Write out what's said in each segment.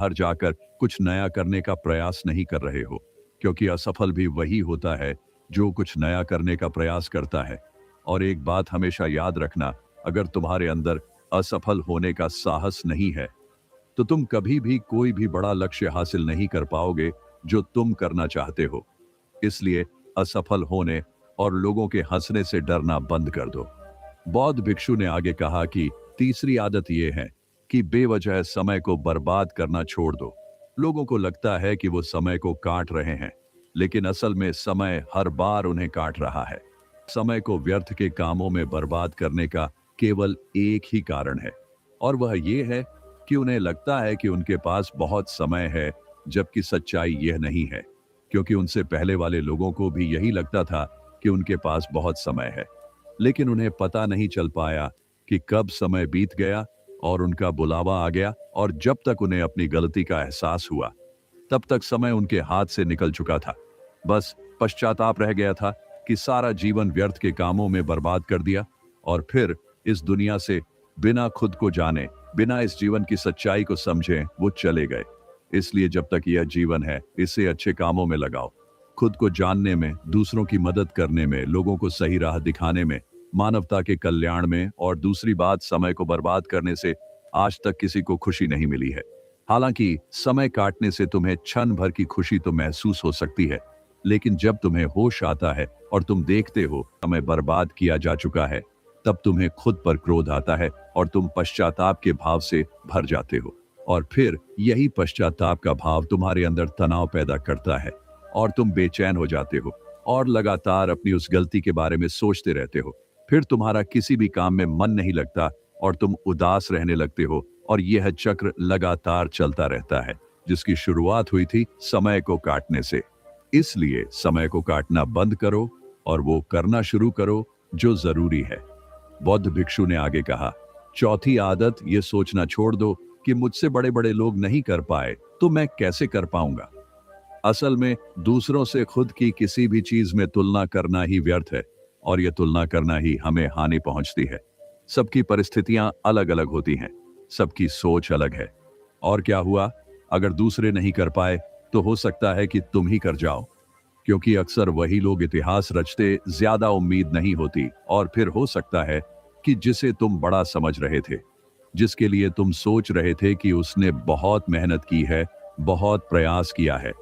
हर जाकर कुछ नया करने का प्रयास नहीं कर रहे हो, क्योंकि असफल भी वही होता है जो कुछ नया करने का प्रयास करता है। और एक बात हमेशा याद रखना, अगर तुम्हारे अंदर असफल होने का साहस नहीं है तो तुम कभी भी कोई भी बड़ा लक्ष्य हासिल नहीं कर पाओगे जो तुम करना चाहते हो। इसलिए असफल होने और लोगों के हंसने से डरना बंद कर दो। बौद्ध भिक्षु ने आगे कहा कि तीसरी आदत यह है कि बेवजह समय को बर्बाद करना छोड़ दो। लोगों को लगता है कि वो समय को काट रहे हैं, लेकिन असल में समय हर बार उन्हें काट रहा है। समय को व्यर्थ के कामों में बर्बाद करने का केवल एक ही कारण है, और वह ये है कि उन्हें लगता है कि उनके पास बहुत समय है, जबकि सच्चाई यह नहीं है, क्योंकि उनसे पहले वाले लोगों को भी यही लगता था कि उनके पास बहुत समय है। लेकिन उन्हें पता नहीं चल पाया कि कब समय बीत गया और उनका बुलावा आ गया, और जब तक उन्हें अपनी गलती का एहसास हुआ तब तक समय उनके हाथ से निकल चुका था। बस पश्चाताप रह गया था कि सारा जीवन व्यर्थ के कामों में बर्बाद कर दिया, और फिर इस दुनिया से बिना खुद को जाने, बिना इस जीवन की सच्चाई को समझे वो चले गए। इसलिए जब तक यह जीवन है, इसे अच्छे कामों में लगाओ, खुद को जानने में, दूसरों की मदद करने में, लोगों को सही राह दिखाने में, मानवता के कल्याण में। और दूसरी बात, समय को बर्बाद करने से आज तक किसी को खुशी नहीं मिली है। हालांकि समय काटने से तुम्हें क्षण भर की खुशी तो महसूस हो सकती है, लेकिन जब तुम्हें होश आता है और तुम देखते हो समय बर्बाद किया जा चुका है, तब तुम्हें खुद पर क्रोध आता है और तुम पश्चाताप के भाव से भर जाते हो। और फिर यही पश्चाताप का भाव तुम्हारे अंदर तनाव पैदा करता है और तुम बेचैन हो जाते हो और लगातार अपनी उस गलती के बारे में सोचते रहते हो। फिर तुम्हारा किसी भी काम में मन नहीं लगता और तुम उदास रहने लगते हो, और यह चक्र लगातार चलता रहता है, जिसकी शुरुआत हुई थी समय को काटने से। इसलिए समय को काटना बंद करो और वो करना शुरू करो जो जरूरी है। बौद्ध भिक्षु ने आगे कहा, चौथी आदत ये सोचना छोड़ दो कि मुझसे बड़े बड़े लोग नहीं कर पाए तो मैं कैसे कर पाऊंगा। असल में दूसरों से खुद की किसी भी चीज में तुलना करना ही व्यर्थ है, और यह तुलना करना ही हमें हानि पहुंचती है। सबकी परिस्थितियां अलग अलग होती हैं, सबकी सोच अलग है। और क्या हुआ, अगर दूसरे नहीं कर पाए तो हो सकता है कि तुम ही कर जाओ, क्योंकि अक्सर वही लोग इतिहास रचते ज्यादा उम्मीद नहीं होती। और फिर हो सकता है कि जिसे तुम बड़ा समझ रहे थे, जिसके लिए तुम सोच रहे थे कि उसने बहुत मेहनत की है, बहुत प्रयास किया है,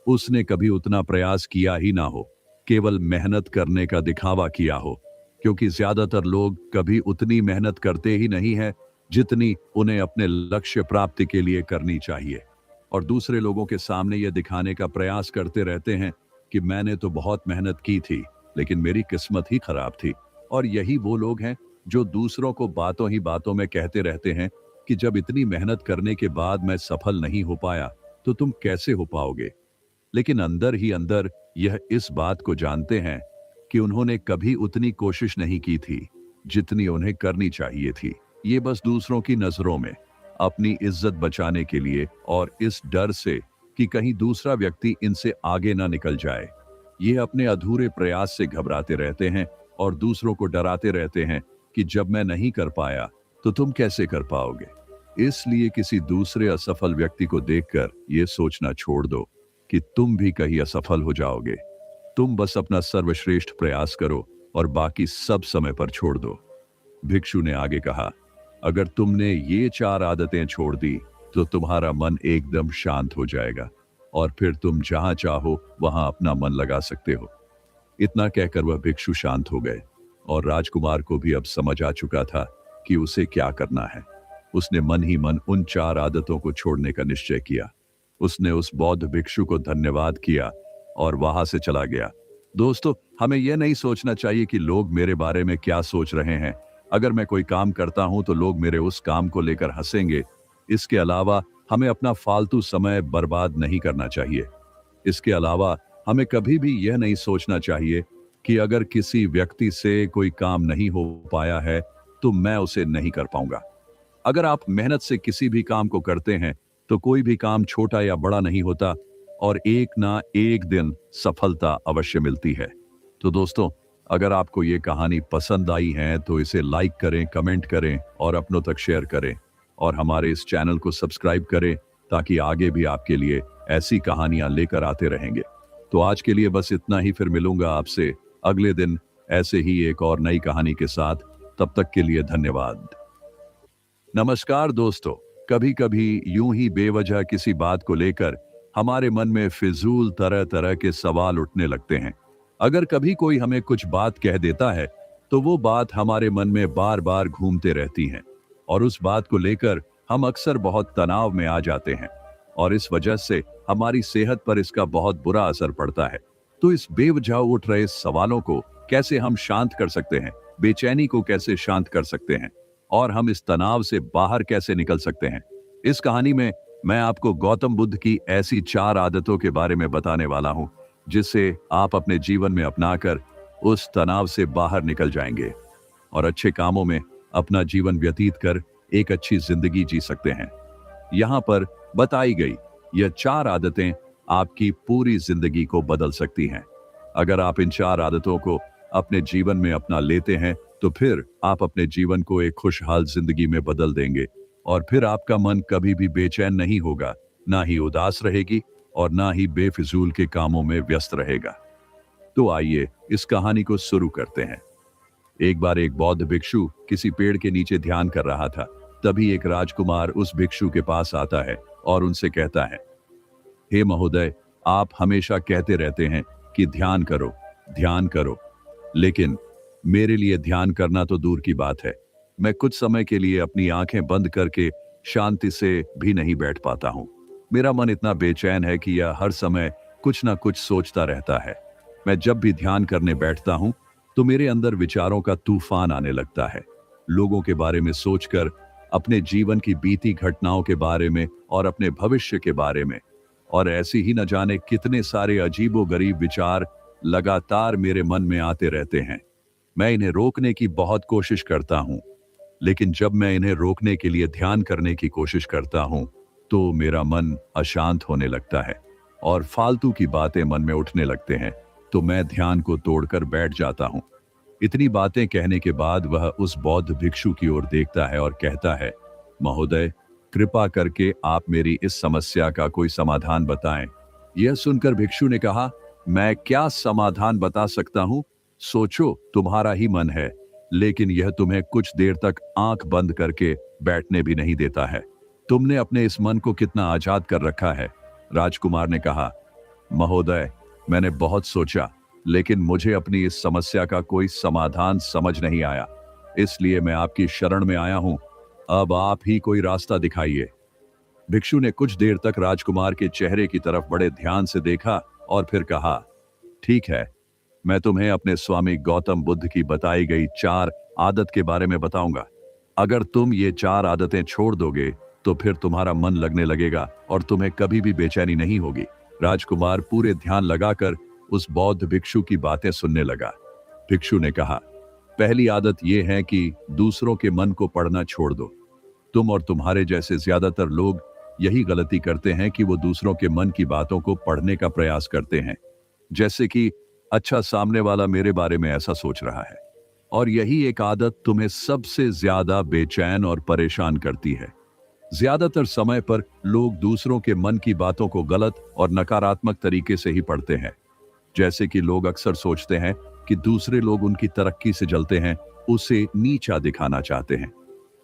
उसने कभी उतना प्रयास किया ही ना हो, केवल मेहनत करने का दिखावा किया हो। क्योंकि ज्यादातर लोग कभी उतनी मेहनत करते ही नहीं है जितनी उन्हें अपने लक्ष्य प्राप्ति के लिए करनी चाहिए, और दूसरे लोगों के सामने यह दिखाने का प्रयास करते रहते हैं कि मैंने तो बहुत मेहनत की थी, लेकिन मेरी किस्मत ही खराब थी। और यही वो लोग हैं जो दूसरों को बातों ही बातों में कहते रहते हैं कि जब इतनी मेहनत करने के बाद मैं सफल नहीं हो पाया तो तुम कैसे हो पाओगे। लेकिन अंदर ही अंदर यह इस बात को जानते हैं कि उन्होंने कभी उतनी कोशिश नहीं की थी जितनी उन्हें करनी चाहिए थी। ये बस दूसरों की नजरों में अपनी इज्जत बचाने के लिए, और इस डर से कि कहीं दूसरा व्यक्ति इनसे आगे ना निकल जाए, ये अपने अधूरे प्रयास से घबराते रहते हैं और दूसरों को डराते रहते हैं कि जब मैं नहीं कर पाया तो तुम कैसे कर पाओगे। इसलिए किसी दूसरे असफल व्यक्ति को देखकर यह सोचना छोड़ दो कि तुम भी कहीं असफल हो जाओगे। तुम बस अपना सर्वश्रेष्ठ प्रयास करो और बाकी सब समय पर छोड़ दो। भिक्षु ने आगे कहा, अगर तुमने ये 4 आदतें छोड़ दी तो तुम्हारा मन एकदम शांत हो जाएगा, और फिर तुम जहां चाहो वहां अपना मन लगा सकते हो। इतना कहकर वह भिक्षु शांत हो गए, और राजकुमार को भी अब समझ आ चुका था कि उसे क्या करना है। उसने मन ही मन उन 4 आदतों को छोड़ने का निश्चय किया। उसने उस बौद्ध भिक्षु को धन्यवाद किया और वहां से चला गया। दोस्तों, हमें यह नहीं सोचना चाहिए कि लोग मेरे बारे में क्या सोच रहे हैं। अगर मैं कोई काम करता हूं तो लोग मेरे उस काम को लेकर हंसेंगे। इसके अलावा हमें अपना फालतू समय बर्बाद नहीं करना चाहिए। इसके अलावा हमें कभी भी यह नहीं सोचना चाहिए कि अगर किसी व्यक्ति से कोई काम नहीं हो पाया है तो मैं उसे नहीं कर पाऊंगा। अगर आप मेहनत से किसी भी काम को करते हैं तो कोई भी काम छोटा या बड़ा नहीं होता, और एक ना एक दिन सफलता अवश्य मिलती है। तो दोस्तों, अगर आपको ये कहानी पसंद आई है तो इसे लाइक करें, कमेंट करें और अपनों तक शेयर करें, और हमारे इस चैनल को सब्सक्राइब करें ताकि आगे भी आपके लिए ऐसी कहानियां लेकर आते रहेंगे। तो आज के लिए बस इतना ही, फिर मिलूंगा आपसे अगले दिन ऐसे ही एक और नई कहानी के साथ। तब तक के लिए धन्यवाद। नमस्कार दोस्तों। कभी कभी यूं ही बेवजह किसी बात को लेकर हमारे मन में फिजूल तरह तरह के सवाल उठने लगते हैं। अगर कभी कोई हमें कुछ बात कह देता है तो वो बात हमारे मन में बार बार घूमते रहती हैं और उस बात को लेकर हम अक्सर बहुत तनाव में आ जाते हैं और इस वजह से हमारी सेहत पर इसका बहुत बुरा असर पड़ता है। तो इस बेवजह उठ रहे सवालों को कैसे हम शांत कर सकते हैं, बेचैनी को कैसे शांत कर सकते हैं और हम इस तनाव से बाहर कैसे निकल सकते हैं, इस कहानी में मैं आपको गौतम बुद्ध की ऐसी 4 आदतों के बारे में बताने वाला हूं जिससे आप अपने जीवन में अपनाकर उस तनाव से बाहर निकल जाएंगे और अच्छे कामों में अपना जीवन व्यतीत कर एक अच्छी जिंदगी जी सकते हैं। यहाँ पर बताई गई यह 4 आदतें आपकी पूरी जिंदगी को बदल सकती हैं। अगर आप इन 4 आदतों को अपने जीवन में अपना लेते हैं तो फिर आप अपने जीवन को एक खुशहाल जिंदगी में बदल देंगे और फिर आपका मन कभी भी बेचैन नहीं होगा, ना ही उदास रहेगी और ना ही बेफिजूल के कामों में व्यस्त रहेगा। तो आइए इस कहानी को शुरू करते हैं। एक बार एक बौद्ध भिक्षु किसी पेड़ के नीचे ध्यान कर रहा था। तभी एक राजकुमार उस भिक्षु के पास आता है और उनसे कहता है, हे महोदय, आप हमेशा कहते रहते हैं कि ध्यान करो, लेकिन मेरे लिए ध्यान करना तो दूर की बात है। मैं कुछ समय के लिए अपनी आंखें बंद करके शांति से भी नहीं बैठ पाता हूं। मेरा मन इतना बेचैन है कि यह हर समय कुछ ना कुछ सोचता रहता है। मैं जब भी ध्यान करने बैठता हूं तो मेरे अंदर विचारों का तूफान आने लगता है, लोगों के बारे में सोचकर, अपने जीवन की बीती घटनाओं के बारे में और अपने भविष्य के बारे में, और ऐसी ही न जाने कितने सारे अजीबोगरीब विचार लगातार मेरे मन में आते रहते हैं। मैं इन्हें रोकने की बहुत कोशिश करता हूं, लेकिन जब मैं इन्हें रोकने के लिए ध्यान करने की कोशिश करता हूं तो मेरा मन अशांत होने लगता है और फालतू की बातें मन में उठने लगते हैं, तो मैं ध्यान को तोड़कर बैठ जाता हूं। इतनी बातें कहने के बाद वह उस बौद्ध भिक्षु की ओर देखता है और कहता है, महोदय, कृपा करके आप मेरी इस समस्या का कोई समाधान बताएं। यह सुनकर भिक्षु ने कहा, मैं क्या समाधान बता सकता हूं? सोचो, तुम्हारा ही मन है, लेकिन यह तुम्हें कुछ देर तक आंख बंद करके बैठने भी नहीं देता है। तुमने अपने इस मन को कितना आजाद कर रखा है। राजकुमार ने कहा, महोदय, मैंने बहुत सोचा, लेकिन मुझे अपनी इस समस्या का कोई समाधान समझ नहीं आया, इसलिए मैं आपकी शरण में आया हूं। अब आप ही कोई रास्ता दिखाइए। भिक्षु ने कुछ देर तक राजकुमार के चेहरे की तरफ बड़े ध्यान से देखा और फिर कहा, ठीक है, मैं तुम्हें अपने स्वामी गौतम बुद्ध की बताई गई 4 आदत के बारे में बताऊंगा। अगर तुम ये 4 आदतें छोड़ दोगे तो फिर तुम्हारा मन लगने लगेगा और तुम्हें कभी भी बेचैनी नहीं होगी। राजकुमार पूरे ध्यान लगाकर उस बौद्ध भिक्षु की बातें सुनने लगा। भिक्षु ने कहा, पहली आदत यह है कि दूसरों के मन को पढ़ना छोड़ दो। तुम और तुम्हारे जैसे ज्यादातर लोग यही गलती करते हैं कि वो दूसरों के मन की बातों को पढ़ने का प्रयास करते हैं, जैसे कि अच्छा, सामने वाला मेरे बारे में ऐसा सोच रहा है। और यही एक आदत तुम्हें सबसे ज्यादा बेचैन और परेशान करती है। ज्यादातर समय पर लोग दूसरों के मन की बातों को गलत और नकारात्मक तरीके से ही पढ़ते हैं। जैसे कि लोग अक्सर सोचते हैं कि दूसरे लोग उनकी तरक्की से जलते हैं, उसे नीचा दिखाना चाहते हैं,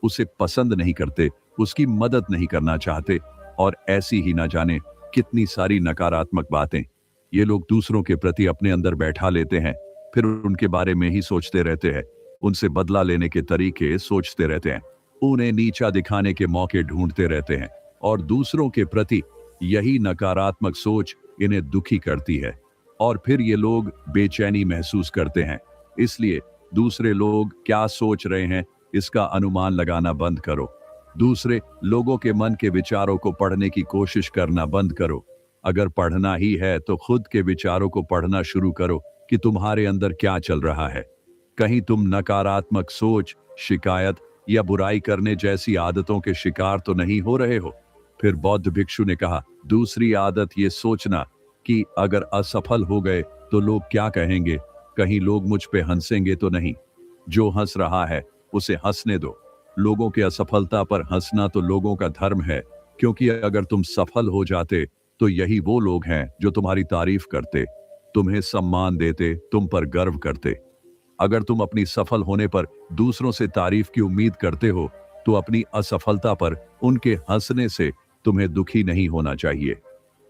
उसे पसंद नहीं करते, उसकी मदद नहीं करना चाहते, और ऐसी ही ना जाने कितनी सारी नकारात्मक बातें ये लोग दूसरों के प्रति अपने अंदर बैठा लेते हैं। फिर उनके बारे में ही सोचते रहते हैं, उनसे बदला लेने के तरीके सोचते रहते हैं, उन्हें नीचा दिखाने के मौके ढूंढते रहते हैं, और दूसरों के प्रति यही नकारात्मक सोच इन्हें दुखी करती है और फिर ये लोग बेचैनी महसूस करते हैं। इसलिए दूसरे लोग क्या सोच रहे हैं इसका अनुमान लगाना बंद करो। दूसरे लोगों के मन के विचारों को पढ़ने की कोशिश करना बंद करो। अगर पढ़ना ही है तो खुद के विचारों को पढ़ना शुरू करो कि तुम्हारे अंदर क्या चल रहा है। कहीं तुम नकारात्मक सोच, शिकायत या बुराई करने जैसी आदतों के शिकार तो नहीं हो रहे हो। फिर बौद्ध भिक्षु ने कहा, दूसरी आदत ये सोचना कि अगर असफल हो गए तो लोग क्या कहेंगे, कहीं लोग मुझ पे हंसेंगे तो नहीं। जो हंस रहा है उसे हंसने दो। लोगों के असफलता पर हंसना तो लोगों का धर्म है, क्योंकि अगर तुम सफल हो जाते तो यही वो लोग हैं जो तुम्हारी तारीफ करते, तुम्हें सम्मान देते, तुम पर गर्व करते। अगर तुम अपनी सफल होने पर दूसरों से तारीफ की उम्मीद करते हो तो अपनी असफलता पर उनके हंसने से तुम्हें दुखी नहीं होना चाहिए।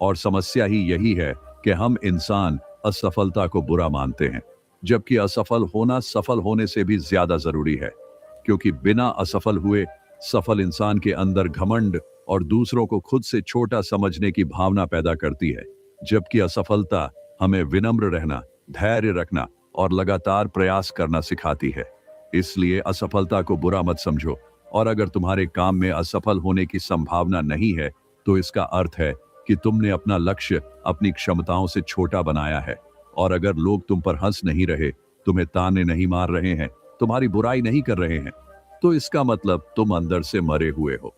और समस्या ही यही है कि हम इंसान असफलता को बुरा मानते हैं, जबकि असफल होना सफल होने से भी ज्यादा जरूरी है। क्योंकि बिना असफल हुए सफल इंसान के अंदर घमंड और दूसरों को खुद से छोटा समझने की भावना पैदा करती है, जबकि असफलता हमें विनम्र रहना, धैर्य रखना और लगातार प्रयास करना सिखाती है। इसलिए असफलता को बुरा मत समझो, और अगर तुम्हारे काम में असफल होने की संभावना नहीं है तो इसका अर्थ है कि तुमने अपना लक्ष्य अपनी क्षमताओं से छोटा बनाया है। और अगर लोग तुम पर हंस नहीं रहे, तुम्हें ताने नहीं मार रहे हैं, तुम्हारी बुराई नहीं कर रहे हैं, तो इसका मतलब तुम अंदर से मरे हुए हो।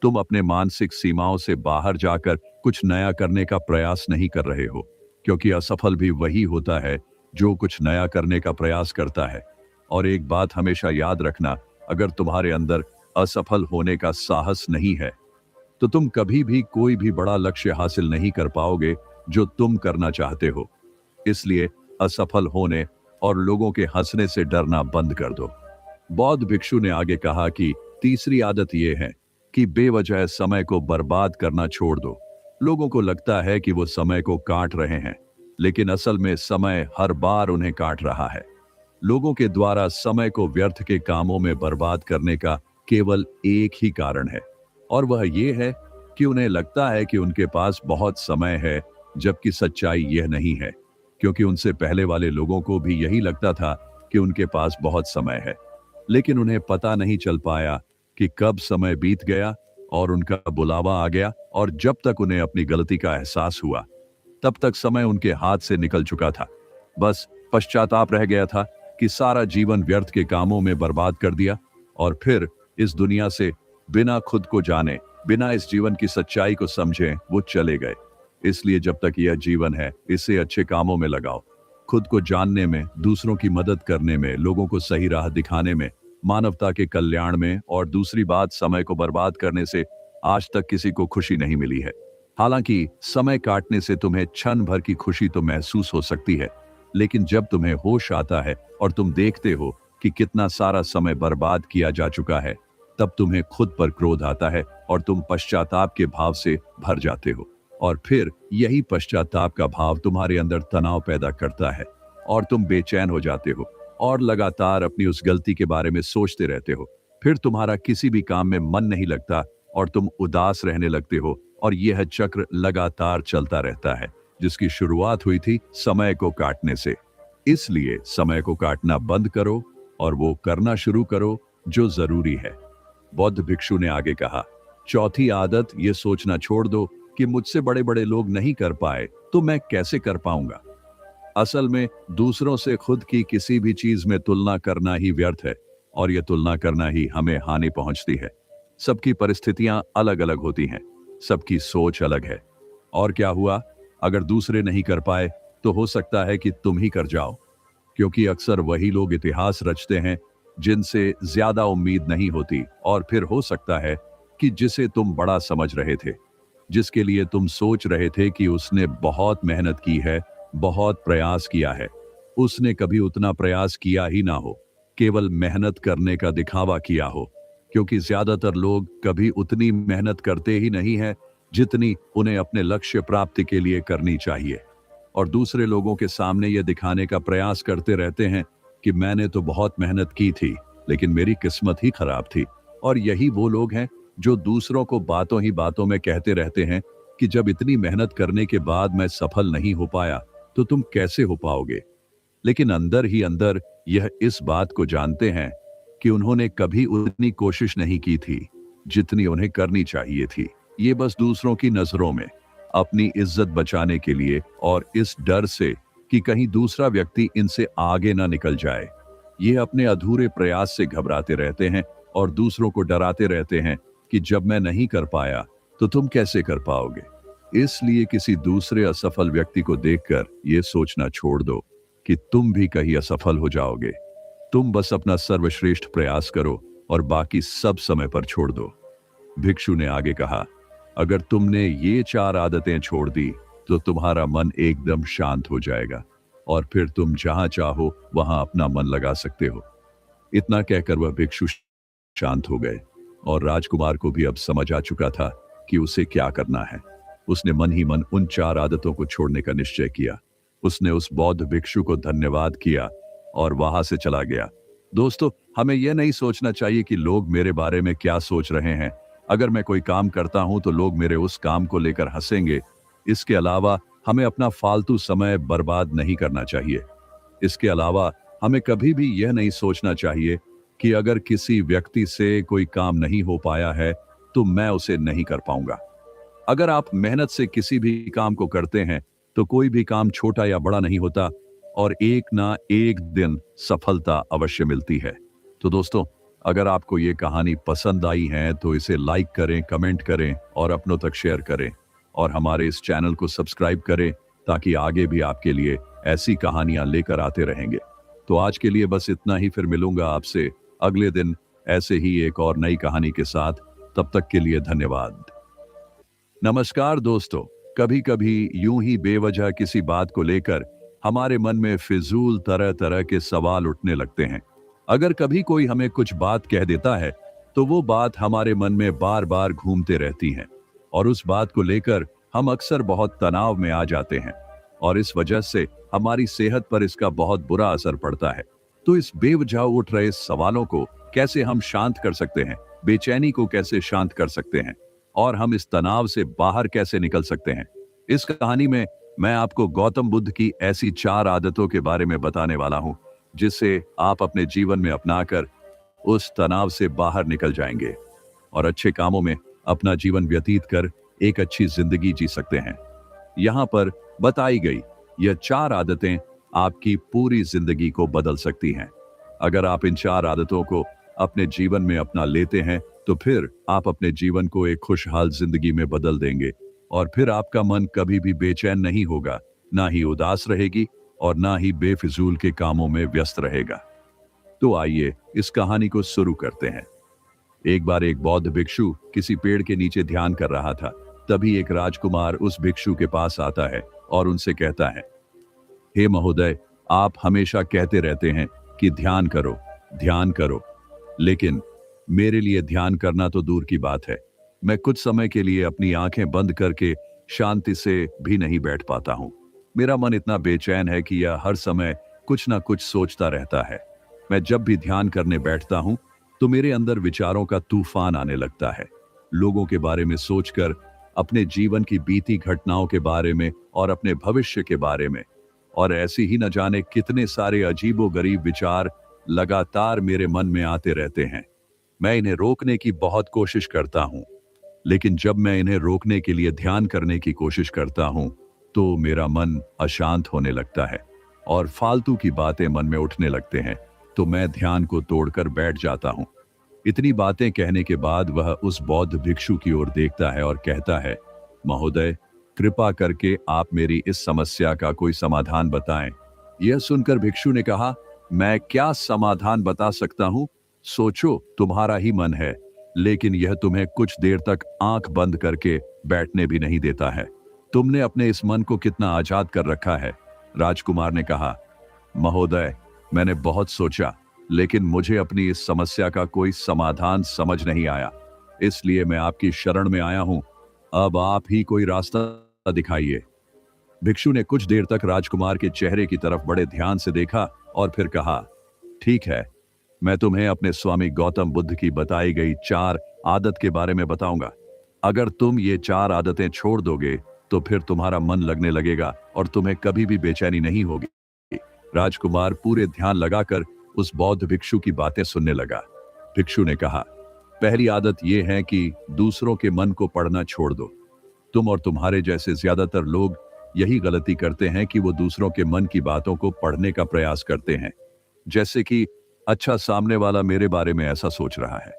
तुम अपने मानसिक सीमाओं से बाहर जाकर कुछ नया करने का प्रयास नहीं कर रहे हो, क्योंकि असफल भी वही होता है जो कुछ नया करने का प्रयास करता है। और एक बात हमेशा याद रखना, अगर तुम्हारे अंदर असफल होने का साहस नहीं है तो तुम कभी भी कोई भी बड़ा लक्ष्य हासिल नहीं कर पाओगे जो तुम करना चाहते हो। इसलिए असफल होने और लोगों के हंसने से डरना बंद कर दो। बौद्ध भिक्षु ने आगे कहा कि तीसरी आदत यह है कि बेवजह समय को बर्बाद करना छोड़ दो। लोगों को लगता है कि वो समय को काट रहे हैं, लेकिन असल में समय हर बार उन्हें काट रहा है। लोगों के द्वारा समय को व्यर्थ के कामों में बर्बाद करने का केवल एक ही कारण है, और वह ये है कि उन्हें लगता है कि उनके पास बहुत समय है, जबकि सच्चाई यह नहीं है। क्योंकि उनसे पहले वाले लोगों को भी यही लगता था कि उनके पास बहुत समय है, लेकिन उन्हें पता नहीं चल पाया कि कब समय बीत गया और उनका बुलावा आ गया, और जब तक उन्हें अपनी गलती का एहसास हुआ तब तक समय उनके हाथ से निकल चुका था। बस पश्चाताप रह गया था कि सारा जीवन व्यर्थ के कामों में बर्बाद कर दिया, और फिर इस दुनिया से बिना खुद को जाने, बिना इस जीवन की सच्चाई को समझे वो चले गए। इसलिए जब तक यह जीवन है, इसे अच्छे कामों में लगाओ, खुद को जानने में, दूसरों की मदद करने में, लोगों को सही राह दिखाने में, मानवता के कल्याण में। और दूसरी बात, समय को बर्बाद करने से आज तक किसी को खुशी नहीं मिली है। हालांकि समय काटने से तुम्हें क्षण भर की खुशी तो महसूस हो सकती है, लेकिन जब तुम्हें होश आता है और तुम देखते हो कि कितना सारा समय बर्बाद किया जा चुका है, तब तुम्हें खुद पर क्रोध आता है और तुम पश्चाताप के भाव से भर जाते हो। और फिर यही पश्चाताप का भाव तुम्हारे अंदर तनाव पैदा करता है और तुम बेचैन हो जाते हो और लगातार अपनी उस गलती के बारे में सोचते रहते हो। फिर तुम्हारा किसी भी काम में मन नहीं लगता और तुम उदास रहने लगते हो, और यह चक्र लगातार चलता रहता है, जिसकी शुरुआत हुई थी समय को काटने से। इसलिए समय को काटना बंद करो और वो करना शुरू करो जो जरूरी है। बौद्ध भिक्षु ने आगे कहा, चौथी आदत ये सोचना छोड़ दो कि मुझसे बड़े बड़े लोग नहीं कर पाए तो मैं कैसे कर पाऊंगा। असल में दूसरों से खुद की किसी भी चीज में तुलना करना ही व्यर्थ है, और यह तुलना करना ही हमें हानि पहुंचती है। सबकी परिस्थितियां अलग अलग होती हैं, सबकी सोच अलग है। और क्या हुआ, अगर दूसरे नहीं कर पाए तो हो सकता है कि तुम ही कर जाओ, क्योंकि अक्सर वही लोग इतिहास रचते हैं जिनसे ज्यादा उम्मीद नहीं होती। और फिर हो सकता है कि जिसे तुम बड़ा समझ रहे थे, जिसके लिए तुम सोच रहे थे कि उसने बहुत मेहनत की है, बहुत प्रयास किया है, उसने कभी उतना प्रयास किया ही ना हो, केवल मेहनत करने का दिखावा किया हो। क्योंकि ज्यादातर लोग कभी उतनी मेहनत करते ही नहीं है जितनी उन्हें अपने लक्ष्य प्राप्ति के लिए करनी चाहिए, और दूसरे लोगों के सामने यह दिखाने का प्रयास करते रहते हैं कि मैंने तो बहुत मेहनत की थी लेकिन मेरी किस्मत ही खराब थी। और यही वो लोग हैं जो दूसरों को बातों ही बातों में कहते रहते हैं कि जब इतनी मेहनत करने के बाद मैं सफल नहीं हो पाया तो तुम कैसे हो पाओगे। लेकिन अंदर ही अंदर यह इस बात को जानते हैं कि उन्होंने कभी उतनी कोशिश नहीं की थी जितनी उन्हें करनी चाहिए थी। ये बस दूसरों की नजरों में अपनी इज्जत बचाने के लिए और इस डर से कि कहीं दूसरा व्यक्ति इनसे आगे ना निकल जाए, ये अपने अधूरे प्रयास से घबराते रहते हैं और दूसरों को डराते रहते हैं कि जब मैं नहीं कर पाया तो तुम कैसे कर पाओगे। इसलिए किसी दूसरे असफल व्यक्ति को देखकर यह सोचना छोड़ दो कि तुम भी कहीं असफल हो जाओगे। तुम बस अपना सर्वश्रेष्ठ प्रयास करो और बाकी सब समय पर छोड़ दो। भिक्षु ने आगे कहा, अगर तुमने ये 4 आदतें छोड़ दी तो तुम्हारा मन एकदम शांत हो जाएगा और फिर तुम जहां चाहो वहां अपना मन लगा सकते हो। इतना कहकर वह भिक्षु शांत हो गए और राजकुमार को भी अब समझ आ चुका था कि उसे क्या करना है। उसने मन ही मन उन 4 आदतों को छोड़ने का निश्चय किया। उसने उस बौद्ध भिक्षु को धन्यवाद किया और वहां से चला गया। दोस्तों, हमें यह नहीं सोचना चाहिए कि लोग मेरे बारे में क्या सोच रहे हैं। अगर मैं कोई काम करता हूं तो लोग मेरे उस काम को लेकर हंसेंगे। इसके अलावा हमें अपना फालतू समय बर्बाद नहीं करना चाहिए। इसके अलावा हमें कभी भी यह नहीं सोचना चाहिए कि अगर किसी व्यक्ति से कोई काम नहीं हो पाया है तो मैं उसे नहीं कर पाऊंगा। अगर आप मेहनत से किसी भी काम को करते हैं तो कोई भी काम छोटा या बड़ा नहीं होता और एक ना एक दिन सफलता अवश्य मिलती है। तो दोस्तों, अगर आपको ये कहानी पसंद आई है तो इसे लाइक करें, कमेंट करें और अपनों तक शेयर करें और हमारे इस चैनल को सब्सक्राइब करें ताकि आगे भी आपके लिए ऐसी कहानियां लेकर आते रहेंगे। तो आज के लिए बस इतना ही, फिर मिलूंगा आपसे अगले दिन ऐसे ही एक और नई कहानी के साथ। तब तक के लिए धन्यवाद। नमस्कार दोस्तों, कभी कभी यूं ही बेवजह किसी बात को लेकर हमारे मन में फिजूल तरह तरह के सवाल उठने लगते हैं। अगर कभी कोई हमें कुछ बात कह देता है तो वो बात हमारे मन में बार बार घूमते रहती है और उस बात को लेकर हम अक्सर बहुत तनाव में आ जाते हैं और इस वजह से हमारी सेहत पर इसका बहुत बुरा असर पड़ता है। तो इस बेवजह उठ रहे सवालों को कैसे हम शांत कर सकते हैं, बेचैनी को कैसे शांत कर सकते हैं और हम इस तनाव से बाहर कैसे निकल सकते हैं, इस कहानी में मैं आपको गौतम बुद्ध की ऐसी 4 आदतों के बारे में बताने वाला हूं जिससे आप अपने जीवन में अपनाकर उस तनाव से बाहर निकल जाएंगे और अच्छे कामों में अपना जीवन व्यतीत कर एक अच्छी जिंदगी जी सकते हैं। यहाँ पर बताई गई यह 4 आदतें आपकी पूरी जिंदगी को बदल सकती हैं। अगर आप इन 4 आदतों को अपने जीवन में अपना लेते हैं तो फिर आप अपने जीवन को एक खुशहाल जिंदगी में बदल देंगे और फिर आपका मन कभी भी बेचैन नहीं होगा, ना ही उदास रहेगी और ना ही बेफिजूल के कामों में व्यस्त रहेगा। तो आइए इस कहानी को शुरू करते हैं। एक बार एक बौद्ध भिक्षु किसी पेड़ के नीचे ध्यान कर रहा था। तभी एक राजकुमार उस भिक्षु के पास आता है और उनसे कहता है, हे महोदय, आप हमेशा कहते रहते हैं कि ध्यान करो, ध्यान करो, लेकिन मेरे लिए ध्यान करना तो दूर की बात है। मैं कुछ समय के लिए अपनी आंखें बंद करके शांति से भी नहीं बैठ पाता हूं। मेरा मन इतना बेचैन है कि यह हर समय कुछ ना कुछ सोचता रहता है। मैं जब भी ध्यान करने बैठता हूं तो मेरे अंदर विचारों का तूफान आने लगता है। लोगों के बारे में सोचकर, अपने जीवन की बीती घटनाओं के बारे में और अपने भविष्य के बारे में, और ऐसी ही न जाने कितने सारे अजीबोगरीब विचार लगातार मेरे मन में आते रहते हैं। मैं इन्हें रोकने की बहुत कोशिश करता हूं, लेकिन जब मैं इन्हें रोकने के लिए ध्यान करने की कोशिश करता हूं तो मेरा मन अशांत होने लगता है और फालतू की बातें मन में उठने लगते हैं, तो मैं ध्यान को तोड़कर बैठ जाता हूं। इतनी बातें कहने के बाद वह उस बौद्ध भिक्षु की ओर देखता है और कहता है, महोदय, कृपा करके आप मेरी इस समस्या का कोई समाधान बताएं। यह सुनकर भिक्षु ने कहा, मैं क्या समाधान बता सकता हूं? सोचो, तुम्हारा ही मन है, लेकिन यह तुम्हें कुछ देर तक आंख बंद करके बैठने भी नहीं देता है। तुमने अपने इस मन को कितना आजाद कर रखा है। राजकुमार ने कहा, महोदय, मैंने बहुत सोचा, लेकिन मुझे अपनी इस समस्या का कोई समाधान समझ नहीं आया, इसलिए मैं आपकी शरण में आया हूं। अब आप ही कोई रास्ता दिखाइए। भिक्षु ने कुछ देर तक राजकुमार के चेहरे की तरफ बड़े ध्यान से देखा और फिर कहा, ठीक है, मैं तुम्हें अपने स्वामी गौतम बुद्ध की बताई गई 4 आदत के बारे में बताऊंगा। अगर तुम ये 4 आदतें छोड़ दोगे तो फिर तुम्हारा मन लगने लगेगा और तुम्हें कभी भी बेचैनी नहीं होगी। राजकुमार पूरे ध्यान लगाकर उस बौद्ध भिक्षु की बातें सुनने लगा। भिक्षु ने कहा, पहली आदत यह है कि दूसरों के मन को पढ़ना छोड़ दो। तुम और तुम्हारे जैसे ज्यादातर लोग यही गलती करते हैं कि वो दूसरों के मन की बातों को पढ़ने का प्रयास करते हैं, जैसे कि अच्छा, सामने वाला मेरे बारे में ऐसा सोच रहा है।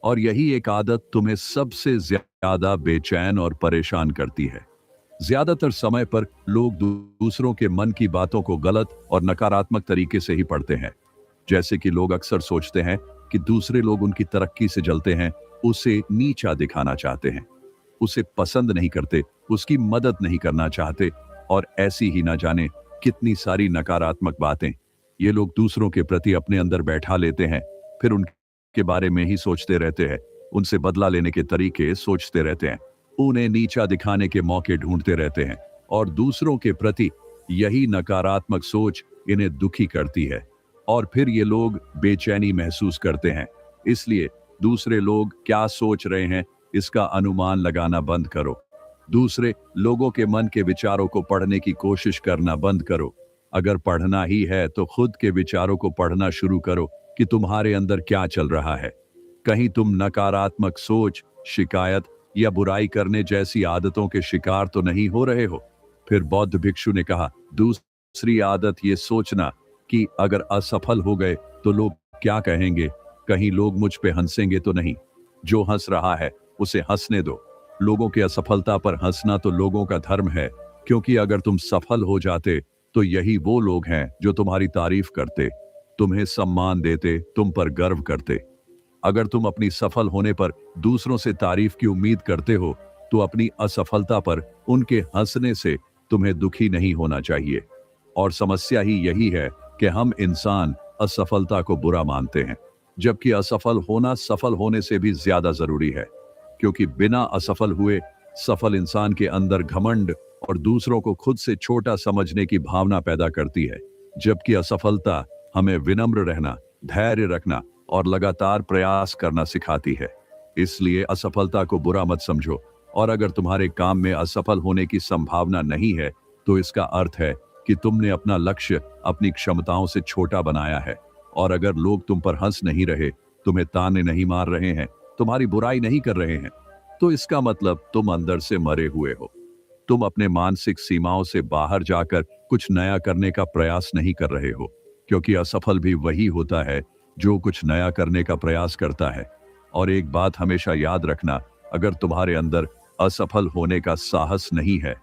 और यही एक आदत तुम्हें सबसे ज्यादा बेचैन और परेशान करती है। ज्यादातर समय पर लोग दूसरों के मन की बातों को गलत और नकारात्मक तरीके से ही पढ़ते हैं। जैसे कि लोग अक्सर सोचते हैं कि दूसरे लोग उनकी तरक्की से जलते हैं, उसे नीचा दिखाना चाहते हैं। उसे पसंद नहीं करते, उसकी मदद नहीं करना चाहते, और ऐसी ही ना जाने कितनी सारी नकारात्मक बातें ये लोग दूसरों के प्रति अपने अंदर बैठा लेते हैं। फिर उनके बारे में ही सोचते रहते हैं, उनसे बदला लेने के तरीके सोचते रहते हैं, उन्हें नीचा दिखाने के मौके ढूंढते रहते हैं, और दूसरों के प्रति यही नकारात्मक सोच इन्हें दुखी करती है। और फिर ये लोग बेचैनी महसूस करते हैं। इसलिए दूसरे लोग क्या सोच रहे हैं इसका अनुमान लगाना बंद करो। दूसरे लोगों के मन के विचारों को पढ़ने की कोशिश करना बंद करो। अगर पढ़ना ही है तो खुद के विचारों को पढ़ना शुरू करो कि तुम्हारे अंदर क्या चल रहा है। कहीं तुम नकारात्मक सोच, शिकायत या बुराई करने जैसी आदतों के शिकार तो नहीं हो रहे हो। फिर बौद्ध भिक्षु ने कहा, दूसरी आदत ये सोचना कि अगर असफल हो गए तो लोग क्या कहेंगे, कहीं लोग मुझ पे हंसेंगे तो नहीं। जो हंस रहा है उसे हंसने दो। लोगों की असफलता पर हंसना तो लोगों का धर्म है, क्योंकि अगर तुम सफल हो जाते तो यही वो लोग हैं जो तुम्हारी तारीफ करते, तुम्हें सम्मान देते, तुम पर गर्व करते। अगर तुम अपनी सफल होने पर दूसरों से तारीफ की उम्मीद करते हो तो अपनी असफलता पर उनके हंसने से तुम्हें दुखी नहीं होना चाहिए। और समस्या ही यही है कि हम इंसान असफलता को बुरा मानते हैं, जबकि असफल होना सफल होने से भी ज्यादा जरूरी है। क्योंकि बिना असफल हुए सफल इंसान के अंदर घमंड और दूसरों को खुद से छोटा समझने की भावना पैदा करती है, जबकि असफलता हमें विनम्र रहना, धैर्य रखना और लगातार प्रयास करना सिखाती है। इसलिए असफलता को बुरा मत समझो, और अगर तुम्हारे काम में असफल होने की संभावना नहीं है तो इसका अर्थ है कि तुमने अपना लक्ष्य अपनी क्षमताओं से छोटा बनाया है। और अगर लोग तुम पर हंस नहीं रहे, तुम्हें ताने नहीं मार रहे हैं, तुम्हारी बुराई नहीं कर रहे हैं, तो इसका मतलब तुम अंदर से मरे हुए हो। तुम अपने मानसिक सीमाओं से बाहर जाकर कुछ नया करने का प्रयास नहीं कर रहे हो, क्योंकि असफल भी वही होता है जो कुछ नया करने का प्रयास करता है। और एक बात हमेशा याद रखना, अगर तुम्हारे अंदर असफल होने का साहस नहीं है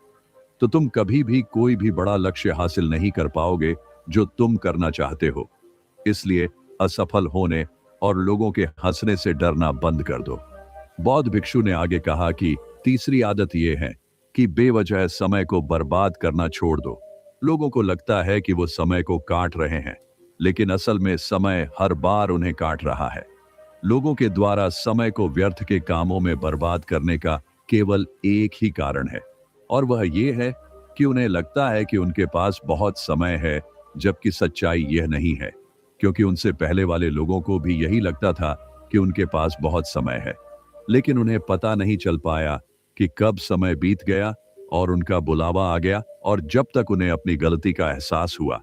तो तुम कभी भी कोई भी बड़ा लक्ष्य हासिल नहीं कर पाओगे जो तुम करना चाहते हो। इसलिए असफल होने और लोगों के हंसने से डरना बंद कर दो। बौद्ध भिक्षु ने आगे कहा कि तीसरी आदत यह है कि बेवजह समय को बर्बाद करना छोड़ दो। लोगों को लगता है कि वो समय को काट रहे हैं, लेकिन असल में समय हर बार उन्हें काट रहा है। लोगों के द्वारा समय को व्यर्थ के कामों में बर्बाद करने का केवल एक ही कारण है, और वह ये है कि उन्हें लगता है कि उनके पास बहुत समय है, जबकि सच्चाई यह नहीं है। क्योंकि उनसे पहले वाले लोगों को भी यही लगता था कि उनके पास बहुत समय है, लेकिन उन्हें पता नहीं चल पाया कि कब समय बीत गया और उनका बुलावा आ गया, और जब तक उन्हें अपनी गलती का एहसास हुआ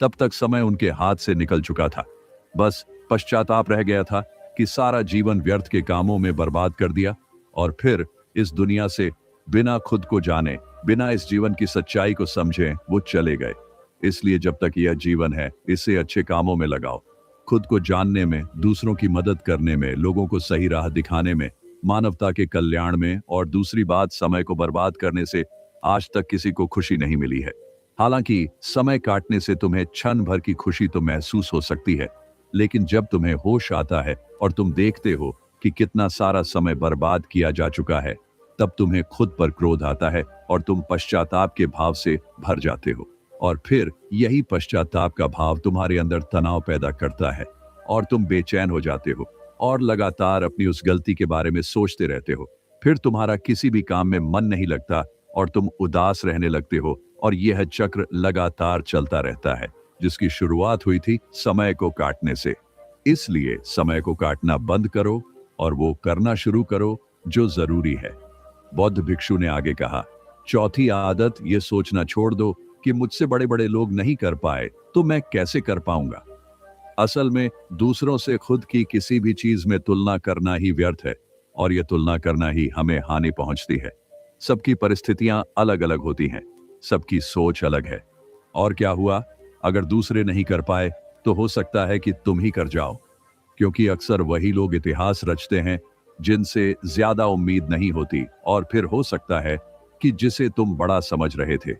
तब तक समय उनके हाथ से निकल चुका था। बस पश्चाताप रह गया था कि सारा जीवन व्यर्थ के कामों में बर्बाद कर दिया, और फिर इस दुनिया से बिना खुद को जाने, बिना इस जीवन की सच्चाई को समझे वो चले गए। इसलिए जब तक यह जीवन है, इसे अच्छे कामों में लगाओ, खुद को जानने में, दूसरों की मदद करने में, लोगों को सही राह दिखाने में, मानवता के कल्याण में। और दूसरी बात, समय को बर्बाद करने से आज तक किसी को खुशी नहीं मिली है। हालांकि समय काटने से तुम्हें क्षण भर की खुशी तो महसूस हो सकती है, लेकिन जब तुम्हें होश आता है और तुम देखते हो कि कितना सारा समय बर्बाद किया जा चुका है, तब तुम्हें खुद पर क्रोध आता है और तुम पश्चाताप के भाव से भर जाते हो। और फिर यही पश्चाताप का भाव तुम्हारे अंदर तनाव पैदा करता है, और तुम बेचैन हो जाते हो और लगातार अपनी उस गलती के बारे में सोचते रहते हो। फिर तुम्हारा किसी भी काम में मन नहीं लगता और तुम उदास रहने लगते हो, और यह चक्र लगातार चलता रहता है, जिसकी शुरुआत हुई थी समय को काटने से। इसलिए समय को काटना बंद करो और वो करना शुरू करो जो जरूरी है। बौद्ध भिक्षु ने आगे कहा, चौथी आदत ये सोचना छोड़ दो कि मुझसे बड़े बड़े लोग नहीं कर पाए तो मैं कैसे कर पाऊंगा। असल में दूसरों से खुद की किसी भी चीज में तुलना करना ही व्यर्थ है, और यह तुलना करना ही हमें हानि पहुंचती है। सबकी परिस्थितियां अलग अलग होती हैं, सबकी सोच अलग है। और क्या हुआ, अगर दूसरे नहीं कर पाए तो हो सकता है कि तुम ही कर जाओ, क्योंकि अक्सर वही लोग इतिहास रचते हैं जिनसे ज्यादा उम्मीद नहीं होती। और फिर हो सकता है कि जिसे तुम बड़ा समझ रहे थे,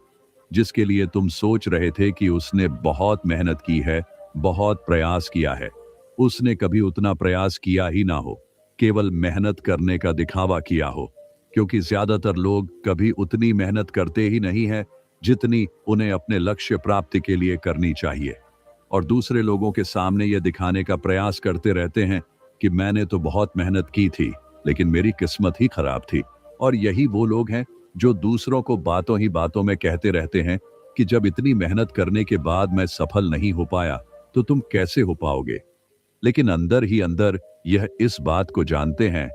जिसके लिए तुम सोच रहे थे कि उसने बहुत मेहनत की है, बहुत प्रयास किया है, उसने कभी उतना प्रयास किया ही ना हो, केवल मेहनत करने का दिखावा किया हो। क्योंकि ज्यादातर लोग कभी उतनी मेहनत करते ही नहीं है जितनी उन्हें अपने लक्ष्य प्राप्ति के लिए करनी चाहिए, और दूसरे लोगों के सामने यह दिखाने का प्रयास करते रहते हैं कि मैंने तो बहुत मेहनत की थी लेकिन मेरी किस्मत ही खराब थी। और यही वो लोग हैं जो दूसरों को बातों ही बातों में कहते रहते हैं कि जब इतनी मेहनत करने के बाद मैं सफल नहीं हो पाया तो तुम कैसे हो पाओगे। लेकिन अंदर ही अंदर यह इस बात को जानते हैं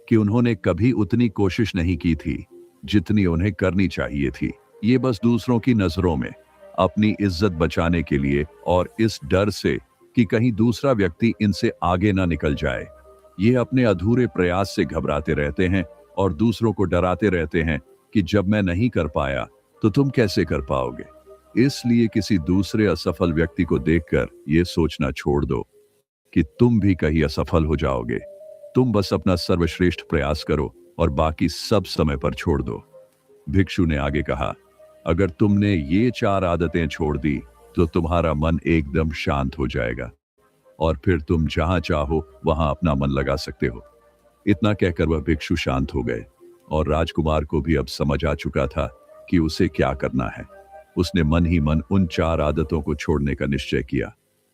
कि उन्होंने कभी उतनी कोशिश नहीं की थी जितनी उन्हें करनी चाहिए थी। ये बस दूसरों की नजरों में अपनी इज्जत बचाने के लिए और इस डर से कि कहीं दूसरा व्यक्ति इनसे आगे ना निकल जाए, ये अपने अधूरे प्रयास से घबराते रहते हैं और दूसरों को डराते रहते हैं कि जब मैं नहीं कर पाया तो तुम कैसे कर पाओगे। इसलिए किसी दूसरे असफल व्यक्ति को देखकर यह सोचना छोड़ दो कि तुम भी कहीं असफल हो जाओगे। तुम बस अपना सर्वश्रेष्ठ प्रयास करो और बाकी सब समय पर छोड़ दो। भिक्षु ने आगे कहा, अगर तुमने ये 4 आदतें छोड़ दी तो तुम्हारा मन एकदम शांत हो जाएगा और फिर तुम जहां चाहो वहां अपना मन लगा सकते हो। इतना कहकर वह भिक्षु शांत हो गए और राजकुमार को भी अब समझ आ चुका था कि उसे क्या करना है। उसने मन ही मन उन 4 आदतों को छोड़ने का निश्चय किया।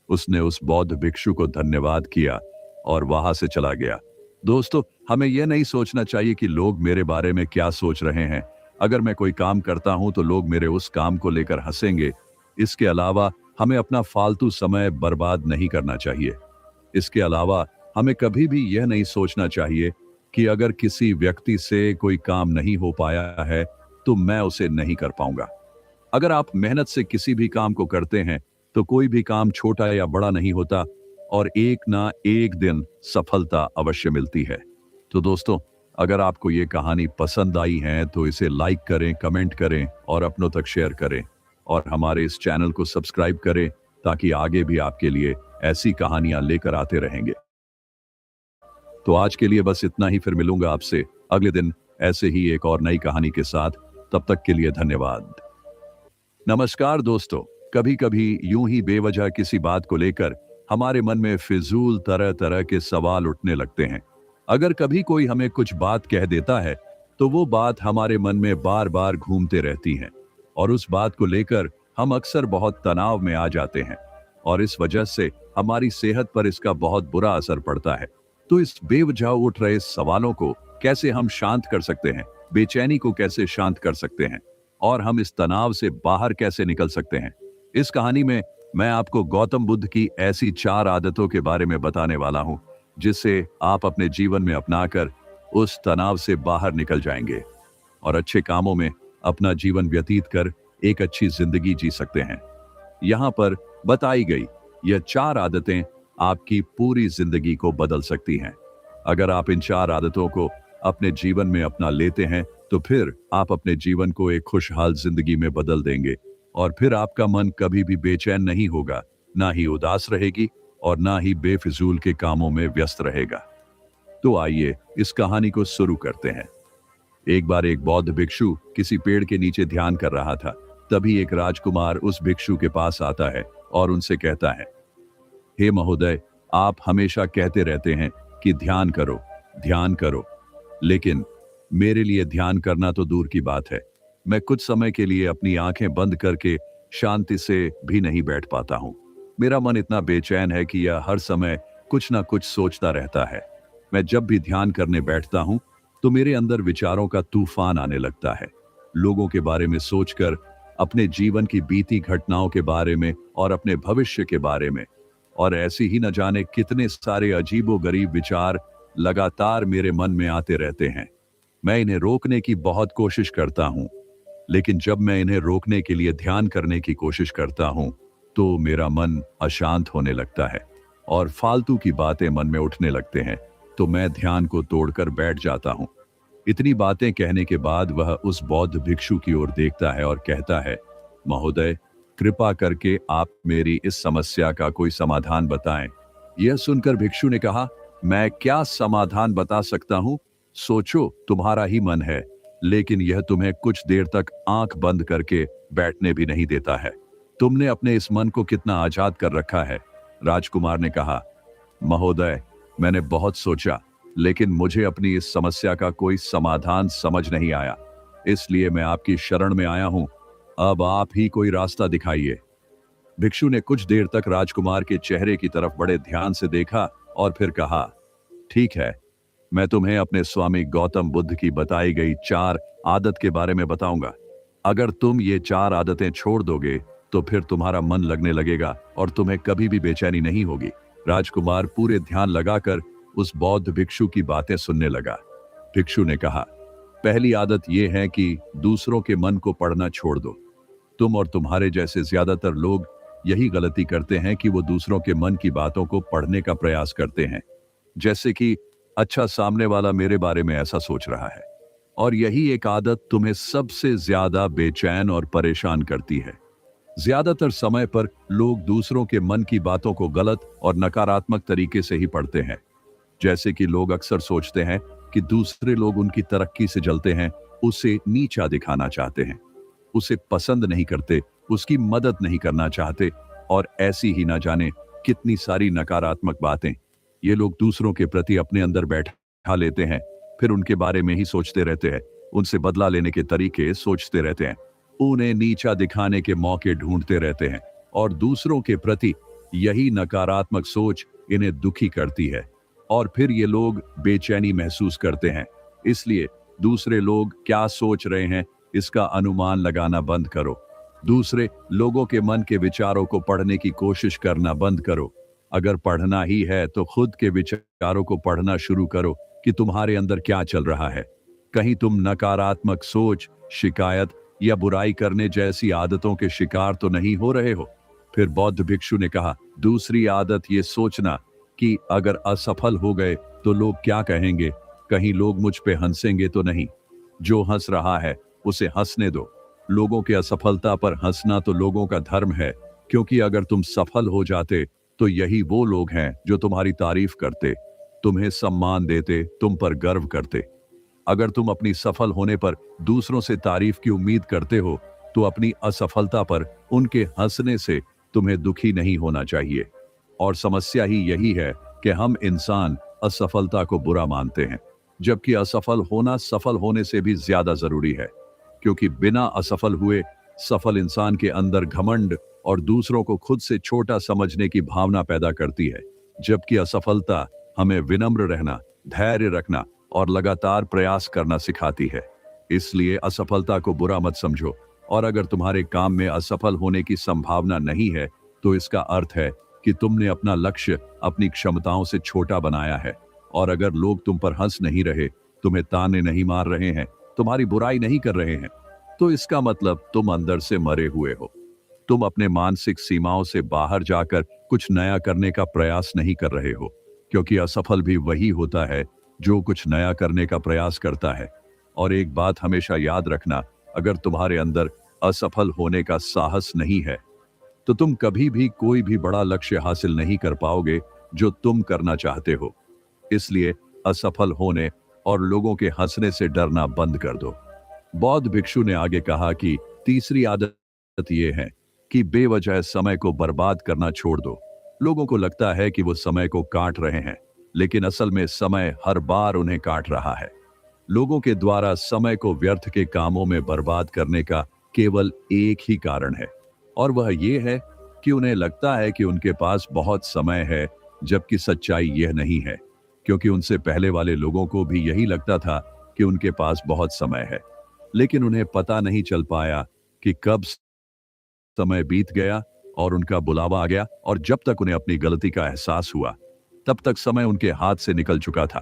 उसने उस बौद्ध भिक्षु को धन्यवाद किया और वहां से चला गया। दोस्तों, हमें यह नहीं सोचना चाहिए कि लोग मेरे बारे में क्या सोच रहे हैं। अगर मैं कोई काम करता हूं तो लोग मेरे उस काम को लेकर हंसेंगे। इसके अलावा हमें अपना फालतू समय बर्बाद नहीं करना चाहिए। इसके अलावा हमें कभी भी यह नहीं सोचना चाहिए कि अगर किसी व्यक्ति से कोई काम नहीं हो पाया है तो मैं उसे नहीं कर पाऊंगा। अगर आप मेहनत से किसी भी काम को करते हैं तो कोई भी काम छोटा या बड़ा नहीं होता और एक ना एक दिन सफलता अवश्य मिलती है। तो दोस्तों, अगर आपको ये कहानी पसंद आई है तो इसे लाइक करें, कमेंट करें और अपनों तक शेयर करें और हमारे इस चैनल को सब्सक्राइब करें ताकि आगे भी आपके लिए ऐसी कहानियां लेकर आते रहेंगे। तो आज के लिए बस इतना ही, फिर मिलूंगा आपसे अगले दिन ऐसे ही एक और नई कहानी के साथ। तब तक के लिए धन्यवाद। नमस्कार दोस्तों, कभी कभी यूं ही बेवजह किसी बात को लेकर हमारे मन में फिजूल तरह तरह के सवाल उठने लगते हैं। अगर कभी कोई हमें कुछ बात कह देता है तो वो बात हमारे मन में बार बार घूमते रहती है और उस बात को लेकर हम अक्सर बहुत तनाव में आ जाते हैं और इस वजह से हमारी सेहत पर इसका बहुत बुरा असर पड़ता है। तो इस बेवजह उठ रहे सवालों को कैसे हम शांत कर सकते हैं, बेचैनी को कैसे शांत कर सकते हैं और हम इस तनाव से बाहर कैसे निकल सकते हैं, इस कहानी में मैं आपको गौतम बुद्ध की ऐसी 4 आदतों के बारे में बताने वाला हूं जिससे आप अपने जीवन में अपनाकर उस तनाव से बाहर निकल जाएंगे और अच्छे कामों में अपना जीवन व्यतीत कर एक अच्छी जिंदगी जी सकते हैं। यहां पर बताई गई यह 4 आदतें आपकी पूरी जिंदगी को बदल सकती हैं। अगर आप इन 4 आदतों को अपने जीवन में अपना लेते हैं तो फिर आप अपने जीवन को एक खुशहाल जिंदगी में बदल देंगे और फिर आपका मन कभी भी बेचैन नहीं होगा, ना ही उदास रहेगी और ना ही बेफिजूल के कामों में व्यस्त रहेगा। तो आइए इस कहानी को शुरू करते हैं। एक बार एक बौद्ध भिक्षु किसी पेड़ के नीचे ध्यान कर रहा था। तभी एक राजकुमार उस भिक्षु के पास आता है और उनसे कहता है, हे महोदय, आप हमेशा कहते रहते हैं कि ध्यान करो, लेकिन मेरे लिए ध्यान करना तो दूर की बात है। मैं कुछ समय के लिए अपनी आंखें बंद करके शांति से भी नहीं बैठ पाता हूं। मेरा मन इतना बेचैन है कि यह हर समय कुछ ना कुछ सोचता रहता है। मैं जब भी ध्यान करने बैठता हूं तो मेरे अंदर विचारों का तूफान आने लगता है, लोगों के बारे में सोचकर, अपने जीवन की बीती घटनाओं के बारे में और अपने भविष्य के बारे में, और ऐसी ही न जाने कितने सारे अजीबोगरीब विचार लगातार मेरे मन में आते रहते हैं। मैं इन्हें रोकने की बहुत कोशिश करता हूं, लेकिन जब मैं इन्हें रोकने के लिए ध्यान करने की कोशिश करता हूं तो मेरा मन अशांत होने लगता है और फालतू की बातें मन में उठने लगते हैं, तो मैं ध्यान को तोड़कर बैठ जाता हूं। इतनी बातें कहने के बाद वह उस बौद्ध भिक्षु की ओर देखता है और कहता है, महोदय, कृपा करके आप मेरी इस समस्या का कोई समाधान बताएं। यह सुनकर भिक्षु ने कहा, मैं क्या समाधान बता सकता हूं? सोचो, तुम्हारा ही मन है, लेकिन यह तुम्हें कुछ देर तक आंख बंद करके बैठने भी नहीं देता है। तुमने अपने इस मन को कितना आजाद कर रखा है। राजकुमार ने कहा, महोदय, मैंने बहुत सोचा, लेकिन मुझे अपनी इस समस्या का कोई समाधान समझ नहीं आया, इसलिए मैं आपकी शरण में आया हूं। अब आप ही कोई रास्ता दिखाइए। भिक्षु ने कुछ देर तक राजकुमार के चेहरे की तरफ बड़े ध्यान से देखा और फिर कहा, ठीक है, मैं तुम्हें अपने स्वामी गौतम बुद्ध की बताई गई 4 आदत के बारे में बताऊंगा। अगर तुम ये 4 आदतें छोड़ दोगे तो फिर तुम्हारा मन लगने लगेगा और तुम्हें कभी भी बेचैनी नहीं होगी। राजकुमार पूरे ध्यान लगाकर उस बौद्ध भिक्षु की बातें सुनने लगा। भिक्षु ने कहा, पहली आदत यह है कि दूसरों के मन को पढ़ना छोड़ दो। तुम और तुम्हारे जैसे ज्यादातर लोग यही गलती करते हैं कि वो दूसरों के मन की बातों को पढ़ने का प्रयास करते हैं, जैसे कि अच्छा, सामने वाला मेरे बारे में ऐसा सोच रहा है। और यही एक आदत तुम्हें सबसे ज्यादा बेचैन और परेशान करती है। ज्यादातर समय पर लोग दूसरों के मन की बातों को गलत और नकारात्मक तरीके से ही पढ़ते हैं। जैसे कि लोग अक्सर सोचते हैं कि दूसरे लोग उनकी तरक्की से जलते हैं, उसे नीचा दिखाना चाहते हैं, उसे पसंद नहीं करते, उसकी मदद नहीं करना चाहते, और ऐसी ही ना जाने कितनी सारी नकारात्मक बातें ये लोग दूसरों के प्रति अपने अंदर बैठा लेते हैं। फिर उनके बारे में ही सोचते रहते हैं, उनसे बदला लेने के तरीके सोचते रहते हैं, उन्हें नीचा दिखाने के मौके ढूंढते रहते हैं, और दूसरों के प्रति यही नकारात्मक सोच इन्हें दुखी करती है, और फिर ये लोग बेचैनी महसूस करते हैं। इसलिए दूसरे लोग क्या सोच रहे हैं इसका अनुमान लगाना बंद करो। दूसरे लोगों के मन के विचारों को पढ़ने की कोशिश करना बंद करो। अगर पढ़ना ही है तो खुद के विचारों को पढ़ना शुरू करो कि तुम्हारे अंदर क्या चल रहा है। कहीं तुम नकारात्मक सोच, शिकायत या बुराई करने जैसी आदतों के शिकार तो नहीं हो रहे हो। फिर बौद्ध भिक्षु ने कहा, दूसरी आदत ये सोचना कि अगर असफल हो गए तो लोग क्या कहेंगे, कहीं लोग मुझ पे हंसेंगे तो नहीं। जो हंस रहा है उसे हंसने दो। लोगों की असफलता पर हंसना तो लोगों का धर्म है, क्योंकि अगर तुम सफल हो जाते तो यही वो लोग हैं जो तुम्हारी तारीफ करते, तुम्हें सम्मान देते, तुम पर गर्व करते। अगर तुम अपनी सफल होने पर दूसरों से तारीफ की उम्मीद करते हो तो अपनी असफलता पर उनके हंसने से तुम्हें दुखी नहीं होना चाहिए। और समस्या ही यही है कि हम इंसान असफलता को बुरा मानते हैं, जबकि असफल होना सफल होने से भी ज्यादा जरूरी है, क्योंकि बिना असफल हुए सफल इंसान के अंदर घमंड और दूसरों को खुद से छोटा समझने की भावना पैदा करती है, जबकि असफलता हमें विनम्र रहना, धैर्य रखना और लगातार प्रयास करना सिखाती है। इसलिए असफलता को बुरा मत समझो, और अगर तुम्हारे काम में असफल होने की संभावना नहीं है तो इसका अर्थ है कि तुमने अपना लक्ष्य अपनी क्षमताओं से छोटा बनाया है। और अगर लोग तुम पर हंस नहीं रहे, तुम्हें ताने नहीं मार रहे हैं, तुम्हारी बुराई नहीं कर रहे हैं, तो इसका मतलब तुम अंदर से मरे हुए हो। तुम अपने मानसिक सीमाओं से बाहर जाकर कुछ नया करने का प्रयास नहीं कर रहे हो, क्योंकि असफल भी वही होता है जो कुछ नया करने का प्रयास करता है। और एक बात हमेशा याद रखना, अगर तुम्हारे अंदर असफल होने का साहस नहीं है तो तुम कभी भी कोई भी बड़ा लक्ष्य हासिल नहीं कर पाओगे जो तुम करना चाहते हो। इसलिए असफल होने और लोगों के हंसने से डरना बंद कर दो। बौद्ध भिक्षु ने आगे कहा कि तीसरी आदत यह है कि बेवजह समय को बर्बाद करना छोड़ दो। लोगों को लगता है कि वो समय को काट रहे हैं, लेकिन असल में समय हर बार उन्हें काट रहा है। लोगों के द्वारा समय को व्यर्थ के कामों में बर्बाद करने का केवल एक ही कारण है, और वह ये है कि उन्हें लगता है कि उनके पास बहुत समय है, जबकि सच्चाई यह नहीं है, क्योंकि उनसे पहले वाले लोगों को भी यही लगता था कि उनके पास बहुत समय है, लेकिन उन्हें पता नहीं चल पाया कि कब समय बीत गया और उनका बुलावा आ गया, और जब तक उन्हें अपनी गलती का एहसास हुआ तब तक समय उनके हाथ से निकल चुका था।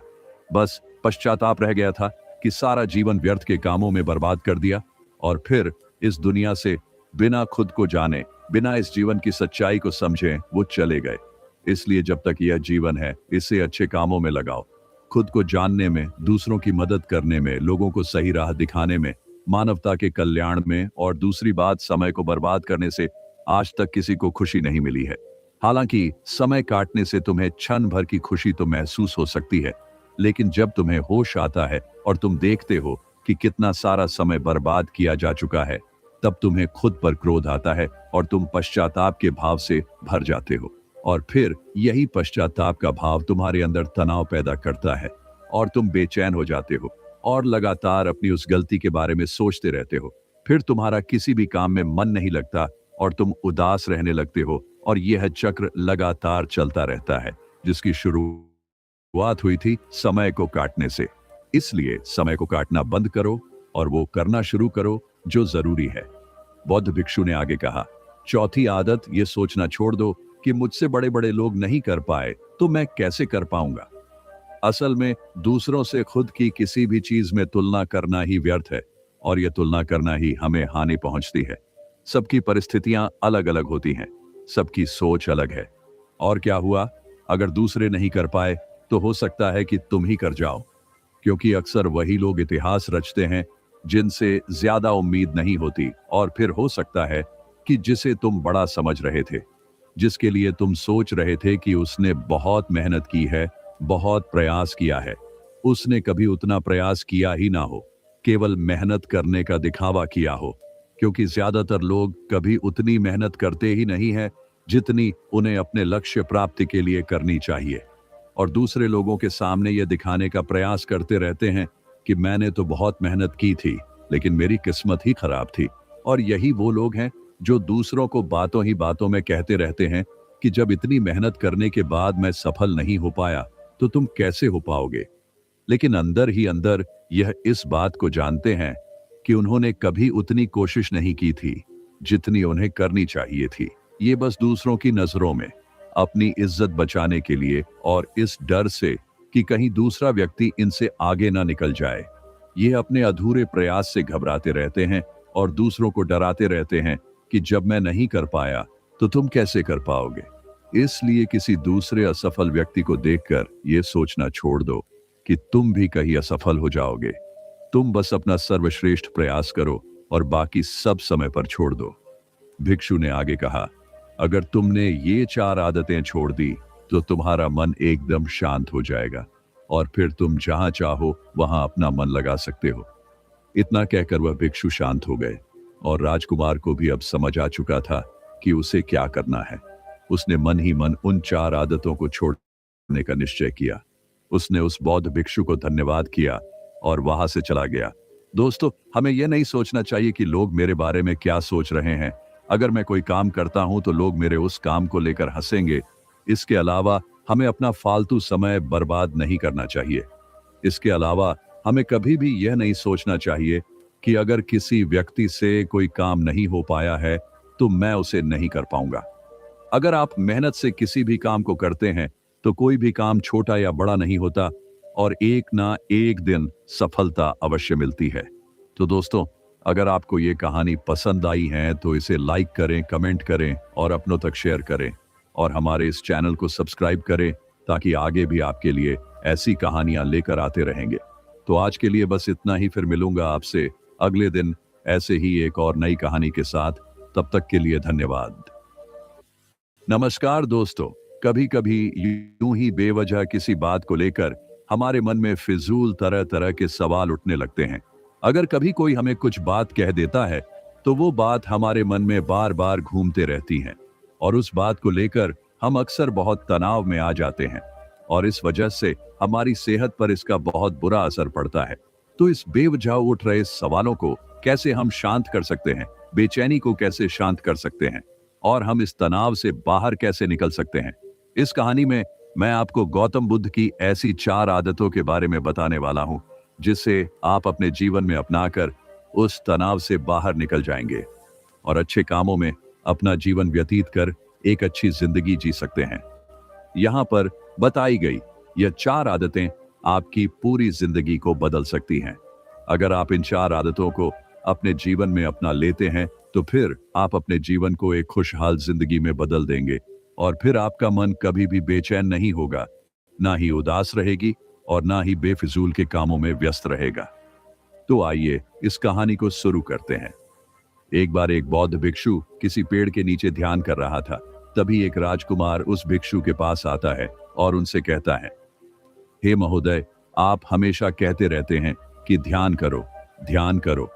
बस पश्चाताप रह गया था कि सारा जीवन व्यर्थ के कामों में बर्बाद कर दिया, और फिर इस दुनिया से बिना खुद को जाने, बिना इस जीवन की सच्चाई को समझे वो चले गए। इसलिए जब तक यह जीवन है, इसे अच्छे कामों में लगाओ, खुद को जानने में, दूसरों की मदद करने में, लोगों को सही राह दिखाने में, मानवता के कल्याण में। और दूसरी बात, समय को बर्बाद करने से आज तक किसी को खुशी नहीं मिली है। हालांकि समय काटने से तुम्हें क्षण भर की खुशी तो महसूस हो सकती है, लेकिन जब तुम्हें होश आता है और तुम देखते हो कि कितना सारा समय बर्बाद किया जा चुका है, तब तुम्हें खुद पर क्रोध आता है और तुम पश्चाताप के भाव से भर जाते हो। और फिर यही पश्चाताप का भाव तुम्हारे अंदर तनाव पैदा करता है, और तुम बेचैन हो जाते हो और लगातार अपनी उस गलती के बारे में सोचते रहते हो। फिर तुम्हारा किसी भी काम में मन नहीं लगता और तुम उदास रहने लगते हो और यह चक्र लगातार चलता रहता है, जिसकी शुरुआत हुई थी समय को काटने से। इसलिए समय को काटना बंद करो और वो करना शुरू करो जो जरूरी है। बौद्ध भिक्षु ने आगे कहा, चौथी आदत ये सोचना छोड़ दो कि मुझसे बड़े बड़े लोग नहीं कर पाए तो मैं कैसे कर पाऊंगा। असल में दूसरों से खुद की किसी भी चीज में तुलना करना ही व्यर्थ है और यह तुलना करना ही हमें हानि पहुंचती है। सबकी परिस्थितियां अलग अलग होती हैं, सबकी सोच अलग है। और क्या हुआ, अगर दूसरे नहीं कर पाए तो हो सकता है कि तुम ही कर जाओ, क्योंकि अक्सर वही लोग इतिहास रचते हैं जिनसे ज्यादा उम्मीद नहीं होती। और फिर हो सकता है कि जिसे तुम बड़ा समझ रहे थे, जिसके लिए तुम सोच रहे थे कि उसने बहुत मेहनत की है, बहुत प्रयास किया है, उसने कभी उतना प्रयास किया ही ना हो, केवल मेहनत करने का दिखावा किया हो। क्योंकि ज्यादातर लोग कभी उतनी मेहनत करते ही नहीं है जितनी उन्हें अपने लक्ष्य प्राप्ति के लिए करनी चाहिए, और दूसरे लोगों के सामने यह दिखाने का प्रयास करते रहते हैं कि मैंने तो बहुत मेहनत की थी लेकिन मेरी किस्मत ही खराब थी। और यही वो लोग हैं जो दूसरों को बातों ही बातों में कहते रहते हैं कि जब इतनी मेहनत करने के बाद मैं सफल नहीं हो पाया तो तुम कैसे हो पाओगे। लेकिन अंदर ही अंदर यह इस बात को जानते हैं कि उन्होंने कभी उतनी कोशिश नहीं की थी जितनी उन्हें करनी चाहिए थी। ये बस दूसरों की नजरों में अपनी इज्जत बचाने के लिए और इस डर से कि कहीं दूसरा व्यक्ति इनसे आगे ना निकल जाए, ये अपने अधूरे प्रयास से घबराते रहते हैं और दूसरों को डराते रहते हैं कि जब मैं नहीं कर पाया तो तुम कैसे कर पाओगे। इसलिए किसी दूसरे असफल व्यक्ति को देखकर यह सोचना छोड़ दो कि तुम भी कहीं असफल हो जाओगे। तुम बस अपना सर्वश्रेष्ठ प्रयास करो और बाकी सब समय पर छोड़ दो। भिक्षु ने आगे कहा, अगर तुमने ये 4 आदतें छोड़ दी तो तुम्हारा मन एकदम शांत हो जाएगा और फिर तुम जहां चाहो वहां अपना मन लगा सकते हो। इतना कहकर वह भिक्षु शांत हो गए और राजकुमार को भी अब समझ आ चुका था कि उसे क्या करना है। उसने मन ही मन उन 4 आदतों को छोड़ने का निश्चय किया। उसने उस बौद्ध भिक्षु को धन्यवाद किया और वहां से चला गया। दोस्तों, हमें यह नहीं सोचना चाहिए कि लोग मेरे बारे में क्या सोच रहे हैं। अगर मैं कोई काम करता हूं तो लोग मेरे उस काम को लेकर हंसेंगे। इसके अलावा हमें अपना फालतू समय बर्बाद नहीं करना चाहिए। इसके अलावा हमें कभी भी यह नहीं सोचना चाहिए कि अगर किसी व्यक्ति से कोई काम नहीं हो पाया है तो मैं उसे नहीं कर पाऊंगा। अगर आप मेहनत से किसी भी काम को करते हैं तो कोई भी काम छोटा या बड़ा नहीं होता और एक ना एक दिन सफलता अवश्य मिलती है। तो दोस्तों, अगर आपको ये कहानी पसंद आई है तो इसे लाइक करें, कमेंट करें और अपनों तक शेयर करें और हमारे इस चैनल को सब्सक्राइब करें ताकि आगे भी आपके लिए ऐसी कहानियां लेकर आते रहेंगे। तो आज के लिए बस इतना ही, फिर मिलूंगा आपसे अगले दिन ऐसे ही एक और नई कहानी के साथ। तब तक के लिए धन्यवाद। नमस्कार दोस्तों, कभी कभी यूं ही बेवजह किसी बात को लेकर हमारे मन में फिजूल तरह तरह के सवाल उठने लगते हैं। अगर कभी कोई हमें कुछ बात कह देता है तो वो बात हमारे मन में बार बार घूमते रहती है और उस बात को लेकर हम अक्सर बहुत तनाव में आ जाते हैं और इस वजह से हमारी सेहत पर इसका बहुत बुरा असर पड़ता है। तो इस बेवजह उठ रहे सवालों को कैसे हम शांत कर सकते हैं, बेचैनी को कैसे शांत कर सकते हैं और हम इस तनाव से बाहर कैसे निकल सकते हैं, इस कहानी में मैं आपको गौतम बुद्ध की ऐसी 4 आदतों के बारे में बताने वाला हूं जिससे आप अपने जीवन में अपनाकर उस तनाव से बाहर निकल जाएंगे और अच्छे कामों में अपना जीवन व्यतीत कर एक अच्छी जिंदगी जी सकते हैं। यहां पर बताई गई यह 4 आदतें आपकी पूरी जिंदगी को बदल सकती हैं। अगर आप इन 4 आदतों को अपने जीवन में अपना लेते हैं तो फिर आप अपने जीवन को एक खुशहाल जिंदगी में बदल देंगे और फिर आपका मन कभी भी बेचैन नहीं होगा, ना ही उदास रहेगी और ना ही बेफिजूल के कामों में व्यस्त रहेगा। तो आइए इस कहानी को शुरू करते हैं। एक बार एक बौद्ध भिक्षु किसी पेड़ के नीचे ध्यान कर रहा था। तभी एक राजकुमार उस भिक्षु के पास आता है और उनसे कहता है, हे महोदय, आप हमेशा कहते रहते हैं कि ध्यान करो,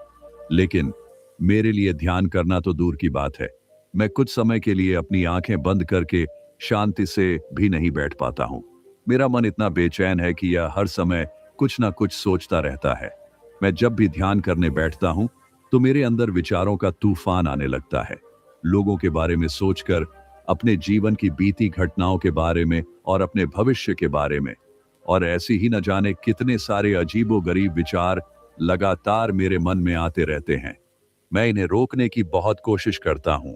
लेकिन मेरे लिए ध्यान करना तो दूर की बात है। मैं कुछ समय के लिए अपनी आंखें बंद करके शांति से भी नहीं बैठ पाता हूं। मेरा मन इतना बेचैन है कि यह हर समय कुछ ना कुछ सोचता रहता है। मैं जब भी ध्यान करने बैठता हूं तो मेरे अंदर विचारों का तूफान आने लगता है। लोगों के बारे में सोचकर, अपने जीवन की बीती घटनाओं के बारे में और अपने भविष्य के बारे में। और ऐसी ही न जाने कितने सारे अजीबोगरीब विचार लगातार मेरे मन में आते रहते हैं। मैं इन्हें रोकने की बहुत कोशिश करता हूं,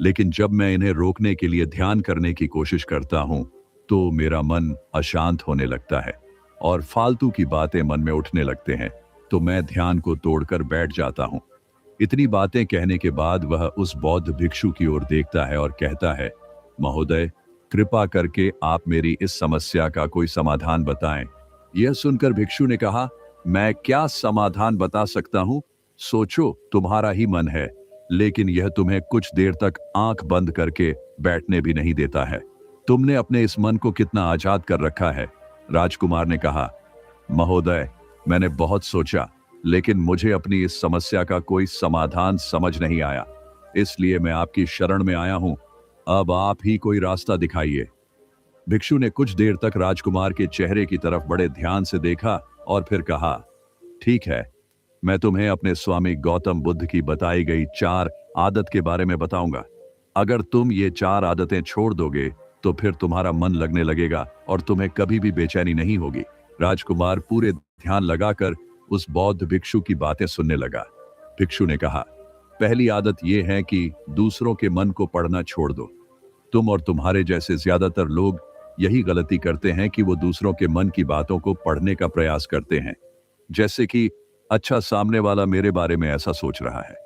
लेकिन जब मैं इन्हें रोकने के लिए ध्यान करने की कोशिश करता हूं तो मेरा मन अशांत होने लगता है और फालतू की बातें मन में उठने लगते हैं। तो मैं ध्यान को तोड़कर बैठ जाता हूं। इतनी बातें कहने के बाद वह उस बौद्ध भिक्षु की ओर देखता है और कहता है, महोदय, कृपा करके आप मेरी इस समस्या का कोई समाधान बताएं। यह सुनकर भिक्षु ने कहा, मैं क्या समाधान बता सकता हूं? सोचो, तुम्हारा ही मन है, लेकिन यह तुम्हें कुछ देर तक आंख बंद करके बैठने भी नहीं देता है। तुमने अपने इस मन को कितना आजाद कर रखा है। राजकुमार ने कहा, महोदय, मैंने बहुत सोचा, लेकिन मुझे अपनी इस समस्या का कोई समाधान समझ नहीं आया, इसलिए मैं आपकी शरण में आया हूं। अब आप ही कोई रास्ता दिखाइए। भिक्षु ने कुछ देर तक राजकुमार के चेहरे की तरफ बड़े ध्यान से देखा और फिर कहा, ठीक है, मैं तुम्हें अपने स्वामी गौतम बुद्ध की बताई गई 4 आदत के बारे में बताऊंगा। अगर तुम ये 4 आदतें छोड़ दोगे तो फिर तुम्हारा मन लगने लगेगा और तुम्हें कभी भी बेचैनी नहीं होगी। राजकुमार पूरे ध्यान लगाकर उस बौद्ध भिक्षु की बातें सुनने लगा। भिक्षु ने कहा, पहली आदत यह है कि दूसरों के मन को पढ़ना छोड़ दो। तुम और तुम्हारे जैसे ज्यादातर लोग यही गलती करते हैं कि वो दूसरों के मन की बातों को पढ़ने का प्रयास करते हैं। जैसे कि, अच्छा, सामने वाला मेरे बारे में ऐसा सोच रहा है।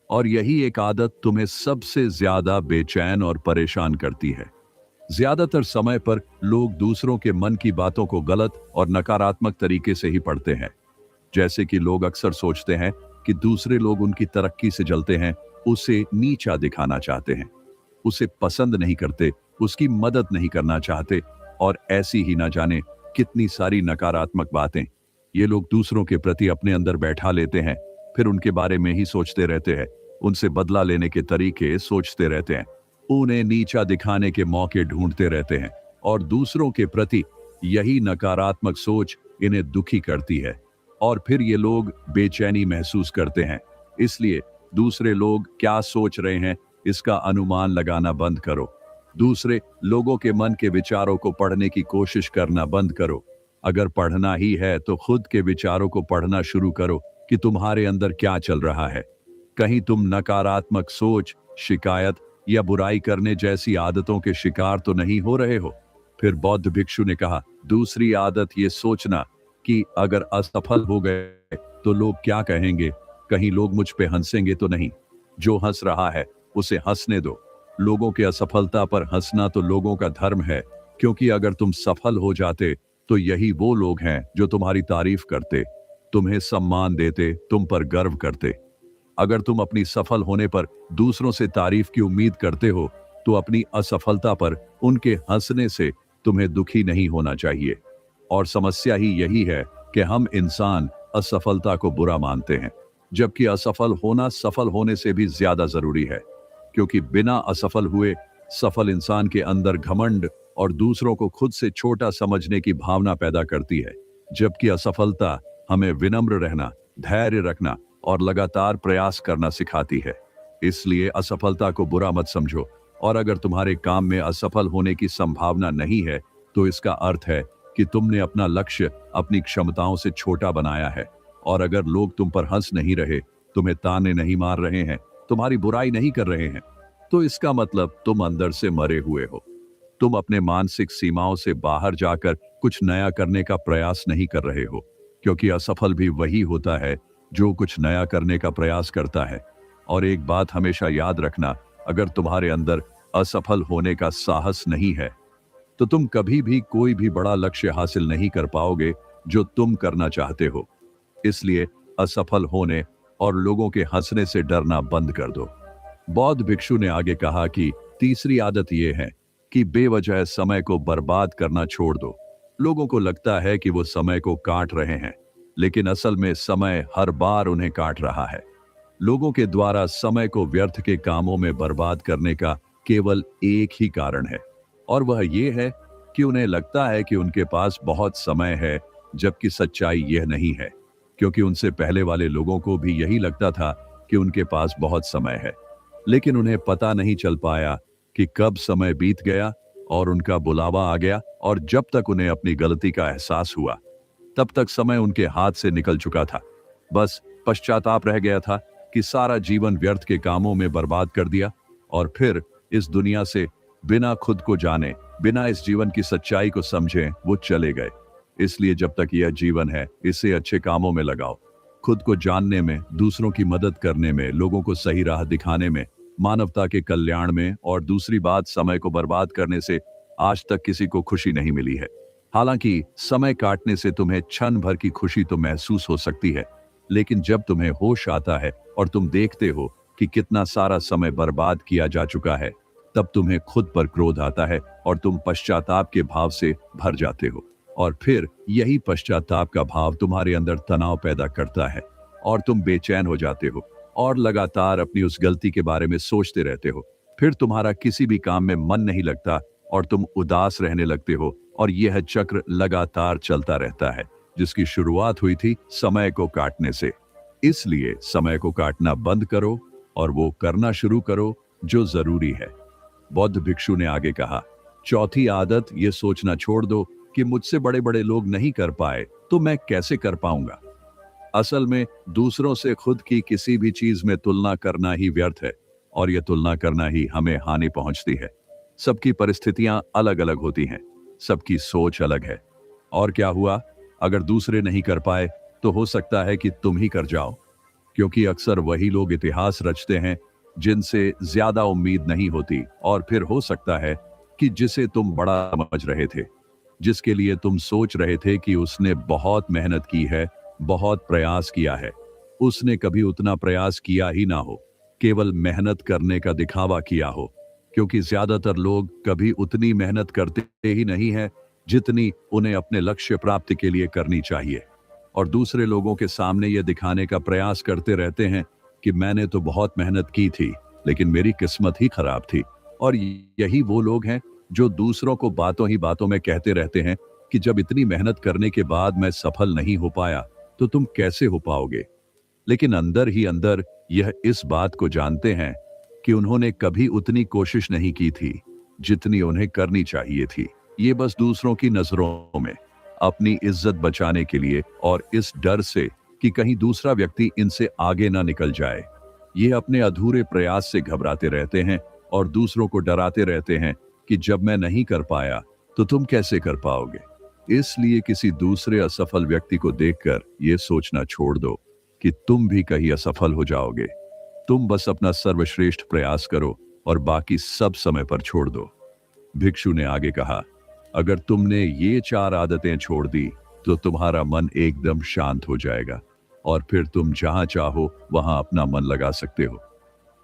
और यही एक आदत तुम्हें सबसे ज्यादा बेचैन और परेशान करती है। ज्यादातर समय पर लोग दूसरों के मन की बातों को गलत और नकारात्मक तरीके से ही पढ़ते हैं। जैसे कि लोग अक्सर सोचते हैं कि दूसरे लोग उनकी तरक्की से जलते हैं, उसे नीचा दिखाना चाहते हैं, उसे पसंद नहीं करते, उसकी मदद नहीं करना चाहते, और ऐसी ही ना जाने कितनी सारी नकारात्मक बातें ये लोग दूसरों के प्रति अपने अंदर बैठा लेते हैं। फिर उनके बारे में ही सोचते रहते हैं, उनसे बदला लेने के तरीके सोचते रहते हैं, उन्हें नीचा दिखाने के मौके ढूंढते रहते हैं, और दूसरों के प्रति यही नकारात्मक सोच इन्हें दुखी करती है। और फिर ये लोग बेचैनी महसूस करते हैं। इसलिए दूसरे लोग क्या सोच रहे हैं इसका अनुमान लगाना बंद करो। दूसरे लोगों के मन के विचारों को पढ़ने की कोशिश करना बंद करो। अगर पढ़ना ही है तो खुद के विचारों को पढ़ना शुरू करो कि तुम्हारे अंदर क्या चल रहा है। कहीं तुम नकारात्मक सोच, शिकायत या बुराई करने जैसी आदतों के शिकार तो नहीं हो रहे हो। फिर बौद्ध भिक्षु ने कहा, दूसरी आदत ये सोचना कि अगर असफल हो गए तो लोग क्या कहेंगे, कहीं लोग मुझ पे हंसेंगे तो नहीं। जो हंस रहा है उसे हंसने दो। लोगों की असफलता पर हंसना तो लोगों का धर्म है, क्योंकि अगर तुम सफल हो जाते तो यही वो लोग हैं जो तुम्हारी तारीफ करते, तुम्हें सम्मान देते, तुम पर गर्व करते। अगर तुम अपनी सफल होने पर दूसरों से तारीफ की उम्मीद करते हो तो अपनी असफलता पर उनके हंसने से तुम्हें दुखी नहीं होना चाहिए। और समस्या ही यही है कि हम इंसान असफलता को बुरा मानते हैं, जबकि असफल होना सफल होने से भी ज्यादा जरूरी है। क्योंकि बिना असफल हुए सफल इंसान के अंदर घमंड और दूसरों को खुद से छोटा समझने की भावना पैदा करती है, जबकि असफलता हमें विनम्र रहना, धैर्य रखना और लगातार प्रयास करना सिखाती है। इसलिए असफलता को बुरा मत समझो, और अगर तुम्हारे काम में असफल होने की संभावना नहीं है तो इसका अर्थ है कि तुमने अपना लक्ष्य अपनी क्षमताओं से छोटा बनाया है। और अगर लोग तुम पर हंस नहीं रहे, तुम्हें ताने नहीं मार रहे हैं, तुम्हारी बुराई नहीं कर रहे हैं, तो इसका मतलब तुम अंदर से मरे हुए हो। तुम अपने मानसिक सीमाओं से बाहर जाकर कुछ नया करने का प्रयास नहीं कर रहे हो, क्योंकि असफल भी वही होता है जो कुछ नया करने का प्रयास करता है। और एक बात हमेशा याद रखना, अगर तुम्हारे अंदर असफल होने का साहस नहीं है तो तुम कभी भी कोई भी बड़ा लक्ष्य हासिल नहीं कर पाओगे जो तुम करना चाहते हो। इसलिए असफल होने और लोगों के हंसने से डरना बंद कर दो। बौद्ध भिक्षु ने आगे कहा कि तीसरी आदत यह है कि बेवजह समय को बर्बाद करना छोड़ दो। लोगों को लगता है कि वो समय को काट रहे हैं, लेकिन असल में समय हर बार उन्हें काट रहा है। लोगों के द्वारा समय को व्यर्थ के कामों में बर्बाद करने का केवल एक ही कारण है, और वह ये है कि उन्हें लगता है कि उनके पास बहुत समय है जबकि सच्चाई यह नहीं है, क्योंकि उनसे पहले वाले लोगों को भी यही लगता था कि उनके पास बहुत समय है। लेकिन उन्हें पता नहीं चल पाया कि कब समय बीत गया और उनका बुलावा आ गया, और जब तक उन्हें अपनी गलती का एहसास हुआ तब तक समय उनके हाथ से निकल चुका था। बस पश्चाताप रह गया था कि सारा जीवन व्यर्थ के कामों में बर्बाद कर दिया, और फिर इस दुनिया से बिना खुद को जाने, बिना इस जीवन की सच्चाई को समझे वो चले गए। इसलिए जब तक यह जीवन है, इसे अच्छे कामों में लगाओ, खुद को जानने में, दूसरों की मदद करने में, लोगों को सही राह दिखाने में, मानवता के कल्याण में। और दूसरी बात, समय को बर्बाद करने से आज तक किसी को खुशी नहीं मिली है। हालांकि समय काटने से तुम्हें क्षण भर की खुशी तो महसूस हो सकती है, लेकिन जब तुम्हें होश आता है और तुम देखते हो कि कितना सारा समय बर्बाद किया जा चुका है, तब तुम्हें खुद पर क्रोध आता है और तुम पश्चाताप के भाव से भर जाते हो। और फिर यही पश्चाताप का भाव तुम्हारे अंदर तनाव पैदा करता है और तुम बेचैन हो जाते हो और लगातार अपनी उस गलती के बारे में सोचते रहते हो। फिर तुम्हारा किसी भी काम में मन नहीं लगता और तुम उदास रहने लगते हो, और यह चक्र लगातार चलता रहता है, जिसकी शुरुआत हुई थी समय को काटने से। इसलिए समय को काटना बंद करो और वो करना शुरू करो जो जरूरी है। बौद्ध भिक्षु ने आगे कहा, चौथी आदत, ये सोचना छोड़ दो कि मुझसे बड़े बड़े लोग नहीं कर पाए तो मैं कैसे कर पाऊंगा। असल में दूसरों से खुद की किसी भी चीज में तुलना करना ही व्यर्थ है, और यह तुलना करना ही हमें हानि पहुंचती है। सबकी परिस्थितियां अलग अलग होती हैं, सबकी सोच अलग है। और क्या हुआ, अगर दूसरे नहीं कर पाए तो हो सकता है कि तुम ही कर जाओ, क्योंकि अक्सर वही लोग इतिहास रचते हैं जिनसे ज्यादा उम्मीद नहीं होती। और फिर हो सकता है कि जिसे तुम बड़ा समझ रहे थे, जिसके लिए तुम सोच रहे थे कि उसने बहुत मेहनत की है, बहुत प्रयास किया है, उसने कभी उतना प्रयास किया ही ना हो, केवल मेहनत करने का दिखावा किया हो। क्योंकि ज्यादातर लोग कभी उतनी मेहनत करते ही नहीं है जितनी उन्हें अपने लक्ष्य प्राप्ति के लिए करनी चाहिए, और दूसरे लोगों के सामने यह दिखाने का प्रयास करते रहते हैं कि मैंने तो बहुत मेहनत की थी लेकिन मेरी किस्मत ही खराब थी। और यही वो लोग हैं जो दूसरों को बातों ही बातों में कहते रहते हैं कि जब इतनी मेहनत करने के बाद मैं सफल नहीं हो पाया तो तुम कैसे हो पाओगे। लेकिन अंदर ही अंदर यह इस बात को जानते हैं कि उन्होंने कभी उतनी कोशिश नहीं की थी जितनी उन्हें करनी चाहिए थी। ये बस दूसरों की नजरों में अपनी इज्जत बचाने के लिए, और इस डर से कि कहीं दूसरा व्यक्ति इनसे आगे ना निकल जाए, ये अपने अधूरे प्रयास से घबराते रहते हैं और दूसरों को डराते रहते हैं कि जब मैं नहीं कर पाया तो तुम कैसे कर पाओगे। इसलिए किसी दूसरे असफल व्यक्ति को देखकर यह सोचना छोड़ दो कि तुम भी कहीं असफल हो जाओगे। तुम बस अपना सर्वश्रेष्ठ प्रयास करो और बाकी सब समय पर छोड़ दो। भिक्षु ने आगे कहा, अगर तुमने ये 4 आदतें छोड़ दी तो तुम्हारा मन एकदम शांत हो जाएगा और फिर तुम जहां चाहो वहां अपना मन लगा सकते हो।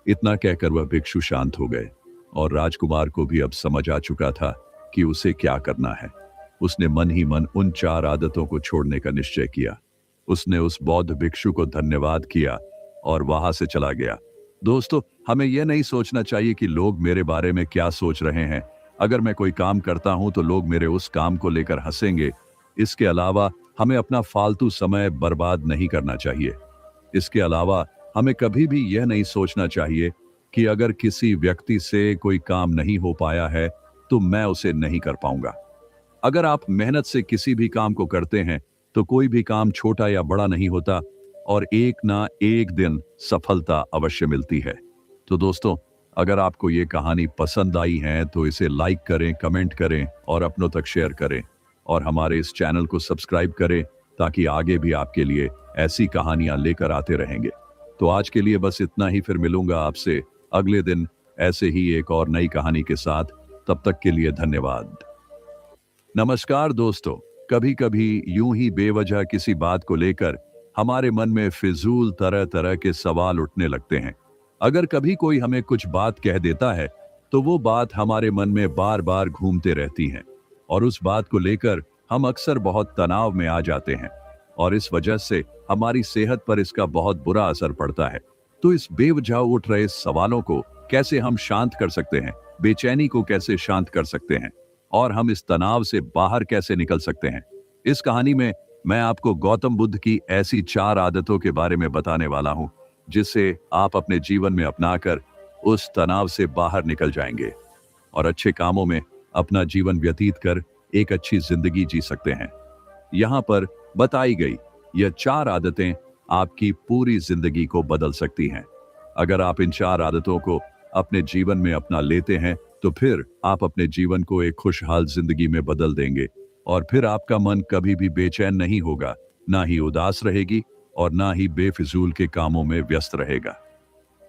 इतना कहकर वह भिक्षु शांत हो गए, और राजकुमार को भी अब समझ आ चुका था कि उसे क्या करना है। उसने मन ही मन उन 4 आदतों को छोड़ने का निश्चय किया। उसने उस बौद्ध भिक्षु को धन्यवाद किया और वहां से चला गया। दोस्तों, हमें यह नहीं सोचना चाहिए कि लोग मेरे बारे में क्या सोच रहे हैं। अगर मैं कोई काम करता हूं तो लोग मेरे उस काम को लेकर हंसेंगे। इसके अलावा हमें अपना फालतू समय बर्बाद नहीं करना चाहिए। इसके अलावा हमें कभी भी यह नहीं सोचना चाहिए कि अगर किसी व्यक्ति से कोई काम नहीं हो पाया है तो मैं उसे नहीं कर पाऊंगा। अगर आप मेहनत से किसी भी काम को करते हैं तो कोई भी काम छोटा या बड़ा नहीं होता, और एक ना एक दिन सफलता अवश्य मिलती है। तो दोस्तों, अगर आपको ये कहानी पसंद आई है तो इसे लाइक करें, कमेंट करें और अपनों तक शेयर करें, और हमारे इस चैनल को सब्सक्राइब करें ताकि आगे भी आपके लिए ऐसी कहानियां लेकर आते रहेंगे। तो आज के लिए बस इतना ही, फिर मिलूंगा आपसे अगले दिन ऐसे ही एक और नई कहानी के साथ। तब तक के लिए धन्यवाद। नमस्कार दोस्तों, कभी कभी यूं ही बेवजह किसी बात को लेकर हमारे मन में फिजूल तरह तरह के सवाल उठने लगते हैं। अगर कभी कोई हमें कुछ बात कह देता है तो वो बात हमारे मन में बार बार घूमते रहती हैं, और उस बात को लेकर हम अक्सर बहुत तनाव में आ जाते हैं, और इस वजह से हमारी सेहत पर इसका बहुत बुरा असर पड़ता है। तो इस बेवजह उठ रहे सवालों को कैसे हम शांत कर सकते हैं, बेचैनी को कैसे शांत कर सकते हैं, और हम इस तनाव से बाहर कैसे निकल सकते हैं, इस कहानी में मैं आपको गौतम बुद्ध की ऐसी 4 आदतों के बारे में बताने वाला हूं जिससे आप अपने जीवन में अपनाकर उस तनाव से बाहर निकल जाएंगे और अच्छे कामों में अपना जीवन व्यतीत कर एक अच्छी जिंदगी जी सकते हैं। यहाँ पर बताई गई यह 4 आदतें आपकी पूरी जिंदगी को बदल सकती हैं। अगर आप इन 4 आदतों को अपने जीवन में अपना लेते हैं तो फिर आप अपने जीवन को एक खुशहाल जिंदगी में बदल देंगे और फिर आपका मन कभी भी बेचैन नहीं होगा, ना ही उदास रहेगी और ना ही बेफिजूल के कामों में व्यस्त रहेगा।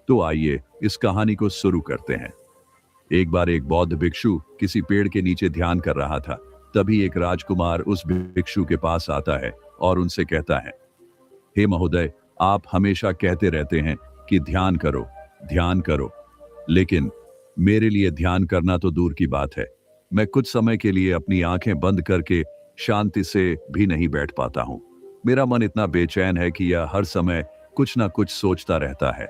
तो आइए इस कहानी को शुरू करते हैं। एक बार एक बौद्ध भिक्षु किसी पेड़ के नीचे ध्यान कर रहा था। तभी एक राजकुमार उस भिक्षु के पास आता है और उनसे कहता है, हे महोदय, आप हमेशा कहते रहते हैं कि ध्यान करो, लेकिन मेरे लिए ध्यान करना तो दूर की बात है। मैं कुछ समय के लिए अपनी आंखें बंद करके शांति से भी नहीं बैठ पाता हूं। मेरा मन इतना बेचैन है कि यह हर समय कुछ ना कुछ सोचता रहता है।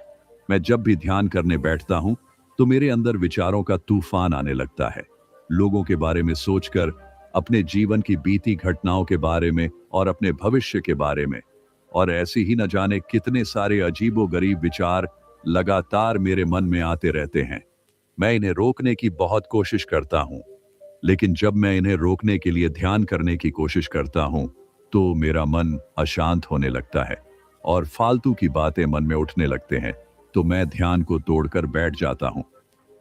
मैं जब भी ध्यान करने बैठता हूं तो मेरे अंदर विचारों का तूफान आने लगता है, लोगों के बारे में सोचकर, अपने जीवन की बीती घटनाओं के बारे में और अपने भविष्य के बारे में, और ऐसे ही न जाने कितने सारे अजीबोगरीब विचार लगातार मेरे मन में आते रहते हैं। मैं इन्हें रोकने की बहुत कोशिश करता हूं, लेकिन जब मैं इन्हें रोकने के लिए ध्यान करने की कोशिश करता हूं तो मेरा मन अशांत होने लगता है और फालतू की बातें मन में उठने लगते हैं, तो मैं ध्यान को तोड़कर बैठ जाता हूं।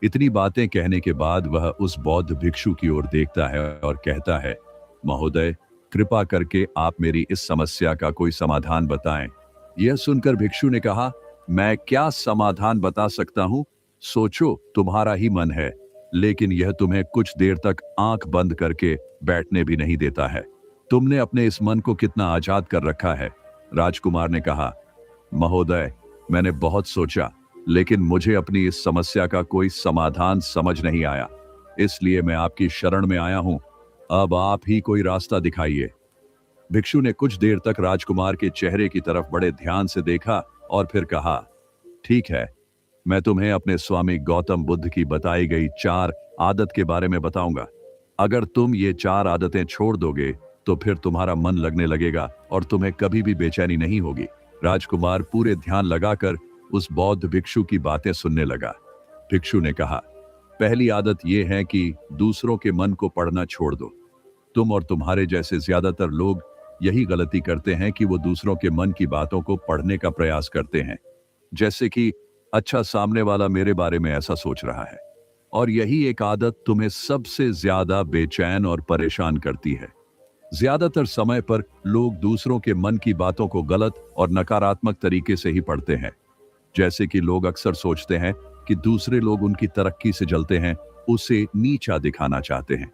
इतनी बातें कहने के बाद वह उस बौद्ध भिक्षु की ओर देखता है और कहता है, महोदय, कृपा करके आप मेरी इस समस्या का कोई समाधान बताएं। यह सुनकर भिक्षु ने कहा, मैं क्या समाधान बता सकता हूं? सोचो, तुम्हारा ही मन है, लेकिन यह तुम्हें कुछ देर तक आंख बंद करके बैठने भी नहीं देता है। तुमने अपने इस मन को कितना आजाद कर रखा है। राजकुमार ने कहा, महोदय, मैंने बहुत सोचा, लेकिन मुझे अपनी इस समस्या का कोई समाधान समझ नहीं आया, इसलिए मैं आपकी शरण में आया हूं। अब आप ही कोई रास्ता दिखाइए। भिक्षु ने कुछ देर तक राजकुमार के चेहरे की तरफ बड़े ध्यान से देखा और फिर कहा, ठीक है, मैं तुम्हें अपने स्वामी गौतम बुद्ध की बताई गई 4 आदत के बारे में बताऊंगा। अगर तुम ये 4 आदतें छोड़ दोगे तो फिर तुम्हारा मन लगने लगेगा और तुम्हें कभी भी बेचैनी नहीं होगी। राजकुमार पूरे ध्यान लगाकर उस बौद्ध भिक्षु की बातें सुनने लगा। भिक्षु ने कहा, पहली आदत यह है कि दूसरों के मन को पढ़ना छोड़ दो। तुम और तुम्हारे जैसे ज्यादातर लोग यही गलती करते हैं कि वो दूसरों के मन की बातों को पढ़ने का प्रयास करते हैं, जैसे कि अच्छा, सामने वाला मेरे बारे में ऐसा सोच रहा है। और यही एक आदत तुम्हें सबसे ज्यादा बेचैन और परेशान करती है। ज्यादातर समय पर लोग दूसरों के मन की बातों को गलत और नकारात्मक तरीके से ही पढ़ते हैं। जैसे कि लोग अक्सर सोचते हैं कि दूसरे लोग उनकी तरक्की से जलते हैं, उसे नीचा दिखाना चाहते हैं,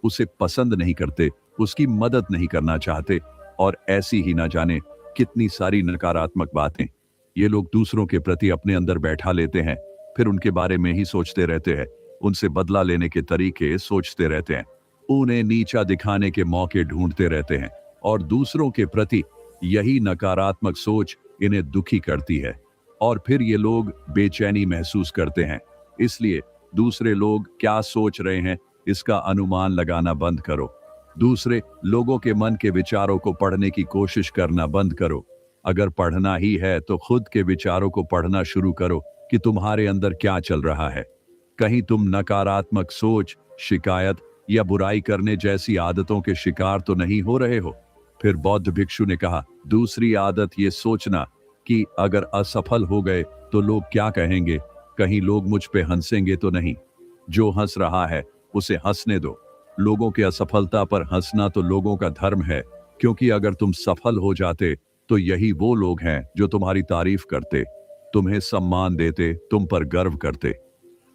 उसे पसंद नहीं करते, उसकी मदद नहीं करना चाहते, और ऐसी ही ना जाने कितनी सारी नकारात्मक बातें ये लोग दूसरों के प्रति अपने अंदर बैठा लेते हैं। फिर उनके बारे में ही सोचते रहते हैं, उनसे बदला लेने के तरीके सोचते रहते हैं, उन्हें नीचा दिखाने के मौके ढूंढते रहते हैं, और दूसरों के प्रति यही नकारात्मक सोच इन्हें दुखी करती है और फिर ये लोग बेचैनी महसूस करते हैं। इसलिए दूसरे लोग क्या सोच रहे हैं इसका अनुमान लगाना बंद करो। दूसरे लोगों के मन के विचारों को पढ़ने की कोशिश करना बंद करो। अगर पढ़ना ही है तो खुद के विचारों को पढ़ना शुरू करो कि तुम्हारे अंदर क्या चल रहा है। कहीं तुम नकारात्मक सोच, शिकायत या बुराई करने जैसी आदतों के शिकार तो नहीं हो रहे हो। फिर बौद्ध भिक्षु ने कहा, दूसरी आदत ये सोचना कि अगर असफल हो गए तो लोग क्या कहेंगे, कहीं लोग मुझ पे हंसेंगे तो नहीं। जो हंस रहा है उसे हंसने दो। लोगों के असफलता पर हंसना तो लोगों का धर्म है, क्योंकि अगर तुम सफल हो जाते तो यही वो लोग हैं जो तुम्हारी तारीफ करते, तुम्हें सम्मान देते, तुम पर गर्व करते।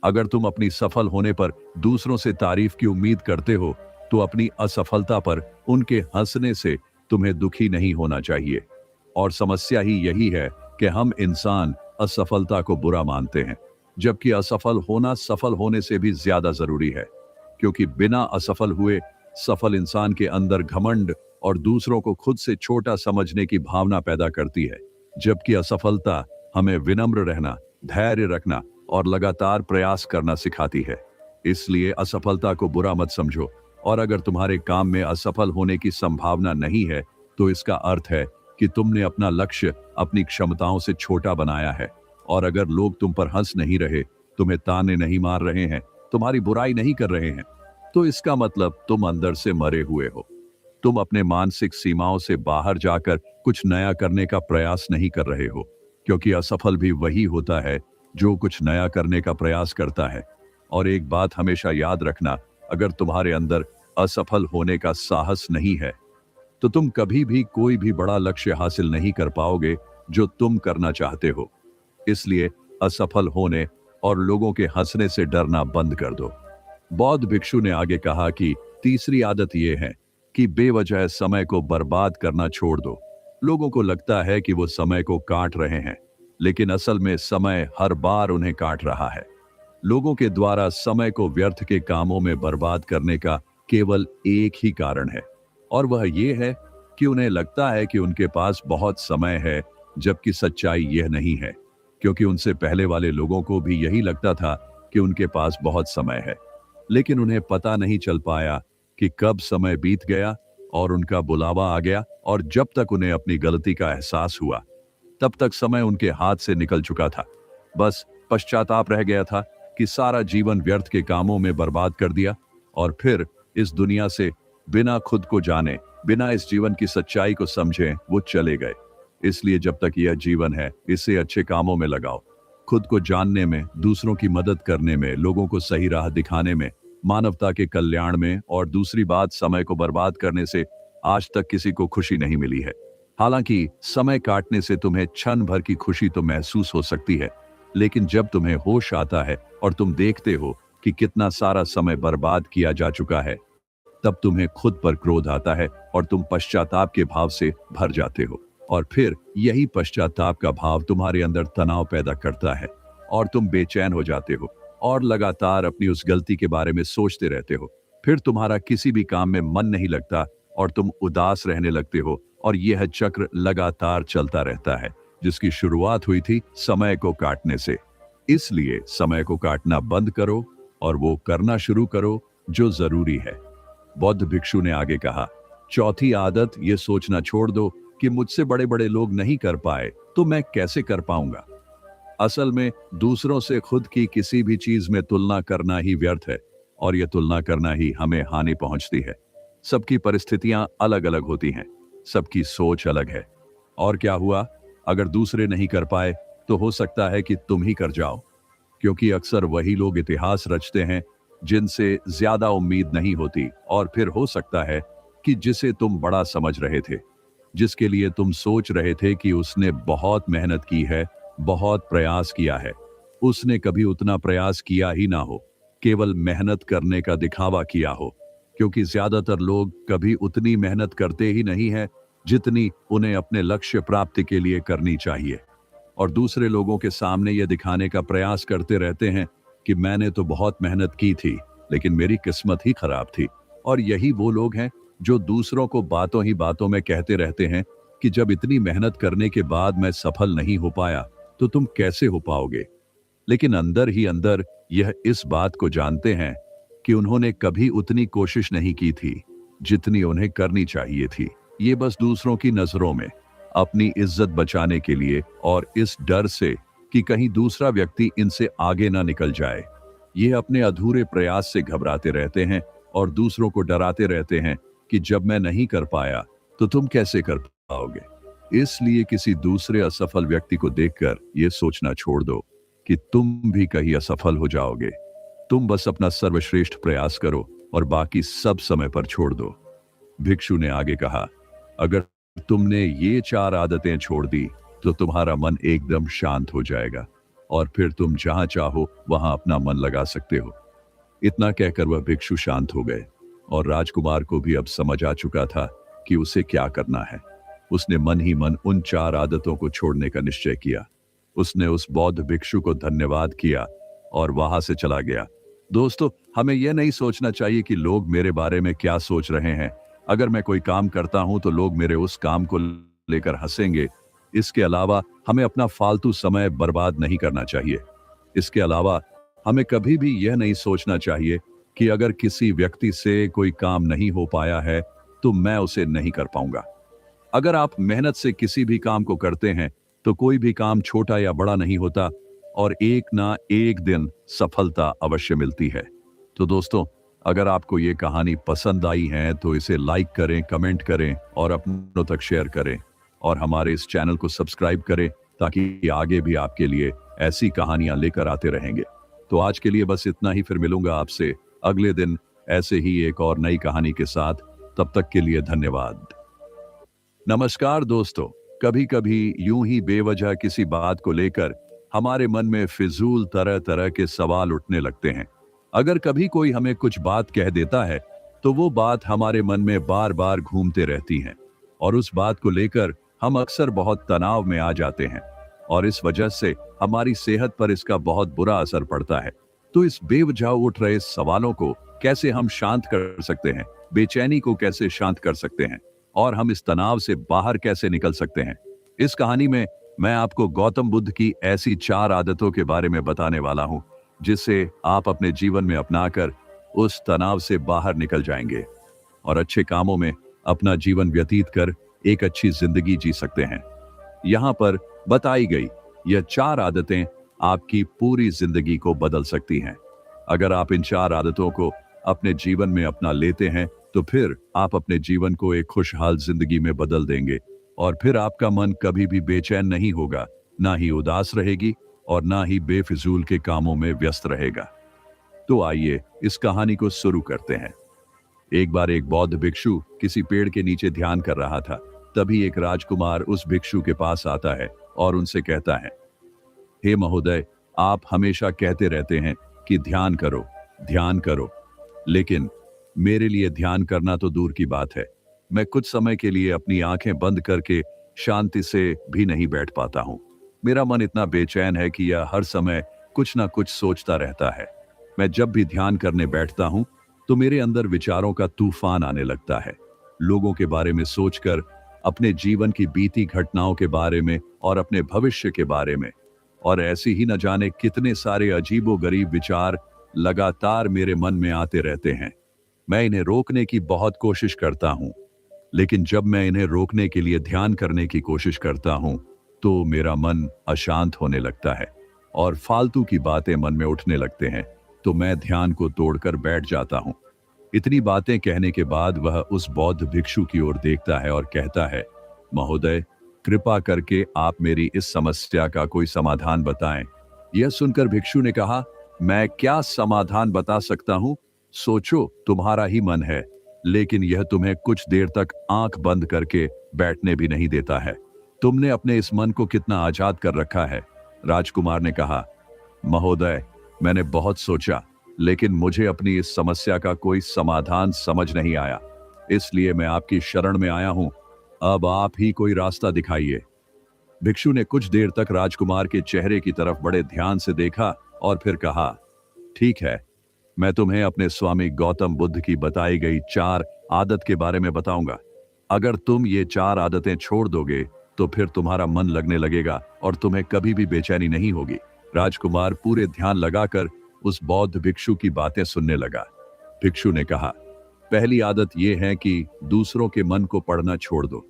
अगर तुम अपनी सफल होने पर दूसरों से तारीफ की उम्मीद करते हो तो अपनी असफलता पर उनके हंसने से तुम्हें दुखी नहीं होना चाहिए। और समस्या ही यही है कि हम इंसान असफलता को बुरा मानते हैं, जबकि असफल होना सफल होने से भी ज्यादा जरूरी है, क्योंकि बिना असफल हुए सफल इंसान के अंदर घमंड और दूसरों को खुद से छोटा समझने की भावना पैदा करती है, जबकि असफलता हमें विनम्र रहना, धैर्य रखना और लगातार प्रयास करना सिखाती है। इसलिए असफलता को बुरा मत समझो, और अगर तुम्हारे काम में असफल होने की संभावना नहीं है तो इसका अर्थ है कि तुमने अपना लक्ष्य अपनी क्षमताओं से छोटा बनाया है। और अगर लोग तुम पर हंस नहीं रहे, तुम्हें ताने नहीं मार रहे हैं, तुम्हारी बुराई नहीं कर रहे हैं, तो इसका मतलब तुम अंदर से मरे हुए हो। तुम अपने मानसिक सीमाओं से बाहर जाकर कुछ नया करने का प्रयास नहीं कर रहे हो, क्योंकि असफल भी वही होता है जो कुछ नया करने का प्रयास करता है। और एक बात हमेशा याद रखना, अगर तुम्हारे अंदर असफल होने का साहस नहीं है, तो तुम कभी भी कोई भी बड़ा लक्ष्य हासिल नहीं कर पाओगे जो तुम करना चाहते हो। इसलिए असफल होने और लोगों के हंसने से डरना बंद कर दो। बौद्ध भिक्षु ने आगे कहा कि तीसरी आदत यह है कि बेवजह समय को बर्बाद करना छोड़ दो। लोगों को लगता है कि वो समय को काट रहे हैं, लेकिन असल में समय हर बार उन्हें काट रहा है। लोगों के द्वारा समय को व्यर्थ के कामों में बर्बाद करने का केवल एक ही कारण है, और वह ये है कि उन्हें लगता है कि उनके पास बहुत समय है, जबकि सच्चाई यह नहीं है, क्योंकि उनसे पहले वाले लोगों को भी यही लगता था कि उनके पास बहुत समय है। लेकिन उन्हें पता नहीं चल पाया कि कब समय बीत गया और उनका बुलावा आ गया, और जब तक उन्हें अपनी गलती का एहसास हुआ, तब तक समय उनके हाथ से निकल चुका था। बस पश्चाताप रह गया था कि सारा जीवन व्यर्थ के कामों में बर्बाद कर दिया, और फिर इस दुनिया से बिना खुद को जाने, बिना इस जीवन की सच्चाई को समझे वो चले गए। इसलिए जब तक यह जीवन है, इसे अच्छे कामों में लगाओ। खुद को जानने में, दूसरों की मदद करने में, लोगों को सही राह दिखाने में, मानवता के कल्याण में। और दूसरी बात, समय को बर्बाद करने से आज तक किसी को खुशी नहीं मिली है। हालांकि समय काटने से तुम्हें क्षण भर की खुशी तो महसूस हो सकती है, लेकिन जब तुम्हें होश आता है और तुम देखते हो कि कितना सारा समय बर्बाद किया जा चुका है, तब तुम्हें खुद पर क्रोध आता है और तुम पश्चाताप के भाव से भर जाते हो। और फिर यही पश्चाताप का भाव तुम्हारे अंदर तनाव पैदा करता है, और तुम बेचैन हो जाते हो और लगातार अपनी उस गलती के बारे में सोचते रहते हो। फिर तुम्हारा किसी भी काम में मन नहीं लगता और तुम उदास रहने लगते हो, और यह चक्र लगातार चलता रहता है, जिसकी शुरुआत हुई थी समय को काटने से। इसलिए समय को काटना बंद करो और वो करना शुरू करो जो जरूरी है। बौद्ध भिक्षु ने आगे कहा, चौथी आदत ये सोचना छोड़ दो कि मुझसे बड़े बड़े लोग नहीं कर पाए तो मैं कैसे कर पाऊंगा। असल में दूसरों से खुद की किसी भी चीज में तुलना करना ही व्यर्थ है, और यह तुलना करना ही हमें हानि पहुंचती है। सबकी परिस्थितियां अलग अलग होती हैं, सबकी सोच अलग है। और क्या हुआ, अगर दूसरे नहीं कर पाए तो हो सकता है कि तुम ही कर जाओ, क्योंकि अक्सर वही लोग इतिहास रचते हैं जिनसे ज्यादा उम्मीद नहीं होती। और फिर हो सकता है कि जिसे तुम बड़ा समझ रहे थे, जिसके लिए तुम सोच रहे थे कि उसने बहुत मेहनत की है, बहुत प्रयास किया है, उसने कभी उतना प्रयास किया ही ना हो, केवल मेहनत करने का दिखावा किया हो। क्योंकि ज्यादातर लोग कभी उतनी मेहनत करते ही नहीं है जितनी उन्हें अपने लक्ष्य प्राप्ति के लिए करनी चाहिए, और दूसरे लोगों के सामने यह दिखाने का प्रयास करते रहते हैं कि मैंने तो बहुत मेहनत की थी, लेकिन मेरी किस्मत ही खराब थी। और यही वो लोग हैं जो दूसरों को बातों ही बातों में कहते रहते हैं कि जब इतनी मेहनत करने के बाद मैं सफल नहीं हो पाया तो तुम कैसे हो पाओगे। लेकिन अंदर ही अंदर यह इस बात को जानते हैं कि उन्होंने कभी उतनी कोशिश नहीं की थी जितनी उन्हें करनी चाहिए थी। ये बस दूसरों की नजरों में अपनी इज्जत बचाने के लिए, और इस डर से कि कहीं दूसरा व्यक्ति इनसे आगे ना निकल जाए, ये अपने अधूरे प्रयास से घबराते रहते हैं और दूसरों को डराते रहते हैं कि जब मैं नहीं कर पाया तो तुम कैसे कर पाओगे। इसलिए किसी दूसरे असफल व्यक्ति को देखकर यह सोचना छोड़ दो कि तुम भी कहीं असफल हो जाओगे। तुम बस अपना सर्वश्रेष्ठ प्रयास करो और बाकी सब समय पर छोड़ दो। भिक्षु ने आगे कहा, अगर तुमने ये 4 आदतें छोड़ दी तो तुम्हारा मन एकदम शांत हो जाएगा, और फिर तुम जहां चाहो वहां अपना मन लगा सकते हो। इतना कहकर वह भिक्षु शांत हो गए, और राजकुमार को भी अब समझ आ चुका था कि उसे क्या करना है। उसने मन ही मन उन 4 आदतों को छोड़ने का निश्चय किया। उसने उस बौद्ध भिक्षु को धन्यवाद किया और वहां से चला गया। दोस्तों, हमें यह नहीं सोचना चाहिए कि लोग मेरे बारे में क्या सोच रहे हैं। अगर मैं कोई काम करता हूं तो लोग मेरे उस काम को लेकर हंसेंगे। इसके अलावा हमें अपना फालतू समय बर्बाद नहीं करना चाहिए। इसके अलावा हमें कभी भी यह नहीं सोचना चाहिए कि अगर किसी व्यक्ति से कोई काम नहीं हो पाया है तो मैं उसे नहीं कर पाऊंगा। अगर आप मेहनत से किसी भी काम को करते हैं तो कोई भी काम छोटा या बड़ा नहीं होता और एक ना एक दिन सफलता अवश्य मिलती है। तो दोस्तों, अगर आपको ये कहानी पसंद आई है तो इसे लाइक करें, कमेंट करें और अपनों तक शेयर करें और हमारे इस चैनल को सब्सक्राइब करें ताकि आगे भी आपके लिए ऐसी कहानियां लेकर आते रहेंगे। तो आज के लिए बस इतना ही, फिर मिलूंगा आपसे अगले दिन ऐसे ही एक और नई कहानी के साथ। तब तक के लिए धन्यवाद। नमस्कार दोस्तों, कभी कभी यूं ही बेवजह किसी बात को लेकर हमारे मन में फिजूल तरह तरह के सवाल उठने लगते हैं। अगर कभी कोई हमें कुछ बात कह देता है तो वो बात हमारे मन में बार बार घूमते रहती है और उस बात को लेकर हम अक्सर बहुत तनाव में आ जाते हैं और इस वजह से हमारी सेहत पर इसका बहुत बुरा असर पड़ता है। तो इस बेवजह उठ रहे सवालों को कैसे हम शांत कर सकते हैं, बेचैनी को कैसे शांत कर सकते हैं और हम इस तनाव से बाहर कैसे निकल सकते हैं, इस कहानी में मैं आपको गौतम बुद्ध की ऐसी 4 आदतों के बारे में बताने वाला हूं जिससे आप अपने जीवन में अपनाकर उस तनाव से बाहर निकल जाएंगे और अच्छे कामों में अपना जीवन व्यतीत कर एक अच्छी जिंदगी जी सकते हैं। यहाँ पर बताई गई यह 4 आदतें आपकी पूरी जिंदगी को बदल सकती हैं। अगर आप इन 4 आदतों को अपने जीवन में अपना लेते हैं तो फिर आप अपने जीवन को एक खुशहाल जिंदगी में बदल देंगे और फिर आपका मन कभी भी बेचैन नहीं होगा, ना ही उदास रहेगी और ना ही बेफिजूल के कामों में व्यस्त रहेगा। तो आइए इस कहानी को शुरू करते हैं। एक बार एक बौद्ध भिक्षु किसी पेड़ के नीचे ध्यान कर रहा था। तभी एक राजकुमार उस भिक्षु के पास आता है और उनसे कहता है, हे महोदय, आप हमेशा कहते रहते हैं कि ध्यान करो, लेकिन मेरे लिए ध्यान करना तो दूर की बात है। मैं कुछ समय के लिए अपनी आंखें बंद करके शांति से भी नहीं बैठ पाता हूं। मेरा मन इतना बेचैन है कि यह हर समय कुछ ना कुछ सोचता रहता है। मैं जब भी ध्यान करने बैठता हूं तो मेरे अंदर विचारों का तूफान आने लगता है, लोगों के बारे में सोचकर, अपने जीवन की बीती घटनाओं के बारे में और अपने भविष्य के बारे में, और ऐसे ही न जाने कितने सारे अजीबोगरीब विचार लगातार मेरे मन में आते रहते हैं। मैं इन्हें रोकने की बहुत कोशिश करता हूं, लेकिन जब मैं इन्हें रोकने के लिए ध्यान करने की कोशिश करता हूं तो मेरा मन अशांत होने लगता है और फालतू की बातें मन में उठने लगते हैं, तो मैं ध्यान को तोड़कर बैठ जाता हूं। इतनी बातें कहने के बाद वह उस बौद्ध भिक्षु की ओर देखता है और कहता है, महोदय, कृपा करके आप मेरी इस समस्या का कोई समाधान बताएं। यह सुनकर भिक्षु ने कहा, मैं क्या समाधान बता सकता हूं? सोचो, तुम्हारा ही मन है, लेकिन यह तुम्हें कुछ देर तक आंख बंद करके बैठने भी नहीं देता है। तुमने अपने इस मन को कितना आजाद कर रखा है। राजकुमार ने कहा, महोदय, मैंने बहुत सोचा, लेकिन मुझे अपनी इस समस्या का कोई समाधान समझ नहीं आया, इसलिए मैं आपकी शरण में आया हूं। अब आप ही कोई रास्ता दिखाइए। भिक्षु ने कुछ देर तक राजकुमार के चेहरे की तरफ बड़े ध्यान से देखा और फिर कहा, ठीक है, मैं तुम्हें अपने स्वामी गौतम बुद्ध की बताई गई 4 आदत के बारे में बताऊंगा। अगर तुम ये 4 आदतें छोड़ दोगे तो फिर तुम्हारा मन लगने लगेगा और तुम्हें कभी भी बेचैनी नहीं होगी। राजकुमार पूरे ध्यान लगाकर उस बौद्ध भिक्षु की बातें सुनने लगा। भिक्षु ने कहा, पहली आदत यह है कि दूसरों के मन को पढ़ना छोड़ दो।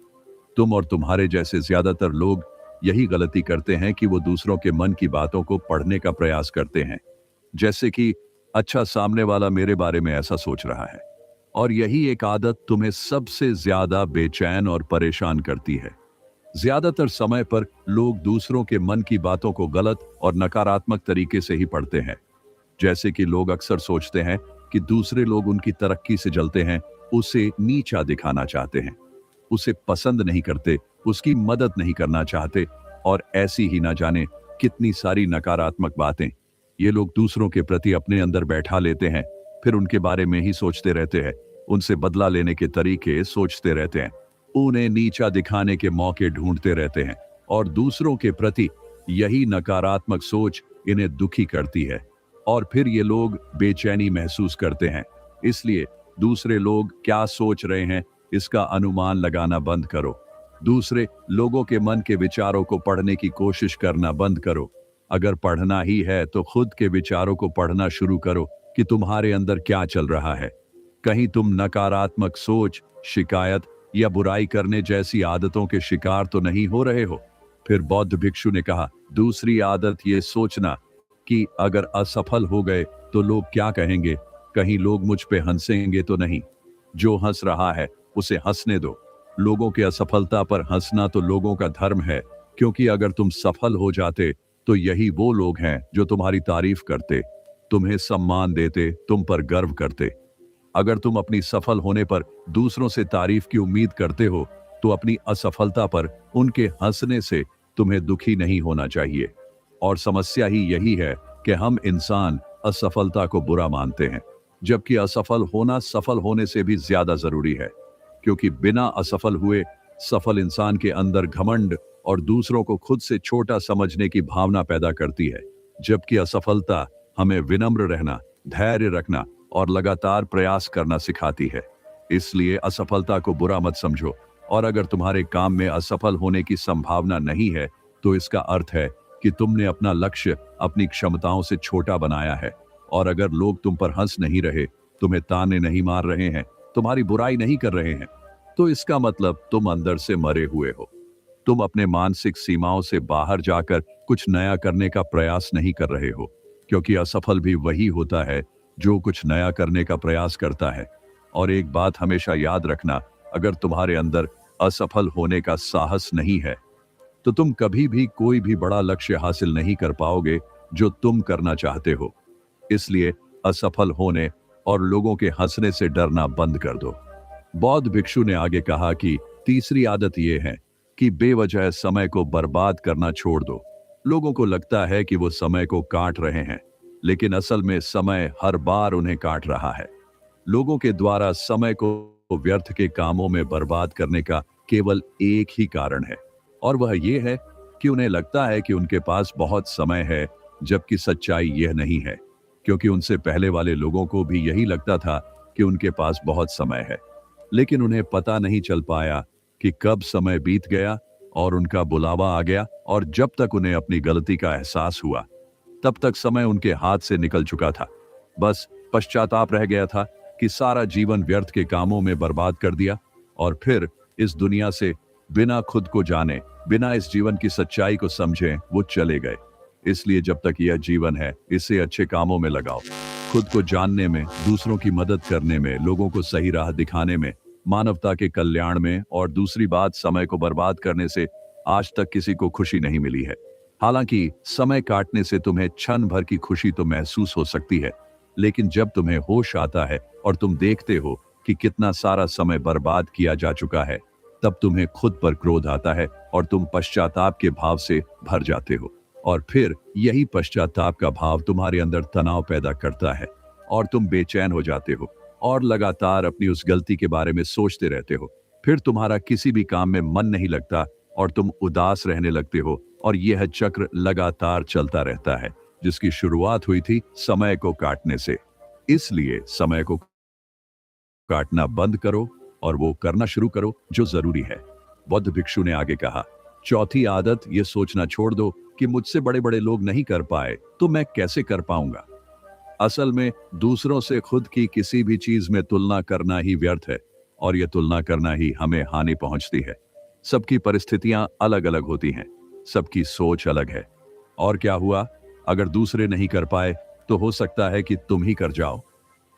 तुम और तुम्हारे जैसे ज्यादातर लोग यही गलती करते हैं कि वो दूसरों के मन की बातों को पढ़ने का प्रयास करते हैं, जैसे कि अच्छा, सामने वाला मेरे बारे में ऐसा सोच रहा है। और यही एक आदत तुम्हें सबसे ज्यादा बेचैन और परेशान करती है। ज्यादातर समय पर लोग दूसरों के मन की बातों को गलत और नकारात्मक तरीके से ही पढ़ते हैं। जैसे कि लोग अक्सर सोचते हैं कि दूसरे लोग उनकी तरक्की से जलते हैं, उसे नीचा दिखाना चाहते हैं, उसे पसंद नहीं करते, उसकी मदद नहीं करना चाहते और ऐसी ही ना जाने कितनी सारी नकारात्मक बातें ये लोग दूसरों के प्रति अपने अंदर बैठा लेते हैं। फिर उनके बारे में ही सोचते रहते हैं, उनसे बदला लेने के तरीके सोचते रहते हैं, उन्हें नीचा दिखाने के मौके ढूंढते रहते हैं और दूसरों के प्रति यही नकारात्मक सोच इन्हें दुखी करती है और फिर ये लोग बेचैनी महसूस करते हैं। इसलिए दूसरे लोग क्या सोच रहे हैं इसका अनुमान लगाना बंद करो। दूसरे लोगों के मन के विचारों को पढ़ने की कोशिश करना बंद करो। अगर पढ़ना ही है तो खुद के विचारों को पढ़ना शुरू करो कि तुम्हारे अंदर क्या चल रहा है। कहीं तुम नकारात्मक सोच, शिकायत या बुराई करने जैसी आदतों के शिकार तो नहीं हो रहे हो? फिर बौद्ध भिक्षु ने कहा, दूसरी आदत ये सोचना कि अगर असफल हो गए तो लोग क्या कहेंगे, कहीं लोग मुझ पे हंसेंगे तो नहीं। जो हंस रहा है उसे हंसने दो। लोगों की असफलता पर हंसना तो लोगों का धर्म है, क्योंकि अगर तुम सफल हो जाते तो यही वो लोग हैं जो तुम्हारी तारीफ करते, तुम्हें सम्मान देते, तुम पर गर्व करते। अगर तुम अपनी सफल होने पर दूसरों से तारीफ की उम्मीद करते हो तो अपनी असफलता पर उनके हंसने से तुम्हें दुखी नहीं होना चाहिए। और समस्या ही यही है कि हम इंसान असफलता को बुरा मानते हैं, जबकि असफल होना सफल होने से भी ज्यादा जरूरी है। क्योंकि बिना असफल हुए सफल इंसान के अंदर घमंड और दूसरों को खुद से छोटा समझने की भावना पैदा करती है, जबकि असफलता हमें विनम्र रहना, धैर्य रखना और लगातार प्रयास करना सिखाती है। इसलिए असफलता को बुरा मत समझो, और अगर तुम्हारे काम में असफल होने की संभावना नहीं है तो इसका अर्थ है कि तुमने अपना लक्ष्य अपनी क्षमताओं से छोटा बनाया है। और अगर लोग तुम पर हंस नहीं रहे, तुम्हें ताने नहीं मार रहे हैं, तुम्हारी बुराई नहीं कर रहे हैं, तो इसका मतलब तुम अंदर से मरे हुए हो। तुम अपने मानसिक सीमाओं से बाहर जाकर कुछ नया करने का प्रयास नहीं कर रहे हो, क्योंकि असफल भी वही होता है जो कुछ नया करने का प्रयास करता है। और एक बात हमेशा याद रखना, अगर तुम्हारे अंदर असफल होने का साहस नहीं है तो तुम कभी भी कोई भी बड़ा लक्ष्य हासिल नहीं कर पाओगे जो तुम करना चाहते हो। इसलिए असफल होने और लोगों के हंसने से डरना बंद कर दो। बौद्ध भिक्षु ने आगे कहा कि तीसरी आदत यह है कि बेवजह समय को बर्बाद करना छोड़ दो। लोगों को लगता है कि वो समय को काट रहे हैं, लेकिन असल में समय हर बार उन्हें काट रहा है। लोगों के द्वारा समय को व्यर्थ के कामों में बर्बाद करने का केवल एक ही कारण है, और वह यह है कि उन्हें लगता है कि उनके पास बहुत समय है, जबकि सच्चाई यह नहीं है। क्योंकि उनसे पहले वाले लोगों को भी यही लगता था कि उनके पास बहुत समय है, लेकिन उन्हें पता नहीं चल पाया कि कब समय बीत गया और उनका बुलावा आ गया, और जब तक उन्हें अपनी गलती का एहसास हुआ तब तक समय उनके हाथ से निकल चुका था। बस पश्चाताप रह गया था कि सारा जीवन व्यर्थ के कामों में बर्बाद कर दिया, और फिर इस दुनिया से बिना खुद को जाने, बिना इस जीवन की सच्चाई को समझे वो चले गए। इसलिए जब तक यह जीवन है, इसे अच्छे कामों में लगाओ, खुद को जानने में, दूसरों की मदद करने में, लोगों को सही राह दिखाने में, मानवता के कल्याण में। और दूसरी बात, समय को बर्बाद करने से आज तक किसी को खुशी नहीं मिली है। हालांकि समय काटने से तुम्हें क्षण भर की खुशी तो महसूस हो सकती है, लेकिन जब तुम्हें होश आता है और तुम देखते हो कि कितना सारा समय बर्बाद किया जा चुका है, तब तुम्हें खुद पर क्रोध आता है और तुम पश्चाताप के भाव से भर जाते हो। और फिर यही पश्चाताप का भाव तुम्हारे अंदर तनाव पैदा करता है और तुम बेचैन हो जाते हो और लगातार अपनी उस गलती के बारे में सोचते रहते हो। फिर तुम्हारा किसी भी काम में मन नहीं लगता और तुम उदास रहने लगते हो, और यह चक्र लगातार चलता रहता है, जिसकी शुरुआत हुई थी समय को काटने से। इसलिए समय को काटना बंद करो और वो करना शुरू करो जो जरूरी है। बौद्ध भिक्षु ने आगे कहा, चौथी आदत ये सोचना छोड़ दो कि मुझसे बड़े बड़े लोग नहीं कर पाए तो मैं कैसे कर पाऊंगा। असल में दूसरों से खुद की किसी भी चीज में तुलना करना ही व्यर्थ है, और यह तुलना करना ही हमें हानि पहुंचती है। सबकी परिस्थितियां अलग अलग होती हैं, सबकी सोच अलग है। और क्या हुआ, अगर दूसरे नहीं कर पाए तो हो सकता है कि तुम ही कर जाओ,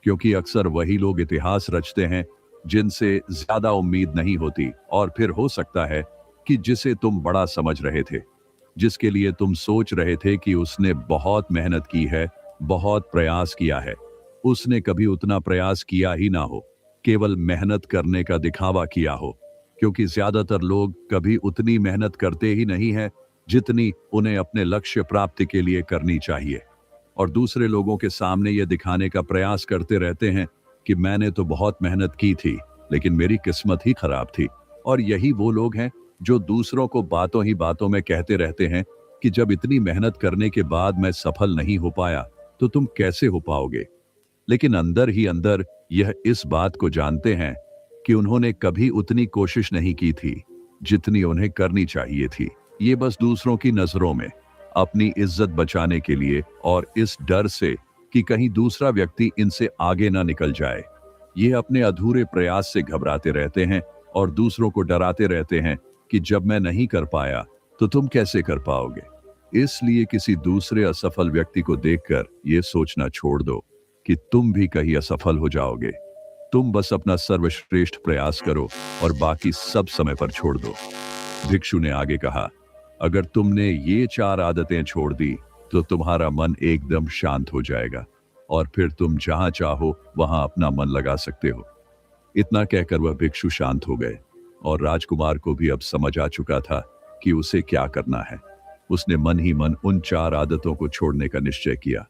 क्योंकि अक्सर वही लोग इतिहास रचते हैं जिनसे ज्यादा उम्मीद नहीं होती। और फिर हो सकता है कि जिसे तुम बड़ा समझ रहे थे, जिसके लिए तुम सोच रहे थे कि उसने बहुत मेहनत की है, बहुत प्रयास किया है, उसने कभी उतना प्रयास किया ही ना हो, केवल मेहनत करने का दिखावा किया हो। क्योंकि ज्यादातर लोग कभी उतनी मेहनत करते ही नहीं है जितनी उन्हें अपने लक्ष्य प्राप्ति के लिए करनी चाहिए, और दूसरे लोगों के सामने ये दिखाने का प्रयास करते रहते हैं कि मैंने तो बहुत मेहनत की थी, लेकिन मेरी किस्मत ही खराब थी। और यही वो लोग हैं जो दूसरों को बातों ही बातों में कहते रहते हैं कि जब इतनी मेहनत करने के बाद मैं सफल नहीं हो पाया तो तुम कैसे हो पाओगे। लेकिन अंदर ही अंदर यह इस बात को जानते हैं कि उन्होंने कभी उतनी कोशिश नहीं की थी जितनी उन्हें करनी चाहिए थी। ये बस दूसरों की नजरों में अपनी इज्जत बचाने के लिए, और इस डर से कि कहीं दूसरा व्यक्ति इनसे आगे ना निकल जाए, ये अपने अधूरे प्रयास से घबराते रहते हैं और दूसरों को डराते रहते हैं कि जब मैं नहीं कर पाया तो तुम कैसे कर पाओगे। इसलिए किसी दूसरे असफल व्यक्ति को देखकर यह सोचना छोड़ दो कि तुम भी कहीं असफल हो जाओगे। तुम बस अपना सर्वश्रेष्ठ प्रयास करो और बाकी सब समय पर छोड़ दो। भिक्षु ने आगे कहा, अगर तुमने ये 4 आदतें छोड़ दी तो तुम्हारा मन एकदम शांत हो जाएगा और फिर तुम जहां चाहो वहां अपना मन लगा सकते हो। इतना कहकर वह भिक्षु शांत हो गए और राजकुमार को भी अब समझ आ चुका था कि उसे क्या करना है। उसने मन ही मन उन 4 आदतों को छोड़ने का निश्चय किया।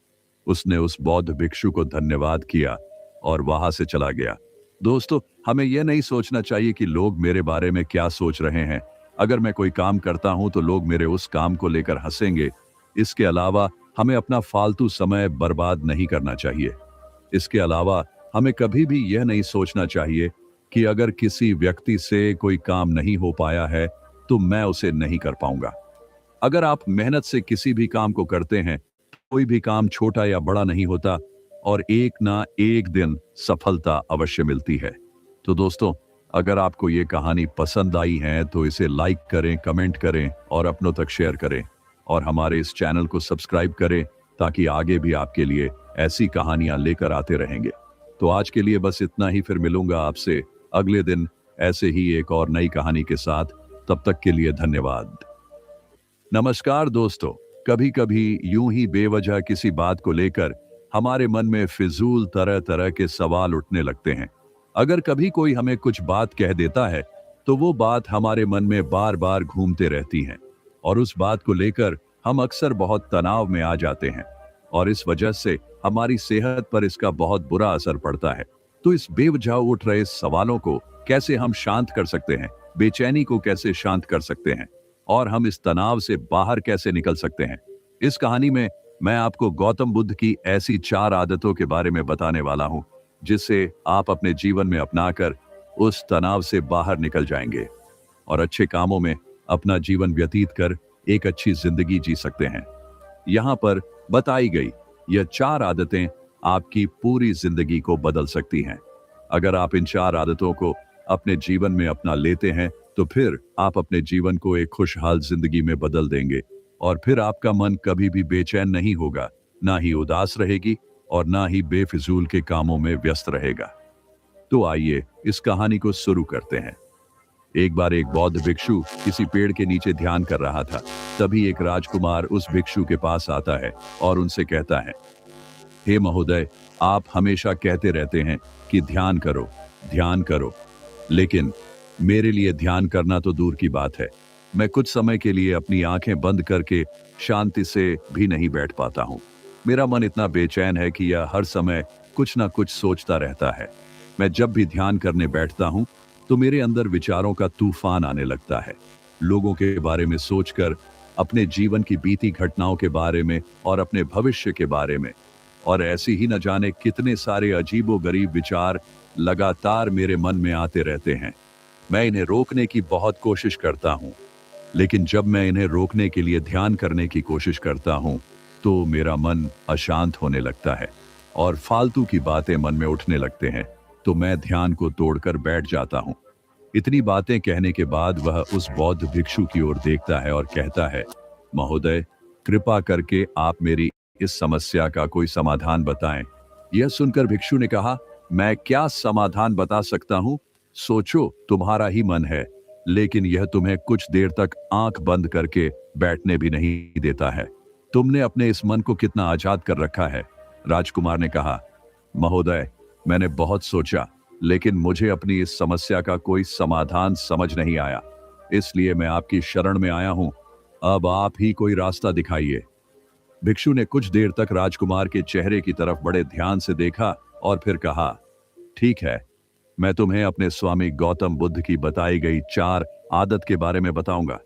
उसने उस बौद्ध भिक्षु को धन्यवाद किया और वहां से चला गया। दोस्तों, हमें यह नहीं सोचना चाहिए कि लोग मेरे बारे में क्या सोच रहे हैं। अगर मैं कोई काम करता हूं तो लोग मेरे उस काम को लेकर हंसेंगे। इसके अलावा हमें अपना फालतू समय बर्बाद नहीं करना चाहिए। इसके अलावा हमें कभी भी यह नहीं सोचना चाहिए कि अगर किसी व्यक्ति से कोई काम नहीं हो पाया है तो मैं उसे नहीं कर पाऊंगा। अगर आप मेहनत से किसी भी काम को करते हैं, कोई भी काम छोटा या बड़ा नहीं होता और एक ना एक दिन सफलता अवश्य मिलती है। तो दोस्तों, अगर आपको ये कहानी पसंद आई है तो इसे लाइक करें, कमेंट करें और अपनों तक शेयर करें और हमारे इस चैनल को सब्सक्राइब करें ताकि आगे भी आपके लिए ऐसी कहानियां लेकर आते रहेंगे। तो आज के लिए बस इतना ही। फिर मिलूंगा आपसे अगले दिन ऐसे ही एक और नई कहानी के साथ। तब तक के लिए धन्यवाद। नमस्कार दोस्तों, कभी कभी यूं ही बेवजह किसी बात को लेकर हमारे मन में फिजूल तरह तरह के सवाल उठने लगते हैं। अगर कभी कोई हमें कुछ बात कह देता है तो वो बात हमारे मन में बार बार घूमते रहती है और उस बात को लेकर हम अक्सर बहुत तनाव में आ जाते हैं और इस वजह से हमारी सेहत पर इसका बहुत बुरा असर पड़ता है। तो इस बेवजह उठ रहे सवालों को कैसे हम शांत कर सकते हैं, बेचैनी को कैसे शांत कर सकते हैं और हम इस तनाव से बाहर कैसे निकल सकते हैं, इस कहानी में मैं आपको गौतम बुद्ध की ऐसी 4 आदतों के बारे में बताने वाला हूं जिससे आप अपने जीवन में अपनाकर उस तनाव से बाहर निकल जाएंगे और अच्छे कामों में अपना जीवन व्यतीत कर एक अच्छी जिंदगी जी सकते हैं। यहां पर बताई गई यह 4 आदतें आपकी पूरी जिंदगी को बदल सकती हैं। अगर आप इन 4 आदतों को अपने जीवन में अपना लेते हैं तो फिर आप अपने जीवन को एक खुशहाल जिंदगी में बदल देंगे और फिर आपका मन कभी भी बेचैन नहीं होगा, ना ही उदास रहेगी और ना ही बेफिजूल के कामों में व्यस्त रहेगा। तो आइए इस कहानी को शुरू करते हैं। एक बार एक बौद्ध भिक्षु किसी पेड़ के नीचे ध्यान कर रहा था। तभी एक राजकुमार उस भिक्षु के पास आता है और उनसे कहता है, हे महोदय, आप हमेशा कहते रहते हैं कि ध्यान करो, लेकिन मेरे लिए ध्यान करना तो दूर की बात है। मैं कुछ समय के लिए अपनी आंखें बंद करके शांति से भी नहीं बैठ पाता हूँ। मेरा मन इतना बेचैन है कि यह हर समय कुछ ना कुछ सोचता रहता है। मैं जब भी ध्यान करने बैठता हूँ तो मेरे अंदर विचारों का तूफान आने लगता है। लोगों के बारे में सोचकर, अपने जीवन की बीती घटनाओं के बारे में और अपने भविष्य के बारे में, और ऐसी ही न जाने कितने सारे अजीबोगरीब विचार लगातार मेरे मन में आते रहते हैं। मैं इन्हें रोकने की बहुत कोशिश करता हूँ, लेकिन जब मैं इन्हें रोकने के लिए ध्यान करने की कोशिश करता हूँ तो मेरा मन अशांत होने लगता है और फालतू की बातें मन में उठने लगते हैं। तो मैं ध्यान को तोड़कर बैठ जाता हूँ। इतनी बातें कहने के बाद वह उस बौद्ध भिक्षु की ओर देखता है और कहता है, महोदय, कृपा करके आप मेरी इस समस्या का कोई समाधान बताएं। यह सुनकर भिक्षु ने कहा, मैं क्या समाधान बता सकता हूँ? सोचो, तुम्हारा ही मन है, लेकिन यह तुम्हें कुछ देर तक आंख बंद करके बैठने भी नहीं देता है। तुमने अपने इस मन को कितना आजाद कर रखा है। राजकुमार ने कहा, महोदय, मैंने बहुत सोचा, लेकिन मुझे अपनी इस समस्या का कोई समाधान समझ नहीं आया, इसलिए मैं आपकी शरण में आया हूं। अब आप ही कोई रास्ता दिखाइए। भिक्षु ने कुछ देर तक राजकुमार के चेहरे की तरफ बड़े ध्यान से देखा और फिर कहा, ठीक है, मैं तुम्हें अपने स्वामी गौतम बुद्ध की बताई गई 4 आदत के बारे में बताऊंगा।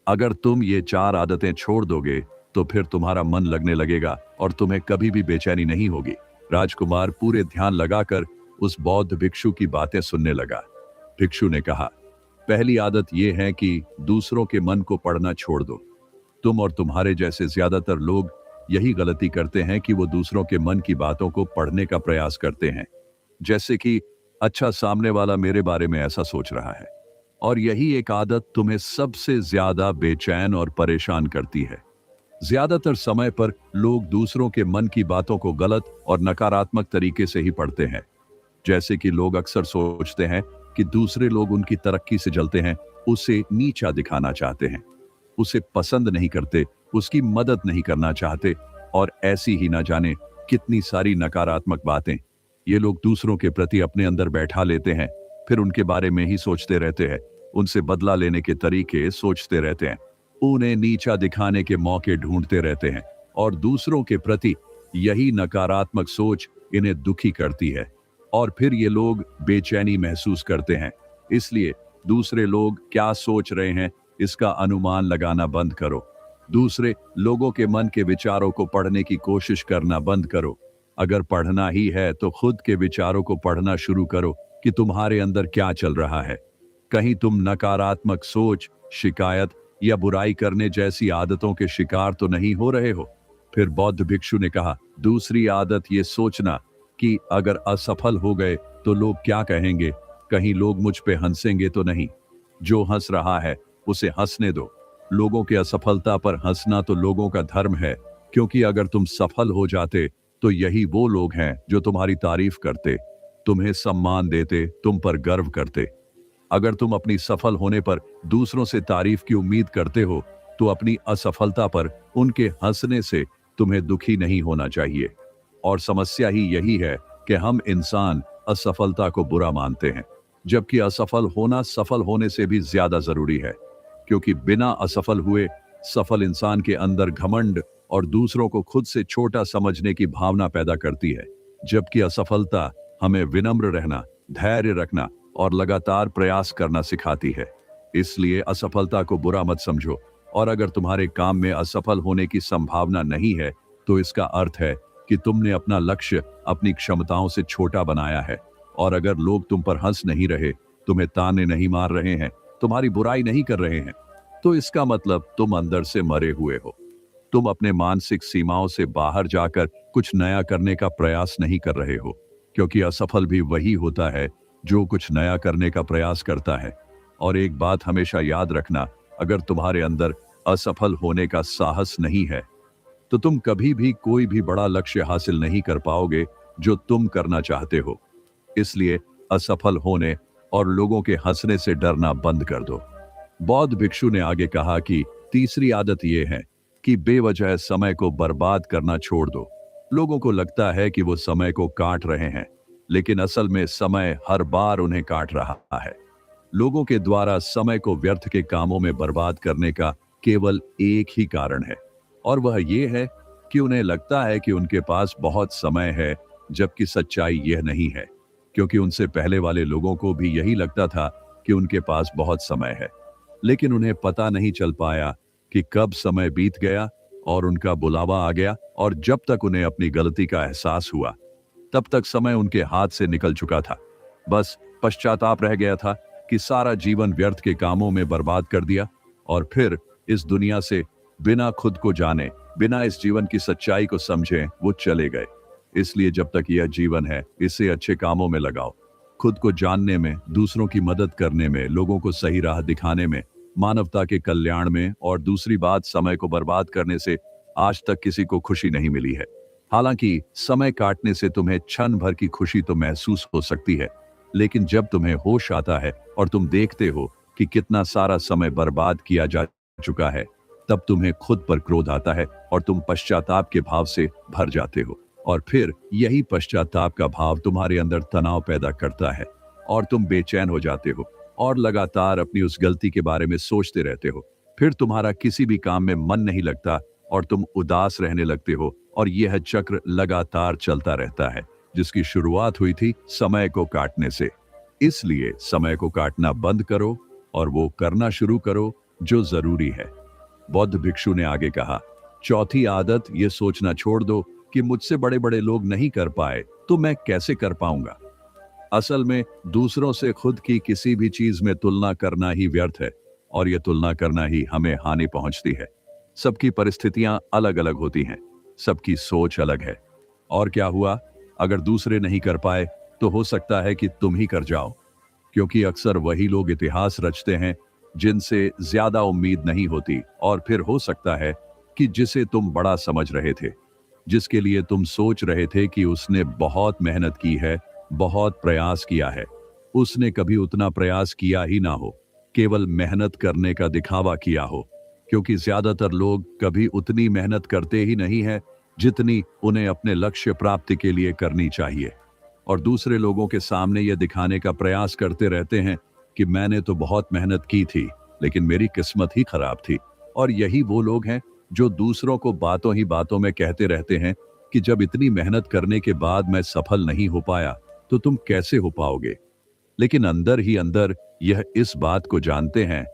अगर तुम ये 4 आदतें छोड़ दोगे तो फिर तुम्हारा मन लगने लगेगा और तुम्हें कभी भी बेचैनी नहीं होगी। राजकुमार पूरे ध्यान लगाकर उस बौद्ध भिक्षु की बातें सुनने लगा। भिक्षु ने कहा, पहली आदत यह है कि दूसरों के मन को पढ़ना छोड़ दो। तुम और तुम्हारे जैसे ज्यादातर लोग यही गलती करते हैं कि वो दूसरों के मन की बातों को पढ़ने का प्रयास करते हैं। जैसे कि, अच्छा, सामने वाला मेरे बारे में ऐसा सोच रहा है, और यही एक आदत तुम्हें सबसे ज्यादा बेचैन और परेशान करती है। ज्यादातर समय पर लोग दूसरों के मन की बातों को गलत और नकारात्मक तरीके से ही पढ़ते हैं। जैसे कि लोग अक्सर सोचते हैं कि दूसरे लोग उनकी तरक्की से जलते हैं, उसे नीचा दिखाना चाहते हैं, उसे पसंद नहीं करते, उसकी मदद नहीं करना चाहते, और ऐसी ही ना जाने कितनी सारी नकारात्मक बातें ये लोग दूसरों के प्रति अपने अंदर बैठा लेते हैं। फिर उनके बारे में ही सोचते रहते हैं, उनसे बदला लेने के तरीके सोचते रहते हैं, उन्हें नीचा दिखाने के मौके ढूंढते रहते हैं, और दूसरों के प्रति यही नकारात्मक सोच इन्हें दुखी करती है। और फिर ये लोग बेचैनी महसूस करते हैं। इसलिए दूसरे लोग क्या सोच रहे हैं इसका अनुमान लगाना बंद करो। दूसरे लोगों के मन के विचारों को पढ़ने की कोशिश करना बंद करो। अगर पढ़ना ही है तो खुद के विचारों को पढ़ना शुरू करो कि तुम्हारे अंदर क्या चल रहा है। कहीं तुम नकारात्मक सोच, शिकायत या बुराई करने जैसी आदतों के शिकार तो नहीं हो रहे हो। फिर बौद्ध भिक्षु ने कहा, दूसरी आदत ये सोचना कि अगर असफल हो गए तो लोग क्या कहेंगे, कहीं लोग मुझ पे हंसेंगे तो नहीं। जो हंस रहा है उसे हंसने दो। लोगों की असफलता पर हंसना तो लोगों का धर्म है, क्योंकि अगर तुम सफल हो जाते तो यही वो लोग हैं जो तुम्हारी तारीफ करते, तुम्हें सम्मान देते, तुम पर गर्व करते। अगर तुम अपनी सफल होने पर दूसरों से तारीफ की उम्मीद करते हो तो अपनी असफलता पर उनके हंसने से तुम्हें दुखी नहीं होना चाहिए। और समस्या ही यही है कि हम इंसान असफलता को बुरा मानते हैं, जबकि असफल होना सफल होने से भी ज्यादा जरूरी है। क्योंकि बिना असफल हुए सफल इंसान के अंदर घमंड और दूसरों को खुद से छोटा समझने की भावना पैदा करती है, जबकि असफलता हमें विनम्र रहना, धैर्य रखना और लगातार प्रयास करना सिखाती है। इसलिए असफलता को बुरा मत समझो, और अगर तुम्हारे काम में असफल होने की संभावना नहीं है तो इसका अर्थ है कि तुमने अपना लक्ष्य अपनी क्षमताओं से छोटा बनाया है। और अगर लोग तुम पर हंस नहीं रहे, तुम्हें ताने नहीं मार रहे हैं, तुम्हारी बुराई नहीं कर रहे हैं, तो इसका मतलब तुम अंदर से मरे हुए हो। तुम अपने मानसिक सीमाओं से बाहर जाकर कुछ नया करने का प्रयास नहीं कर रहे हो, क्योंकि असफल भी वही होता है जो कुछ नया करने का प्रयास करता है। और एक बात हमेशा याद रखना, अगर तुम्हारे अंदर असफल होने का साहस नहीं है तो तुम कभी भी कोई भी बड़ा लक्ष्य हासिल नहीं कर पाओगे जो तुम करना चाहते हो। इसलिए असफल होने और लोगों के हंसने से डरना बंद कर दो। बौद्ध भिक्षु ने आगे कहा कि तीसरी आदत यह है कि बेवजह समय को बर्बाद करना छोड़ दो। लोगों को लगता है कि वो समय को काट रहे हैं, लेकिन असल में समय हर बार उन्हें काट रहा है। लोगों के द्वारा समय को व्यर्थ के कामों में बर्बाद करने का केवल एक ही कारण है, और वह ये है कि उन्हें लगता है कि उनके पास बहुत समय है, जबकि सच्चाई यह नहीं है। क्योंकि उनसे पहले वाले लोगों को भी यही लगता था कि उनके पास बहुत समय है, लेकिन उन्हें पता नहीं चल पाया कि कब समय बीत गया और उनका बुलावा आ गया, और जब तक उन्हें अपनी गलती का एहसास हुआ तब तक समय उनके हाथ से निकल चुका था। बस पश्चाताप रह गया था कि सारा जीवन व्यर्थ के कामों में बर्बाद कर दिया, और फिर इस दुनिया से बिना खुद को जाने, बिना इस जीवन की सच्चाई को समझे वो चले गए। इसलिए जब तक यह जीवन है, इसे अच्छे कामों में लगाओ, खुद को जानने में, दूसरों की मदद करने में, लोगों को सही राह दिखाने में, मानवता के कल्याण में। और दूसरी बात, समय को बर्बाद करने से आज तक किसी को खुशी नहीं मिली है। हालांकि समय काटने से तुम्हें क्षण भर की खुशी तो महसूस हो सकती है, लेकिन जब तुम्हें होश आता है और तुम देखते हो कि कितना सारा समय बर्बाद किया जा चुका है, तब तुम्हें खुद पर क्रोध आता है और तुम पश्चाताप के भाव से भर जाते हो। और फिर यही पश्चाताप का भाव तुम्हारे अंदर तनाव पैदा करता है, और तुम बेचैन हो जाते हो और लगातार अपनी उस गलती के बारे में सोचते रहते हो। फिर तुम्हारा किसी भी काम में मन नहीं लगता और तुम उदास रहने लगते हो, और यह चक्र लगातार चलता रहता है, जिसकी शुरुआत हुई थी समय को काटने से। इसलिए समय को काटना बंद करो और वो करना शुरू करो जो जरूरी है। बौद्ध भिक्षु ने आगे कहा, चौथी आदत ये सोचना छोड़ दो कि मुझसे बड़े बड़े लोग नहीं कर पाए तो मैं कैसे कर पाऊंगा। असल में दूसरों से खुद की किसी भी चीज में तुलना करना ही व्यर्थ है, और यह तुलना करना ही हमें हानि पहुंचती है। सबकी परिस्थितियां अलग अलग होती हैं, सबकी सोच अलग है। और क्या हुआ, अगर दूसरे नहीं कर पाए तो हो सकता है कि तुम ही कर जाओ। क्योंकि अक्सर वही लोग इतिहास रचते हैं जिनसे ज्यादा उम्मीद नहीं होती, और फिर हो सकता है कि जिसे तुम बड़ा समझ रहे थे, जिसके लिए तुम सोच रहे थे कि उसने बहुत मेहनत की है, बहुत प्रयास किया है, उसने कभी उतना प्रयास किया ही ना हो, केवल मेहनत करने का दिखावा किया हो। क्योंकि ज्यादातर लोग कभी उतनी मेहनत करते ही नहीं है जितनी उन्हें अपने लक्ष्य प्राप्ति के लिए करनी चाहिए, और दूसरे लोगों के सामने यह दिखाने का प्रयास करते रहते हैं कि मैंने तो बहुत मेहनत की थी लेकिन मेरी किस्मत ही खराब थी। और यही वो लोग हैं जो दूसरों को बातों ही बातों में कहते रहते हैं कि जब इतनी मेहनत करने के बाद मैं सफल नहीं हो पाया तो तुम कैसे हो पाओगे। लेकिन अंदर ही अंदर यह इस बात को जानते हैं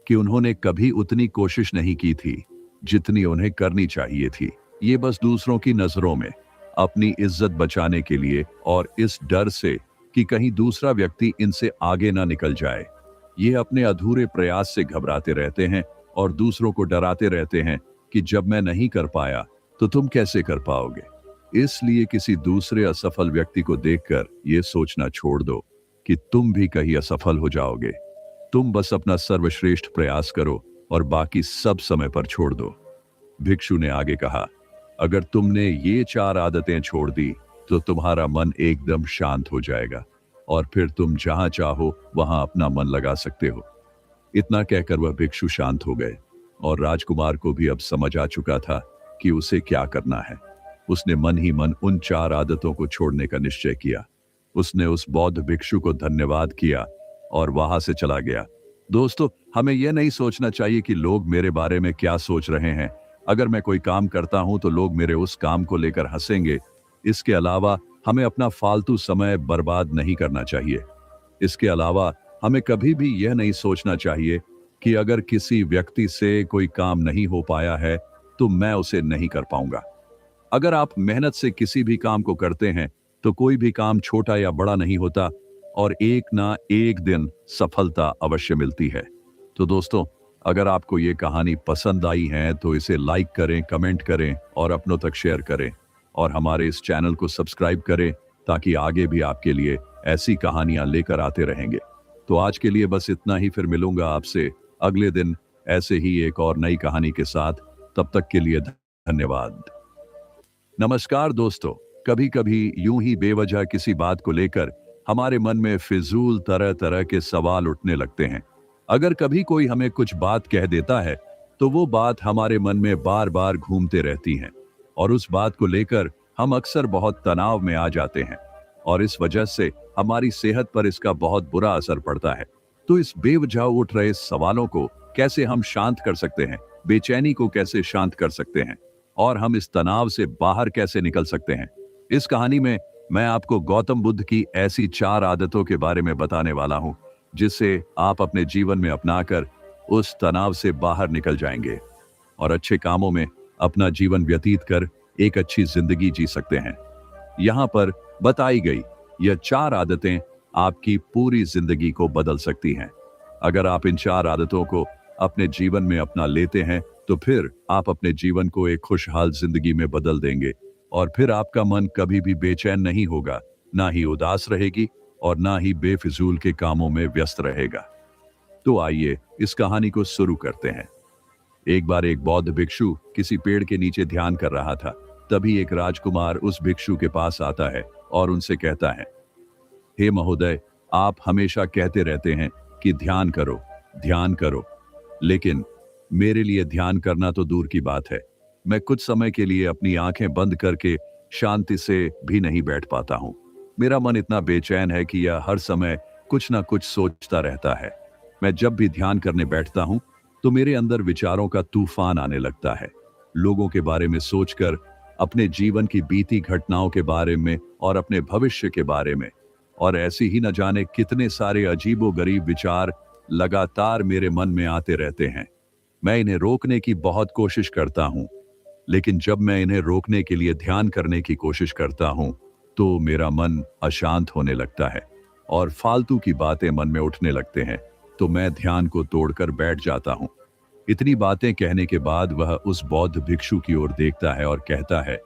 कि उन्होंने कभी उतनी कोशिश नहीं की थी जितनी उन्हें करनी चाहिए थी। ये बस दूसरों की नजरों में अपनी इज्जत बचाने के लिए और इस डर से कि कहीं दूसरा व्यक्ति इनसे आगे ना निकल जाए, ये अपने अधूरे प्रयास से घबराते रहते हैं और दूसरों को डराते रहते हैं कि जब मैं नहीं कर पाया तो तुम कैसे कर पाओगे। इसलिए किसी दूसरे असफल व्यक्ति को देखकर यह सोचना छोड़ दो कि तुम भी कहीं असफल हो जाओगे। तुम बस अपना सर्वश्रेष्ठ प्रयास करो और बाकी सब समय पर छोड़ दो। भिक्षु ने आगे कहा, अगर तुमने ये 4 आदतें छोड़ दी तो तुम्हारा मन एकदम शांत हो जाएगा और फिर तुम जहां चाहो वहां अपना मन लगा सकते हो। इतना कहकर वह भिक्षु शांत हो गए और राजकुमार को भी अब समझ आ चुका था कि उसे क्या करना है। उसने मन ही मन उन 4 आदतों को छोड़ने का निश्चय किया। उसने उस बौद्ध भिक्षु को धन्यवाद किया और वहां से चला गया। दोस्तों, हमें यह नहीं सोचना चाहिए कि लोग मेरे बारे में क्या सोच रहे हैं। अगर मैं कोई काम करता हूं तो लोग मेरे उस काम को लेकर हंसेंगे। इसके अलावा हमें अपना फालतू समय बर्बाद नहीं करना चाहिए। इसके अलावा हमें कभी भी यह नहीं सोचना चाहिए कि अगर किसी व्यक्ति से कोई काम नहीं हो पाया है तो मैं उसे नहीं कर पाऊंगा। अगर आप मेहनत से किसी भी काम को करते हैं तो कोई भी काम छोटा या बड़ा नहीं होता और एक ना एक दिन सफलता अवश्य मिलती है। तो दोस्तों, अगर आपको ये कहानी पसंद आई है तो इसे लाइक करें, कमेंट करें और अपनों तक शेयर करें, और हमारे इस चैनल को सब्सक्राइब करें ताकि आगे भी आपके लिए ऐसी कहानियां लेकर आते रहेंगे। तो आज के लिए बस इतना ही, फिर मिलूंगा आपसे अगले दिन ऐसे ही एक और नई कहानी के साथ। तब तक के लिए धन्यवाद। नमस्कार दोस्तों, कभी कभी यूं ही बेवजह किसी बात को लेकर हमारे मन में फिजूल तरह तरह के सवाल उठने लगते हैं। अगर कभी कोई हमें कुछ बात कह देता है तो वो बात हमारे मन में बार बार घूमते रहती हैं और उस बात को लेकर हम अक्सर बहुत तनाव में आ जाते हैं और इस वजह से हमारी सेहत पर इसका बहुत बुरा असर पड़ता है। तो इस बेवजह उठ रहे सवालों को कैसे हम शांत कर सकते हैं, बेचैनी को कैसे शांत कर सकते हैं और हम इस तनाव से बाहर कैसे निकल सकते हैं, इस कहानी में मैं आपको गौतम बुद्ध की ऐसी 4 आदतों के बारे में बताने वाला हूं जिससे आप अपने जीवन में अपनाकर उस तनाव से बाहर निकल जाएंगे और अच्छे कामों में अपना जीवन व्यतीत कर एक अच्छी जिंदगी जी सकते हैं। यहाँ पर बताई गई यह 4 आदतें आपकी पूरी जिंदगी को बदल सकती हैं। अगर आप इन 4 आदतों को अपने जीवन में अपना लेते हैं तो फिर आप अपने जीवन को एक खुशहाल जिंदगी में बदल देंगे और फिर आपका मन कभी भी बेचैन नहीं होगा, ना ही उदास रहेगी और ना ही बेफिजूल के कामों में व्यस्त रहेगा। तो आइए इस कहानी को शुरू करते हैं। एक बार एक बौद्ध भिक्षु किसी पेड़ के नीचे ध्यान कर रहा था। तभी एक राजकुमार उस भिक्षु के पास आता है और उनसे कहता है, हे महोदय, आप हमेशा कहते रहते हैं कि ध्यान करो, ध्यान करो, लेकिन मेरे लिए ध्यान करना तो दूर की बात है। मैं कुछ समय के लिए अपनी आंखें बंद करके शांति से भी नहीं बैठ पाता हूं। मेरा मन इतना बेचैन है कि यह हर समय कुछ ना कुछ सोचता रहता है। मैं जब भी ध्यान करने बैठता हूं तो मेरे अंदर विचारों का तूफान आने लगता है, लोगों के बारे में सोचकर, अपने जीवन की बीती घटनाओं के बारे में और अपने भविष्य के बारे में, और ऐसी ही न जाने कितने सारे अजीबोगरीब विचार लगातार मेरे मन में आते रहते हैं। मैं इन्हें रोकने की बहुत कोशिश करता हूं, लेकिन जब मैं इन्हें रोकने के लिए ध्यान करने की कोशिश करता हूं तो मेरा मन अशांत होने लगता है और फालतू की बातें मन में उठने लगते हैं, तो मैं ध्यान को तोड़कर बैठ जाता हूं। इतनी बातें कहने के बाद वह उस बौद्ध भिक्षु की ओर देखता है और कहता है,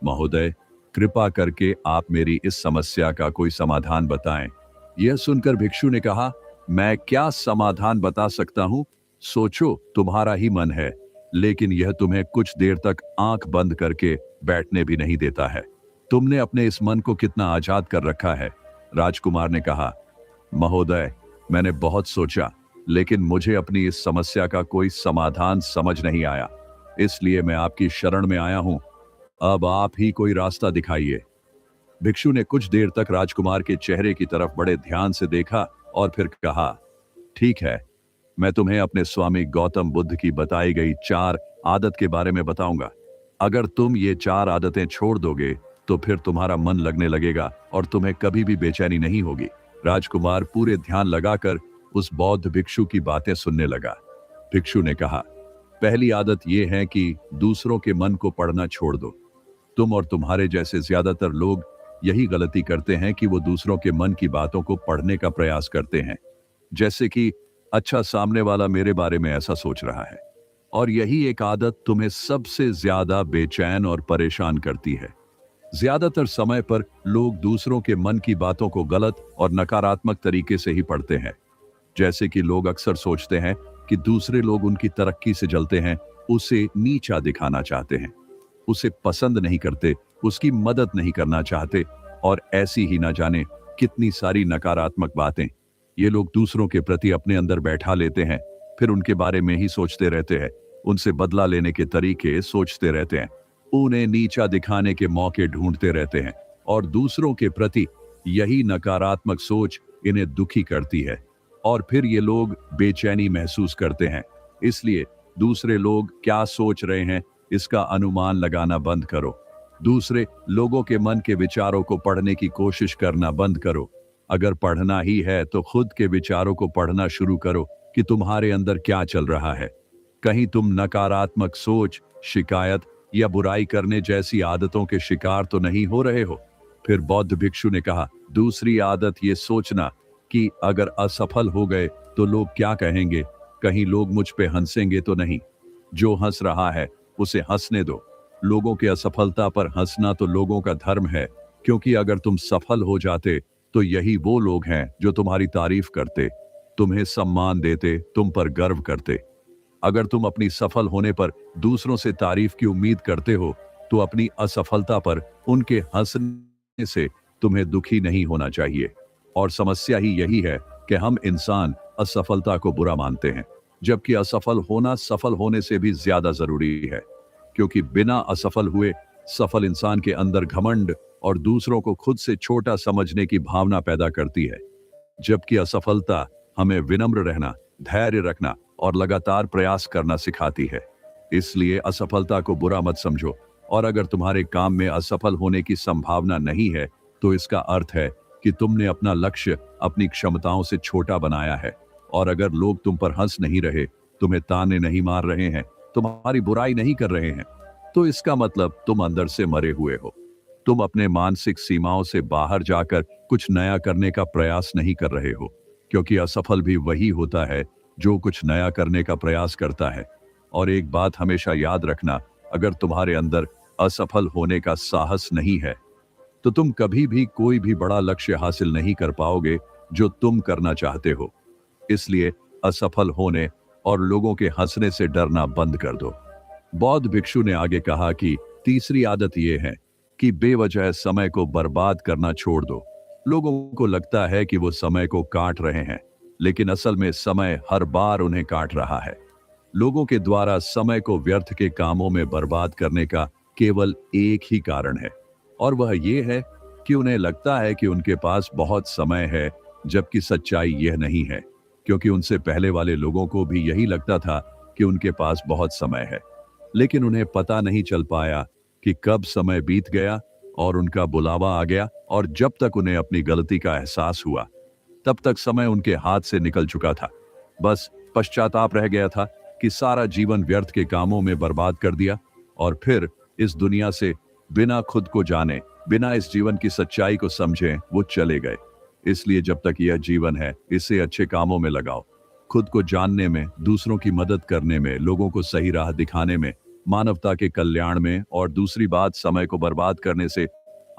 महोदय, कृपा करके आप मेरी इस समस्या का कोई समाधान बताएं। यह सुनकर भिक्षु ने कहा, मैं क्या समाधान बता सकता हूं? सोचो, तुम्हारा ही मन है, लेकिन यह तुम्हें कुछ देर तक आंख बंद करके बैठने भी नहीं देता है। तुमने अपने इस मन को कितना आजाद कर रखा है। राजकुमार ने कहा, महोदय, मैंने बहुत सोचा, लेकिन मुझे अपनी इस समस्या का कोई समाधान समझ नहीं आया, इसलिए मैं आपकी शरण में आया हूं। अब आप ही कोई रास्ता दिखाइए। भिक्षु ने कुछ देर तक राजकुमार के चेहरे की तरफ बड़े ध्यान से देखा और फिर कहा, ठीक है, मैं तुम्हें अपने स्वामी गौतम बुद्ध की बताई गई 4 आदत के बारे में बताऊंगा। अगर तुम ये 4 आदतें छोड़ दोगे तो फिर तुम्हारा मन लगने लगेगा और तुम्हें कभी भी बेचैनी नहीं होगी। राजकुमार पूरे ध्यान लगाकर उस बौद्ध भिक्षु की बातें सुनने लगा। भिक्षु ने कहा, पहली आदत यह है कि दूसरों के मन को पढ़ना छोड़ दो। तुम और तुम्हारे जैसे ज्यादातर लोग यही गलती करते हैं कि वो दूसरों के मन की बातों को पढ़ने का प्रयास करते हैं, जैसे कि अच्छा, सामने वाला मेरे बारे में ऐसा सोच रहा है। और यही एक आदत तुम्हें सबसे ज्यादा बेचैन और परेशान करती है। ज्यादातर समय पर लोग दूसरों के मन की बातों को गलत और नकारात्मक तरीके से ही पढ़ते हैं। जैसे कि लोग अक्सर सोचते हैं कि दूसरे लोग उनकी तरक्की से जलते हैं, उसे नीचा दिखाना चाहते हैं, उसे पसंद नहीं करते, उसकी मदद नहीं करना चाहते, और ऐसी ही ना जाने कितनी सारी नकारात्मक बातें ये लोग दूसरों के प्रति अपने अंदर बैठा लेते हैं। फिर उनके बारे में ही सोचते रहते हैं, उनसे बदला लेने के तरीके सोचते रहते हैं, उन्हें नीचा दिखाने के मौके ढूंढते रहते हैं, और दूसरों के प्रति यही नकारात्मक सोच इन्हें दुखी करती है, और फिर ये लोग बेचैनी महसूस करते हैं। इसलिए दूसरे लोग क्या सोच रहे हैं इसका अनुमान लगाना बंद करो। दूसरे लोगों के मन के विचारों को पढ़ने की कोशिश करना बंद करो। अगर पढ़ना ही है तो खुद के विचारों को पढ़ना शुरू करो कि तुम्हारे अंदर क्या चल रहा है। कहीं तुम नकारात्मक सोच, शिकायत या बुराई करने जैसी आदतों के शिकार तो नहीं हो रहे हो। फिर बौद्ध भिक्षु ने कहा, दूसरी आदत ये सोचना कि अगर असफल हो गए तो लोग क्या कहेंगे, कहीं लोग मुझ पे हंसेंगे तो नहीं। जो हंस रहा है उसे हंसने दो। लोगों के असफलता पर हंसना तो लोगों का धर्म है, क्योंकि अगर तुम सफल हो जाते तो यही वो लोग हैं जो तुम्हारी तारीफ करते, तुम्हें सम्मान देते, तुम पर गर्व करते। अगर तुम अपनी सफल होने पर दूसरों से तारीफ की उम्मीद करते हो तो अपनी असफलता पर उनके हंसने से तुम्हें दुखी नहीं होना चाहिए। और समस्या ही यही है कि हम इंसान असफलता को बुरा मानते हैं, जबकि असफल होना सफल होने से भी ज्यादा जरूरी है, क्योंकि बिना असफल हुए सफल इंसान के अंदर घमंड और दूसरों को खुद से छोटा समझने की भावना पैदा करती है, जबकि असफलता हमें विनम्र रहना, धैर्य रखना और लगातार प्रयास करना सिखाती है। इसलिए असफलता को बुरा मत समझो, और अगर तुम्हारे काम में असफल होने की संभावना नहीं है तो इसका अर्थ है कि तुमने अपना लक्ष्य अपनी क्षमताओं से छोटा बनाया है। और अगर लोग तुम पर हंस नहीं रहे, तुम्हें ताने नहीं मार रहे हैं, तुम्हारी बुराई नहीं कर रहे हैं, तो इसका मतलब तुम अंदर से मरे हुए हो। तुम अपने मानसिक सीमाओं से बाहर जाकर कुछ नया करने का प्रयास नहीं कर रहे हो, क्योंकि असफल भी वही होता है जो कुछ नया करने का प्रयास करता है। और एक बात हमेशा याद रखना, अगर तुम्हारे अंदर असफल होने का साहस नहीं है तो तुम कभी भी कोई भी बड़ा लक्ष्य हासिल नहीं कर पाओगे जो तुम करना चाहते हो। इसलिए असफल होने और लोगों के हंसने से डरना बंद कर दो। बौद्ध भिक्षु ने आगे कहा कि तीसरी आदत यह है कि बेवजह समय को बर्बाद करना छोड़ दो। लोगों को लगता है कि वो समय को काट रहे हैं, लेकिन असल में समय हर बार उन्हें काट रहा है। लोगों के द्वारा समय को व्यर्थ के कामों में बर्बाद करने का केवल एक ही कारण है, और वह ये है कि उन्हें लगता है कि उनके पास बहुत समय है, जबकि सच्चाई यह नहीं है, क्योंकि उनसे पहले वाले लोगों को भी यही लगता था कि उनके पास बहुत समय है, लेकिन उन्हें पता नहीं चल पाया कि कब समय बीत गया और उनका बुलावा आ गया, और जब तक उन्हें अपनी गलती का एहसास हुआ तब तक समय उनके हाथ से निकल चुका था। बस पश्चाताप रह गया था कि सारा जीवन व्यर्थ के कामों में बर्बाद कर दिया, और फिर इस दुनिया से बिना खुद को जाने, बिना इस जीवन की सच्चाई को समझे वो चले गए। इसलिए जब तक यह जीवन है, इसे अच्छे कामों में लगाओ, खुद को जानने में, दूसरों की मदद करने में, लोगों को सही राह दिखाने में, मानवता के कल्याण में। और दूसरी बात, समय को बर्बाद करने से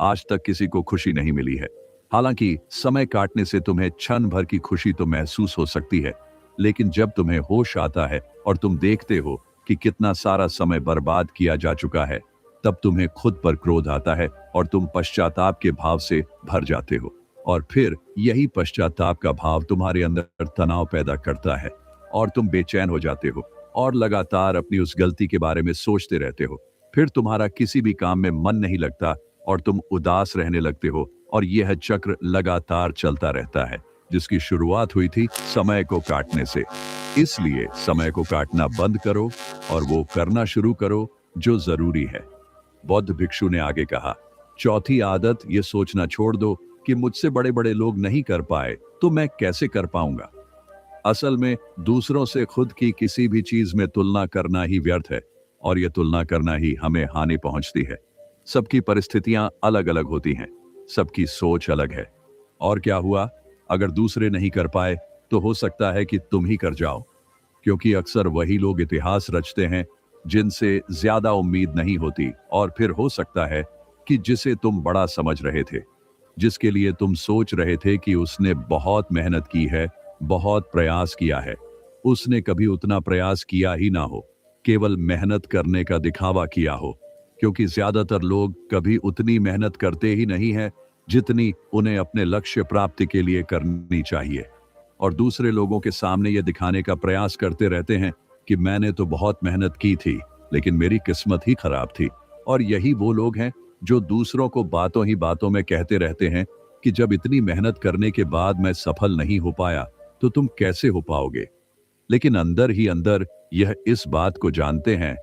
आज तक किसी को खुशी नहीं मिली है। हालांकि समय काटने से तुम्हें क्षण भर की खुशी तो महसूस हो सकती है, लेकिन जब तुम्हें होश आता है और तुम देखते हो कि कितना सारा समय बर्बाद किया जा चुका है, तब तुम्हें खुद पर क्रोध आता है और तुम पश्चाताप के भाव से भर जाते हो। और फिर यही पश्चाताप का भाव तुम्हारे अंदर तनाव पैदा करता है और तुम बेचैन हो जाते हो और लगातार अपनी उस गलती के बारे में सोचते रहते हो। फिर तुम्हारा किसी भी काम में मन नहीं लगता और तुम उदास रहने लगते हो और यह चक्र लगातार चलता रहता है, जिसकी शुरुआत हुई थी समय को काटने से। इसलिए समय को काटना बंद करो और वो करना शुरू करो जो जरूरी है। बौद्ध भिक्षु ने आगे कहा, चौथी आदत ये सोचना छोड़ दो कि मुझसे बड़े बड़े लोग नहीं कर पाए तो मैं कैसे कर पाऊंगा। असल में दूसरों से खुद की किसी भी चीज में तुलना करना ही व्यर्थ है और यह तुलना करना ही हमें हानि पहुंचती है। सबकी परिस्थितियां अलग अलग होती हैं, सबकी सोच अलग है। और क्या हुआ, अगर दूसरे नहीं कर पाए तो हो सकता है कि तुम ही कर जाओ, क्योंकि अक्सर वही लोग इतिहास रचते हैं जिनसे ज्यादा उम्मीद नहीं होती। और फिर हो सकता है कि जिसे तुम बड़ा समझ रहे थे, जिसके लिए तुम सोच रहे थे कि उसने बहुत मेहनत की है, बहुत प्रयास किया है, उसने कभी उतना प्रयास किया ही ना हो, केवल मेहनत करने का दिखावा किया हो। क्योंकि ज्यादातर लोग कभी उतनी मेहनत करते ही नहीं है जितनी उन्हें अपने लक्ष्य प्राप्ति के लिए करनी चाहिए, और दूसरे लोगों के सामने ये दिखाने का प्रयास करते रहते हैं कि मैंने तो बहुत मेहनत की थी लेकिन मेरी किस्मत ही खराब थी। और यही वो लोग हैं जो दूसरों को बातों ही बातों में कहते रहते हैं कि जब इतनी मेहनत करने के बाद मैं सफल नहीं हो पाया तो तुम कैसे हो पाओगे। लेकिन अंदर ही अंदर यह इस बात को जानते हैं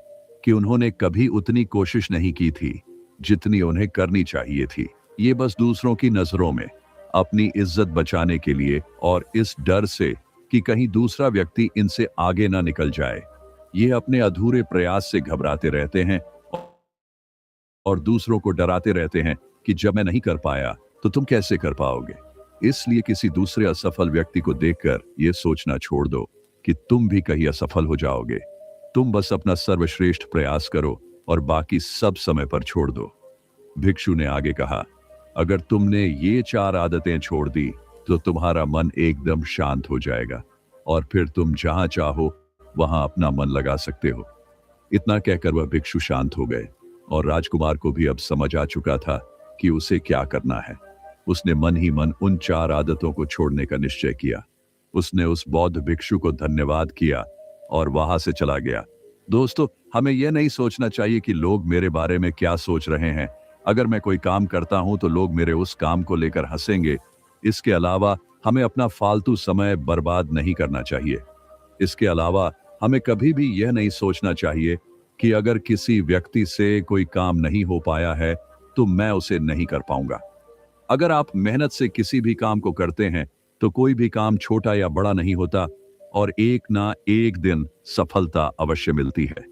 कि उन्होंने कभी उतनी कोशिश नहीं की थी जितनी उन्हें करनी चाहिए थी। ये बस दूसरों की नजरों में अपनी इज्जत बचाने के लिए और इस डर से कि कहीं दूसरा व्यक्ति इनसे आगे ना निकल जाए, ये अपने अधूरे प्रयास से घबराते रहते हैं और दूसरों को डराते रहते हैं कि जब मैं नहीं कर पाया तो तुम कैसे कर पाओगे। इसलिए किसी दूसरे असफल व्यक्ति को देखकर यह सोचना छोड़ दो कि तुम भी कहीं असफल हो जाओगे। तुम बस अपना सर्वश्रेष्ठ प्रयास करो और बाकी सब समय पर छोड़ दो। भिक्षु ने आगे कहा, अगर तुमने ये 4 आदतें छोड़ दी तो तुम्हारा मन एकदम शांत हो जाएगा और फिर तुम जहां चाहो वहां अपना मन लगा सकते हो। इतना कहकर वह भिक्षु शांत हो गए और राजकुमार को भी अब समझ आ चुका था कि उसे क्या करना है। उसने मन ही मन उन 4 आदतों को छोड़ने का निश्चय किया। उसने उस बौद्ध भिक्षु को धन्यवाद किया और वहां से चला गया। दोस्तों, हमें यह नहीं सोचना चाहिए कि लोग मेरे बारे में क्या सोच रहे हैं। अगर मैं कोई काम करता हूं तो लोग मेरे उस काम को लेकर हंसेंगे। इसके अलावा हमें अपना फालतू समय बर्बाद नहीं करना चाहिए। इसके अलावा हमें कभी भी यह नहीं सोचना चाहिए कि अगर किसी व्यक्ति से कोई काम नहीं हो पाया है तो मैं उसे नहीं कर पाऊंगा। अगर आप मेहनत से किसी भी काम को करते हैं तो कोई भी काम छोटा या बड़ा नहीं होता और एक ना एक दिन सफलता अवश्य मिलती है।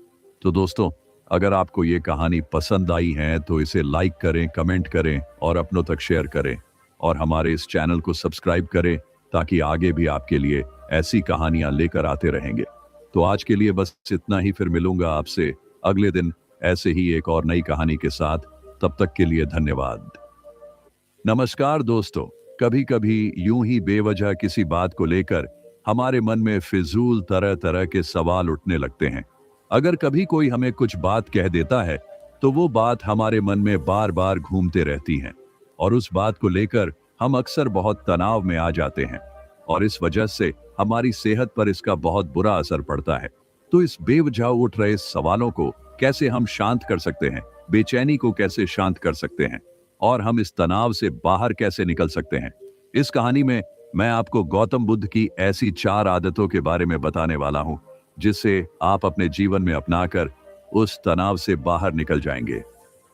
तो दोस्तों, अगर आपको ये कहानी पसंद आई है तो इसे लाइक करें, कमेंट करें और अपनों तक शेयर करें और हमारे इस चैनल को सब्सक्राइब करें ताकि आगे भी आपके लिए ऐसी कहानियां लेकर आते रहेंगे। तो आज के लिए बस इतना ही, फिर मिलूंगा आपसे अगले दिन ऐसे ही एक और नई कहानी के साथ। तब तक के लिए धन्यवाद। नमस्कार दोस्तों, कभी कभी यूं ही बेवजह किसी बात को लेकर हमारे मन में फिजूल तरह तरह के सवाल उठने लगते हैं। अगर कभी कोई हमें कुछ बात कह देता है तो वो बात हमारे मन में बार बार घूमते रहती हैं और उस बात को लेकर हम अक्सर बहुत तनाव में आ जाते हैं और इस वजह से हमारी सेहत पर इसका बहुत बुरा असर पड़ता है। तो इस बेवजह उठ रहे सवालों को कैसे हम शांत कर सकते हैं, बेचैनी को कैसे शांत कर सकते हैं और हम इस तनाव से बाहर कैसे निकल सकते हैं, इस कहानी में मैं आपको गौतम बुद्ध की ऐसी 4 आदतों के बारे में बताने वाला हूं जिससे आप अपने जीवन में अपनाकर उस तनाव से बाहर निकल जाएंगे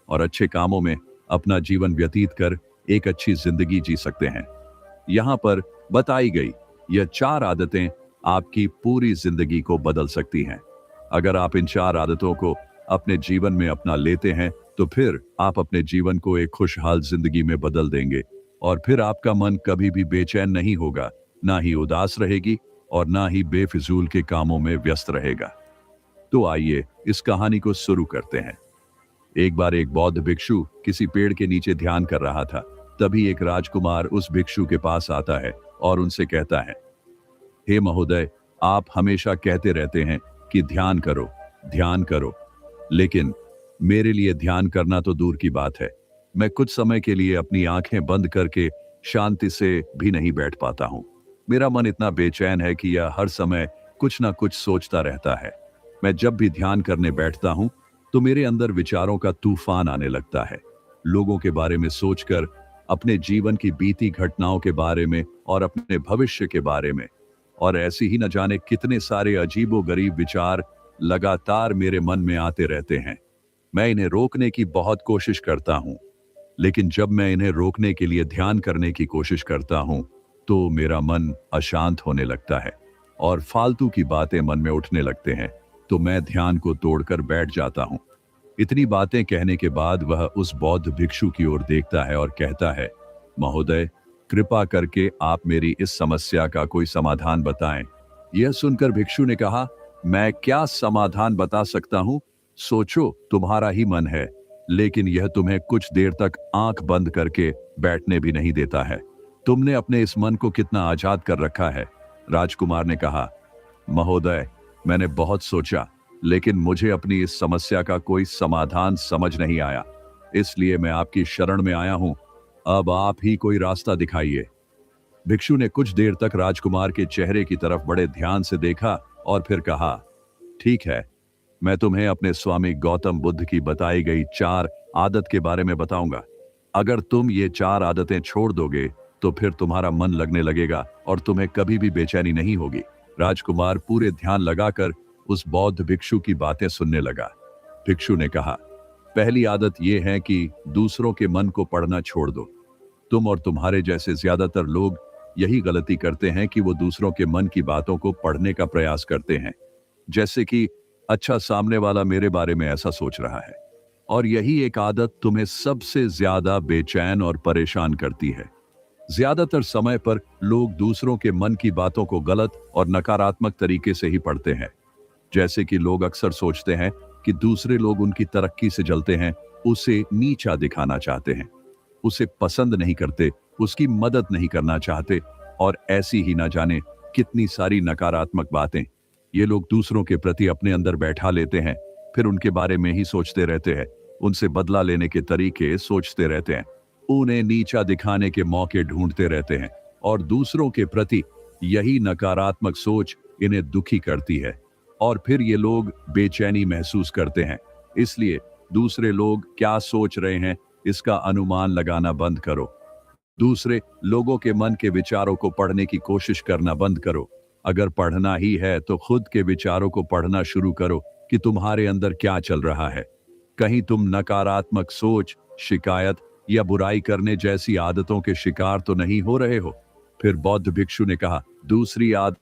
और अच्छे कामों में अपना जीवन व्यतीत कर एक अच्छी जिंदगी जी सकते हैं। यहाँ पर बताई गई यह 4 आदतें आपकी पूरी जिंदगी को बदल सकती हैं। अगर आप इन 4 आदतों को अपने जीवन में अपना लेते हैं तो फिर आप अपने जीवन को एक खुशहाल जिंदगी में बदल देंगे और फिर आपका मन कभी भी बेचैन नहीं होगा, ना ही उदास रहेगी और ना ही बेफिजूल के कामों में व्यस्त रहेगा। तो आइए इस कहानी को शुरू करते हैं। एक बार एक बौद्ध भिक्षु किसी पेड़ के नीचे ध्यान कर रहा था। तभी एक राजकुमार उस भिक्षु के पास आता है और उनसे कहता है, हे महोदय, आप हमेशा कहते रहते हैं कि ध्यान करो, लेकिन मेरे लिए ध्यान करना तो दूर की बात है। मैं कुछ समय के लिए अपनी आंखें बंद करके शांति से भी नहीं बैठ पाता हूं। मेरा मन इतना बेचैन है कि यह हर समय कुछ ना कुछ सोचता रहता है। मैं जब भी ध्यान करने बैठता हूं तो मेरे अंदर विचारों का तूफान आने लगता है। लोगों के बारे में सोचकर, अपने जीवन की बीती घटनाओं के बारे में और अपने भविष्य के बारे में, और ऐसी ही न जाने कितने सारे अजीबोगरीब विचार लगातार मेरे मन में आते रहते हैं। मैं इन्हें रोकने की बहुत कोशिश करता हूं, लेकिन जब मैं इन्हें रोकने के लिए ध्यान करने की कोशिश करता हूं तो मेरा मन अशांत होने लगता है और फालतू की बातें मन में उठने लगते हैं, तो मैं ध्यान को तोड़कर बैठ जाता हूं। इतनी बातें कहने के बाद वह उस बौद्ध भिक्षु की ओर देखता है और कहता है, महोदय, कृपा करके आप मेरी इस समस्या का कोई समाधान बताएं। यह सुनकर भिक्षु ने कहा, मैं क्या समाधान बता सकता हूं? सोचो, तुम्हारा ही मन है, लेकिन यह तुम्हें कुछ देर तक आंख बंद करके बैठने भी नहीं देता है। तुमने अपने इस मन को कितना आजाद कर रखा है। राजकुमार ने कहा, महोदय, मैंने बहुत सोचा, लेकिन मुझे अपनी इस समस्या का कोई समाधान समझ नहीं आया, इसलिए मैं आपकी शरण में आया हूं। अब आप ही कोई रास्ता दिखाइए। भिक्षु ने कुछ देर तक राजकुमार के चेहरे की तरफ बड़े ध्यान से देखा और फिर कहा, ठीक है, मैं तुम्हें अपने स्वामी गौतम बुद्ध की बताई गई 4 आदत के बारे में बताऊंगा। अगर तुम ये 4 आदतें छोड़ दोगे तो फिर तुम्हारा मन लगने लगेगा और तुम्हें कभी भी बेचैनी नहीं होगी। राजकुमार पूरे ध्यान लगाकर उस बौद्ध भिक्षु की बातें सुनने लगा। भिक्षु ने कहा, पहली आदत यह है कि दूसरों के मन को पढ़ना छोड़ दो। तुम और तुम्हारे जैसे ज्यादातर लोग यही गलती करते हैं कि वो दूसरों के मन की बातों को पढ़ने का प्रयास करते हैं, जैसे कि अच्छा, सामने वाला मेरे बारे में ऐसा सोच रहा है। और यही एक आदत तुम्हें सबसे ज्यादा बेचैन और परेशान करती है। ज्यादातर समय पर लोग दूसरों के मन की बातों को गलत और नकारात्मक तरीके से ही पढ़ते हैं। जैसे कि लोग अक्सर सोचते हैं कि दूसरे लोग उनकी तरक्की से जलते हैं, उसे नीचा दिखाना चाहते हैं, उसे पसंद नहीं करते, उसकी मदद नहीं करना चाहते, और ऐसी ही ना जाने कितनी सारी नकारात्मक बातें ये लोग दूसरों के प्रति अपने अंदर बैठा लेते हैं। फिर उनके बारे में ही सोचते रहते हैं, उनसे बदला लेने के तरीके सोचते रहते हैं, उन्हें नीचा दिखाने के मौके ढूंढते रहते हैं, और दूसरों के प्रति यही नकारात्मक सोच इन्हें दुखी करती है, और फिर ये लोग बेचैनी महसूस करते हैं। इसलिए दूसरे लोग क्या सोच रहे हैं इसका अनुमान लगाना बंद करो। दूसरे लोगों के मन के विचारों को पढ़ने की कोशिश करना बंद करो। अगर पढ़ना ही है तो खुद के विचारों को पढ़ना शुरू करो कि तुम्हारे अंदर क्या चल रहा है। कहीं तुम नकारात्मक सोच, शिकायत या बुराई करने जैसी आदतों के शिकार तो नहीं हो रहे हो। फिर बौद्ध भिक्षु ने कहा, दूसरी आदत